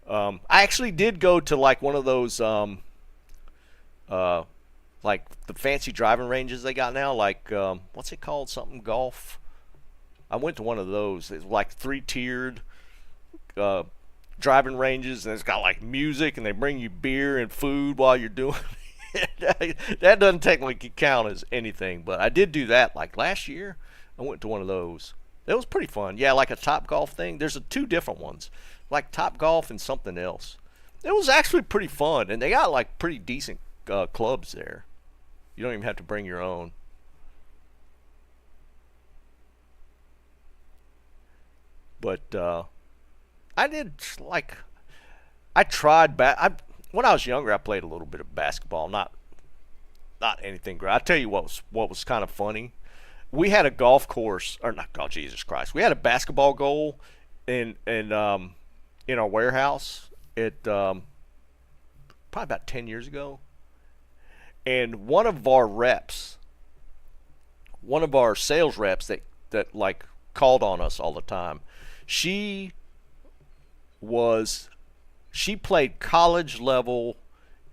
I actually did go to like one of those uh like the fancy driving ranges they got now, like what's it called? Something golf. I went to one of those. It's like three-tiered uh driving ranges, and it's got like music, and they bring you beer and food while you're doing That doesn't technically count as anything, but I did do that like last year. I went to one of those. It was pretty fun. Yeah, like a Top Golf thing. There's two different ones, like Top Golf and something else. It was actually pretty fun, and they got like pretty decent clubs there. You don't even have to bring your own. But I did like I tried when I was younger. I played a little bit of basketball, not anything great. I tell you what was kind of funny. We had a golf course, or not golf. Jesus Christ, we had a basketball goal in our warehouse. Probably about 10 years ago, and one of our sales reps that like called on us all the time. She played college level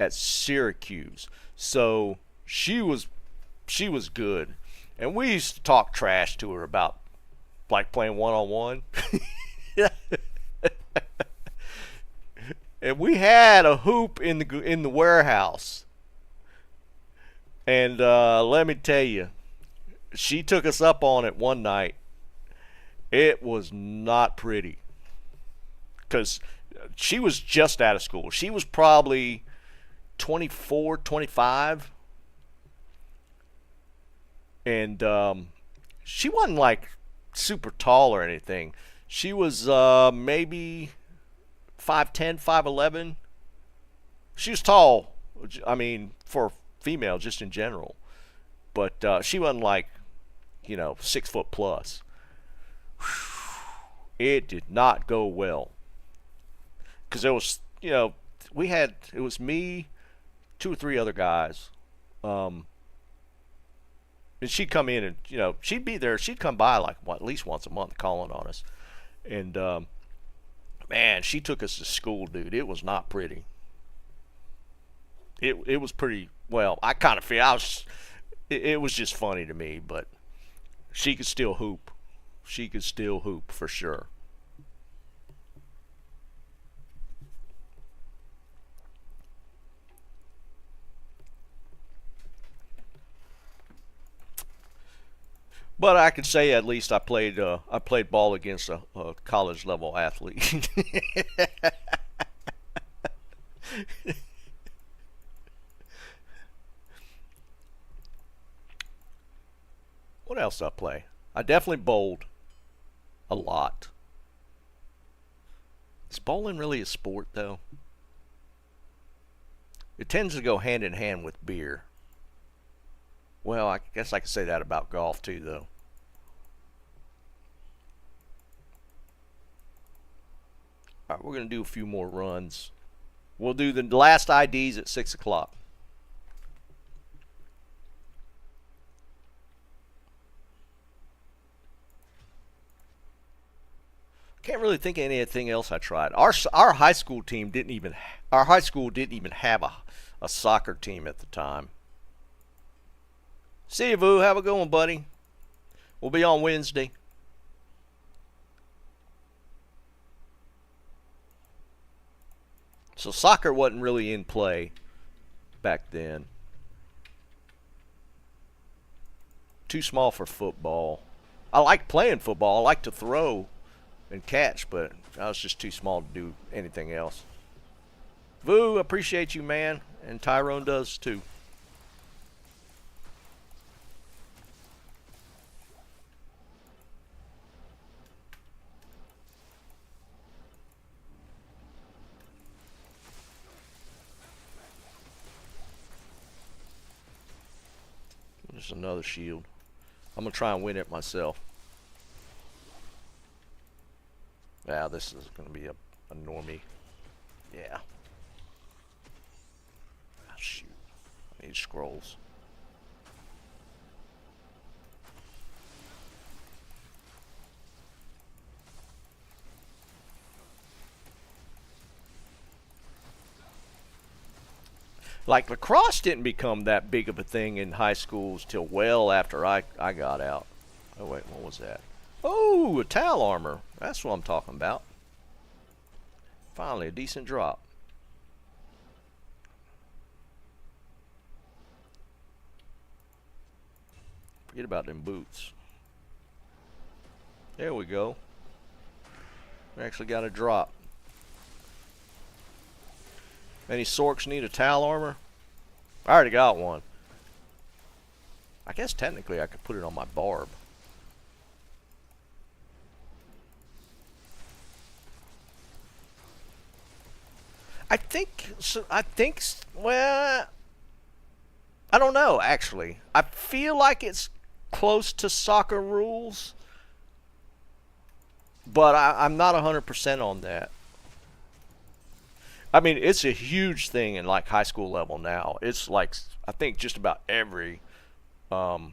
at Syracuse, so she was good, and we used to talk trash to her about like playing one on one. And we had a hoop in the warehouse, and let me tell you, she took us up on it one night. It was not pretty, because she was just out of school. She was probably 24, 25, and she wasn't like super tall or anything. She was maybe 5'10", 5'11". She was tall, I mean, for female, just in general. But she wasn't like, 6 foot plus. It did not go well. Because there was, it was me, 2 or 3 other guys. And she'd come in and, she'd be there. She'd come by like, at least once a month calling on us. And, man, she took us to school, dude. It was not pretty. It was pretty, well, I kind of feel, it was just funny to me, but she could still hoop. She could still hoop for sure. But I could say at least I played ball against a college level athlete. What else did I play? I definitely bowled a lot. Is bowling really a sport though? It tends to go hand in hand with beer. Well, I guess I could say that about golf too, though. All right, we're going to do a few more runs. We'll do the last IDs at 6 o'clock. Can't really think of anything else I tried. Our high school team didn't even have a soccer team at the time. See you, Vu. Have a good one, buddy. We'll be on Wednesday. So soccer wasn't really in play back then. Too small for football. I like playing football. I like to throw and catch, but I was just too small to do anything else. Vu, appreciate you, man. And Tyrone does too. There's another shield. I'm going to try and win it myself. Yeah, this is going to be a normie. Yeah. Oh, shoot. I need scrolls. Like, lacrosse didn't become that big of a thing in high schools till well after I got out. Oh, wait, what was that? Oh, a towel armor. That's what I'm talking about. Finally, a decent drop. Forget about them boots. There we go. We actually got a drop. Any sorks need a towel armor? I already got one. I guess technically I could put it on my barb. Well, I don't know, actually. I feel like it's close to soccer rules, but I'm not 100% on that. I mean, it's a huge thing in like high school level now. It's like, I think just about every high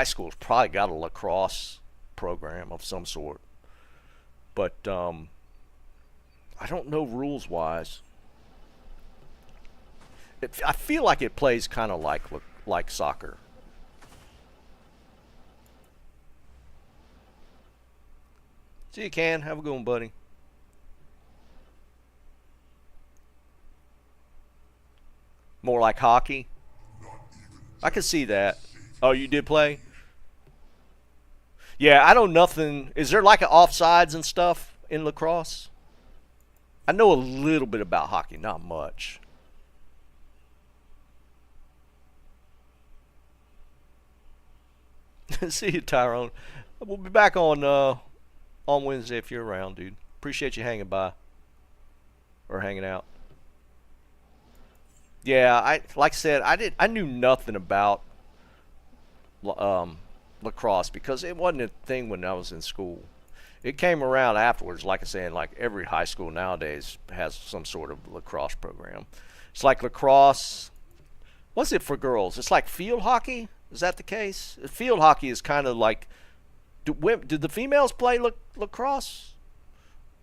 school's probably got a lacrosse program of some sort. But I don't know rules wise. I feel like it plays kind of like soccer. See you, Can. Have a good one, buddy. More like hockey. I can see that. Oh, you did play? Yeah, I know nothing. Is there like an offsides and stuff in lacrosse? I know a little bit about hockey, not much. See you, Tyrone. We'll be back on Wednesday if you're around, dude. Appreciate you hanging by or hanging out. Yeah, like I said, I knew nothing about lacrosse because it wasn't a thing when I was in school. It came around afterwards. Like I said, like every high school nowadays has some sort of lacrosse program. It's like lacrosse. What's it for girls? It's like field hockey. Is that the case? Field hockey is kind of like. Did the females play lacrosse,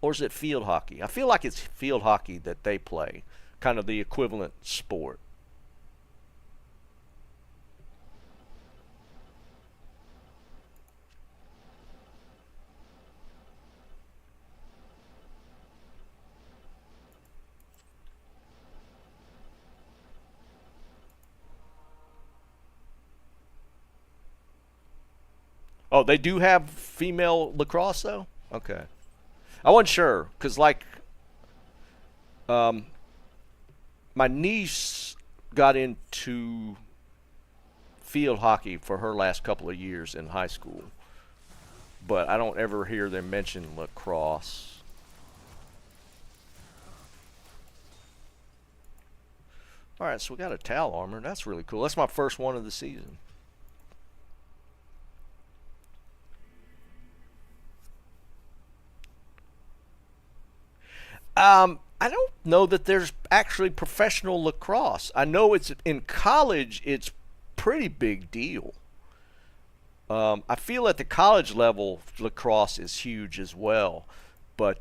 or is it field hockey? I feel like it's field hockey that they play, kind of the equivalent sport. Oh, they do have female lacrosse though? Okay. I wasn't sure cuz like um my niece got into field hockey for her last couple of years in high school. But I don't ever hear them mention lacrosse. All right, so we got a towel armor. That's really cool. That's my first one of the season. I don't know that there's actually professional lacrosse. I know it's in college. It's pretty big deal. I feel at the college level, lacrosse is huge as well. But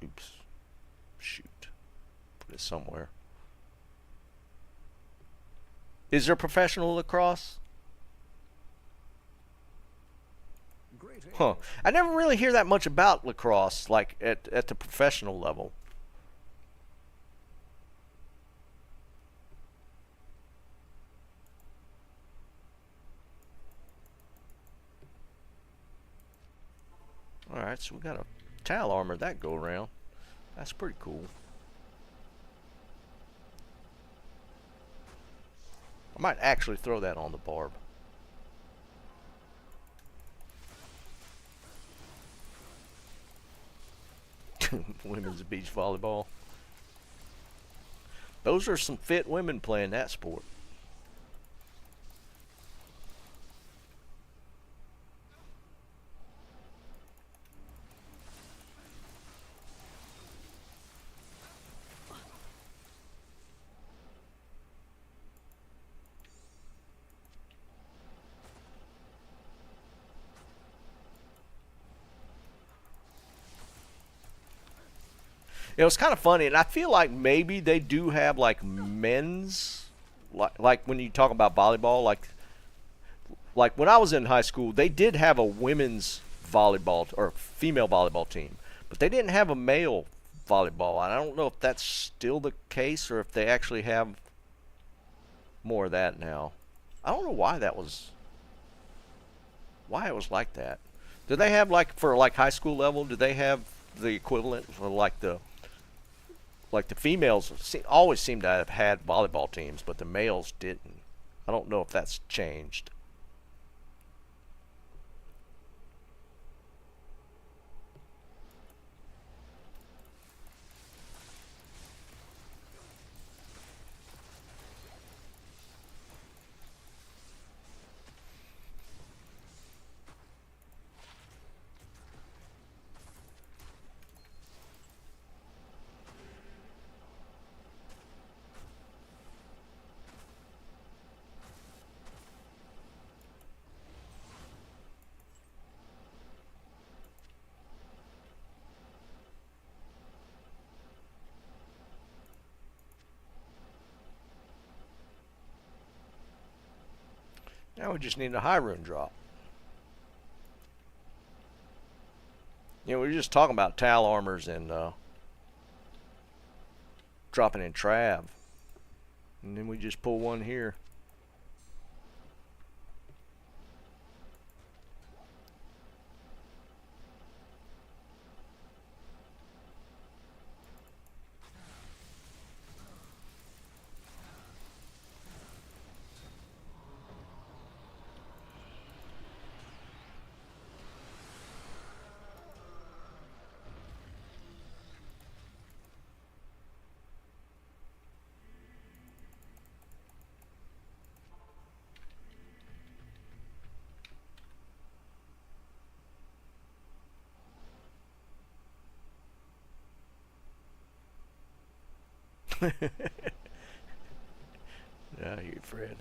oops, shoot, put it somewhere. Is there professional lacrosse? Huh. I never really hear that much about lacrosse, like at the professional level. Alright, so we got a towel armor that go around. That's pretty cool. I might actually throw that on the barb. Women's beach volleyball. Those are some fit women playing that sport. It was kind of funny, and I feel like maybe they do have like men's, like when you talk about volleyball, like when I was in high school, they did have a women's volleyball or female volleyball team, but they didn't have a male volleyball. I don't know if that's still the case or if they actually have more of that now. I don't know why it was like that. Do they have like for like high school level? Do they have the equivalent for like the females always seem to have had volleyball teams, but the males didn't. I don't know if that's changed. Now we just need a high rune drop. You know, we were just talking about Tal armors and dropping in Trav. And then we just pull one here. Yeah, you Fred.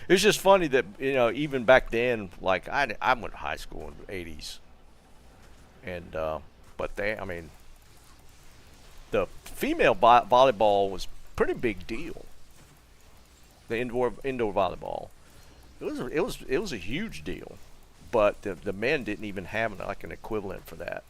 It's just funny that, you know, even back then, like I went to high school in the '80s, and but I mean, the female volleyball was pretty big deal. The indoor volleyball, it was a huge deal, but the men didn't even have like an equivalent for that.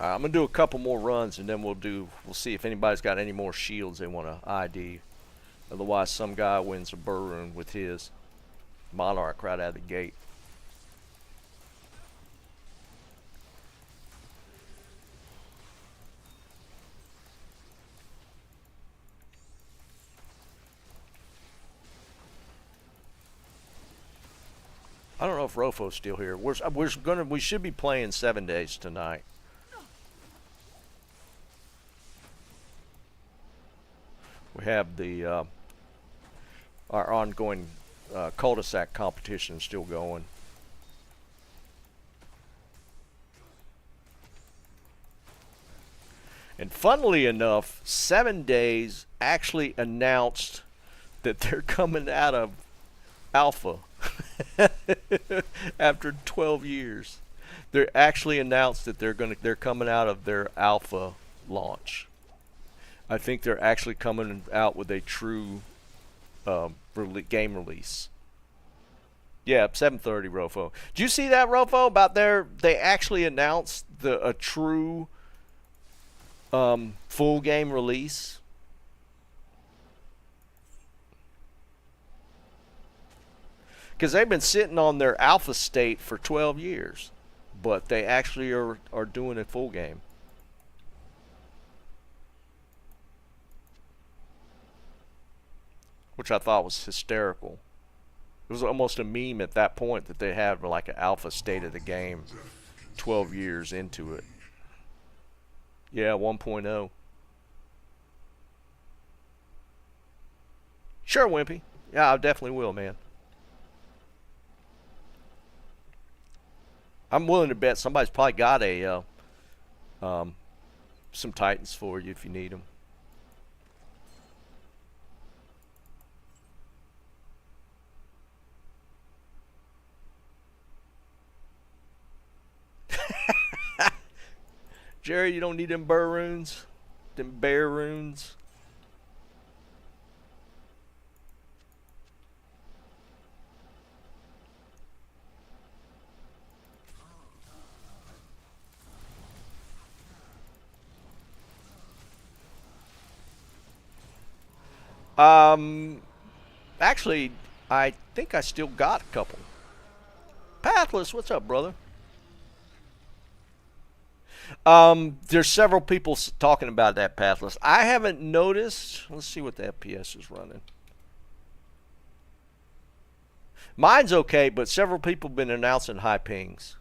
I'm gonna do a couple more runs and then we'll see if anybody's got any more shields they want to ID. Otherwise, some guy wins a burroon with his monarch right out of the gate. I don't know if Rofo's still here. We should be playing 7 days tonight. We have the our ongoing cul-de-sac competition still going. And funnily enough, 7 days actually announced that they're coming out of alpha after 12 years. They actually announced that they're coming out of their alpha launch. I think they're actually coming out with a true game release. Yeah, 7:30, Rofo. Did you see that, Rofo? About they actually announced a true full game release. Because they've been sitting on their alpha state for 12 years, but they actually are doing a full game. Which I thought was hysterical. It was almost a meme at that point that they had like an alpha state of the game 12 years into it. Yeah, 1.0. Sure, Wimpy. Yeah, I definitely will, man. I'm willing to bet somebody's probably got some Titans for you if you need them. Jerry, you don't need them burr runes. Them bear runes. Actually, I think I still got a couple. Pathless, what's up, brother? There's several people talking about that Pathless. I haven't noticed. Let's see what the FPS is running. Mine's okay, but several people have been announcing high pings.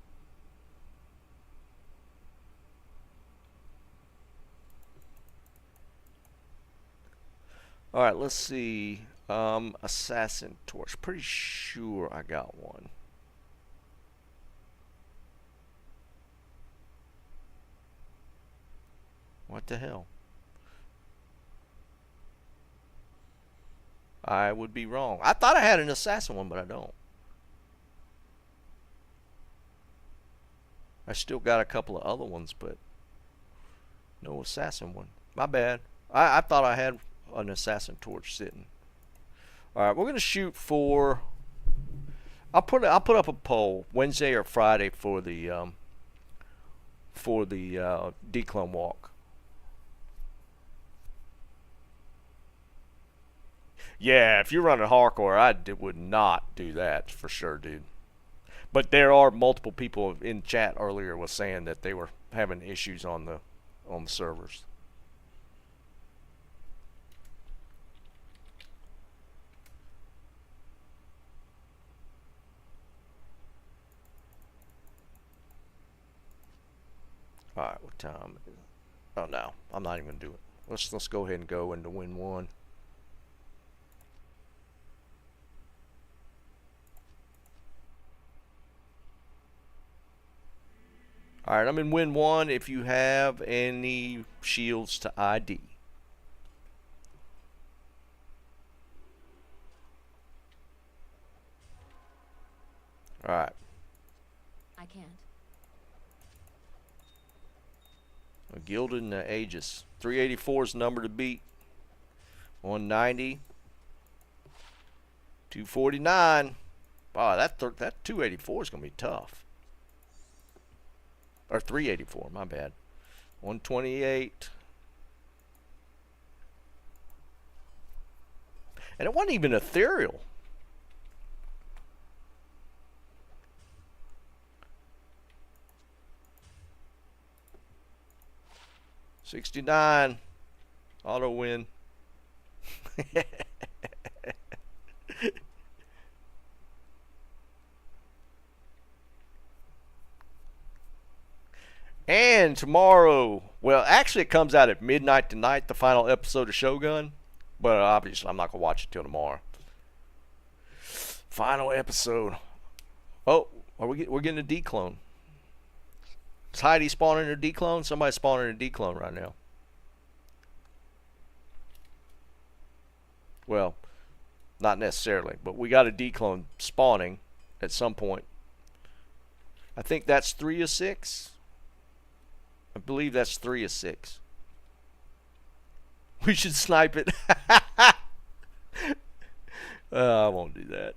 All right, let's see. Assassin Torch. Pretty sure I got one. What the hell? I would be wrong. I thought I had an assassin one, but I don't. I still got a couple of other ones, but no assassin one. My bad. I thought I had an assassin torch sitting. All right, we're gonna shoot for. I'll put up a poll Wednesday or Friday for the declone walk. Yeah, if you're running hardcore, would not do that for sure, dude. But there are multiple people in chat earlier was saying that they were having issues on the servers. All right, what time? Oh no, I'm not even gonna do it. Let's go ahead and go into win one. Alright, I'm in win one if you have any shields to ID. Alright. I can't. A Gilded and the Aegis. 384 is the number to beat. 190. 249. Wow, that 284 is going to be tough. Or 384, my bad. 128. And it wasn't even ethereal. $69. Auto win. And tomorrow, well, actually it comes out at midnight tonight, the final episode of Shogun. But obviously I'm not going to watch it till tomorrow. Final episode. Oh, we're getting a declone. Is Heidi spawning a declone? Somebody's spawning a declone right now. Well, not necessarily, but we got a declone spawning at some point. I think that's 3 of 6. I believe that's 3 of 6. We should snipe it. I won't do that.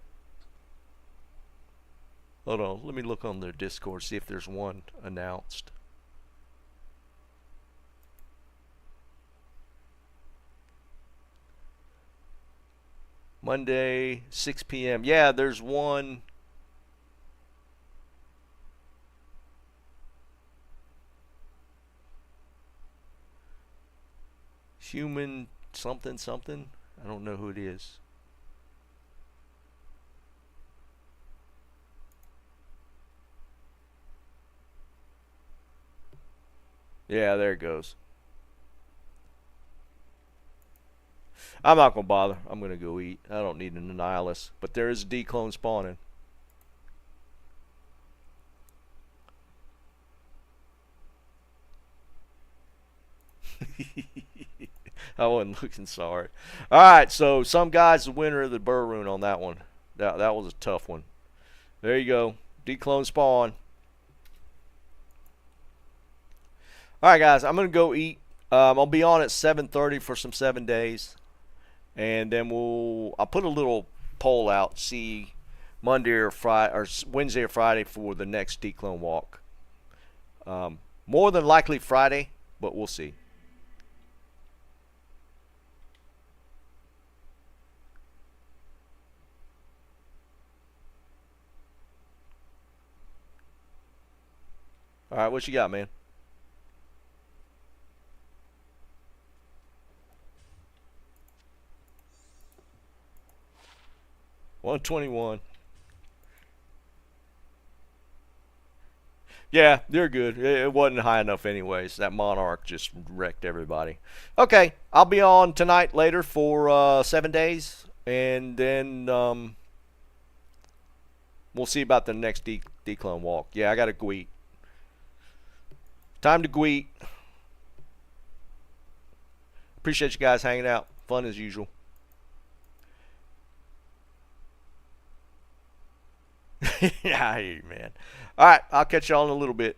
Hold on, let me look on their Discord, see if there's one announced. Monday, 6 p.m. Yeah, there's one. Human something something. I don't know who it is. Yeah, there it goes. I'm not going to bother. I'm going to go eat. I don't need an Annihilus. But there is a declone spawning. I wasn't looking sorry. Alright, so some guy's the winner of the Burr Rune on that one. That was a tough one. There you go. Declone spawn. All right, guys, I'm gonna go eat. I'll be on at 7:30 for some 7 days, and then I'll put a little poll out. See Monday or Friday or Wednesday or Friday for the next declone walk. More than likely Friday, but we'll see. All right, what you got, man? $121. Yeah, they're good. It wasn't high enough anyways. That Monarch just wrecked everybody. Okay, I'll be on tonight later for 7 days, and then we'll see about the next declone walk. Yeah, I got to gweet. Time to gweet. Appreciate you guys hanging out. Fun as usual. Yeah, I hear you, man. All right, I'll catch y'all in a little bit.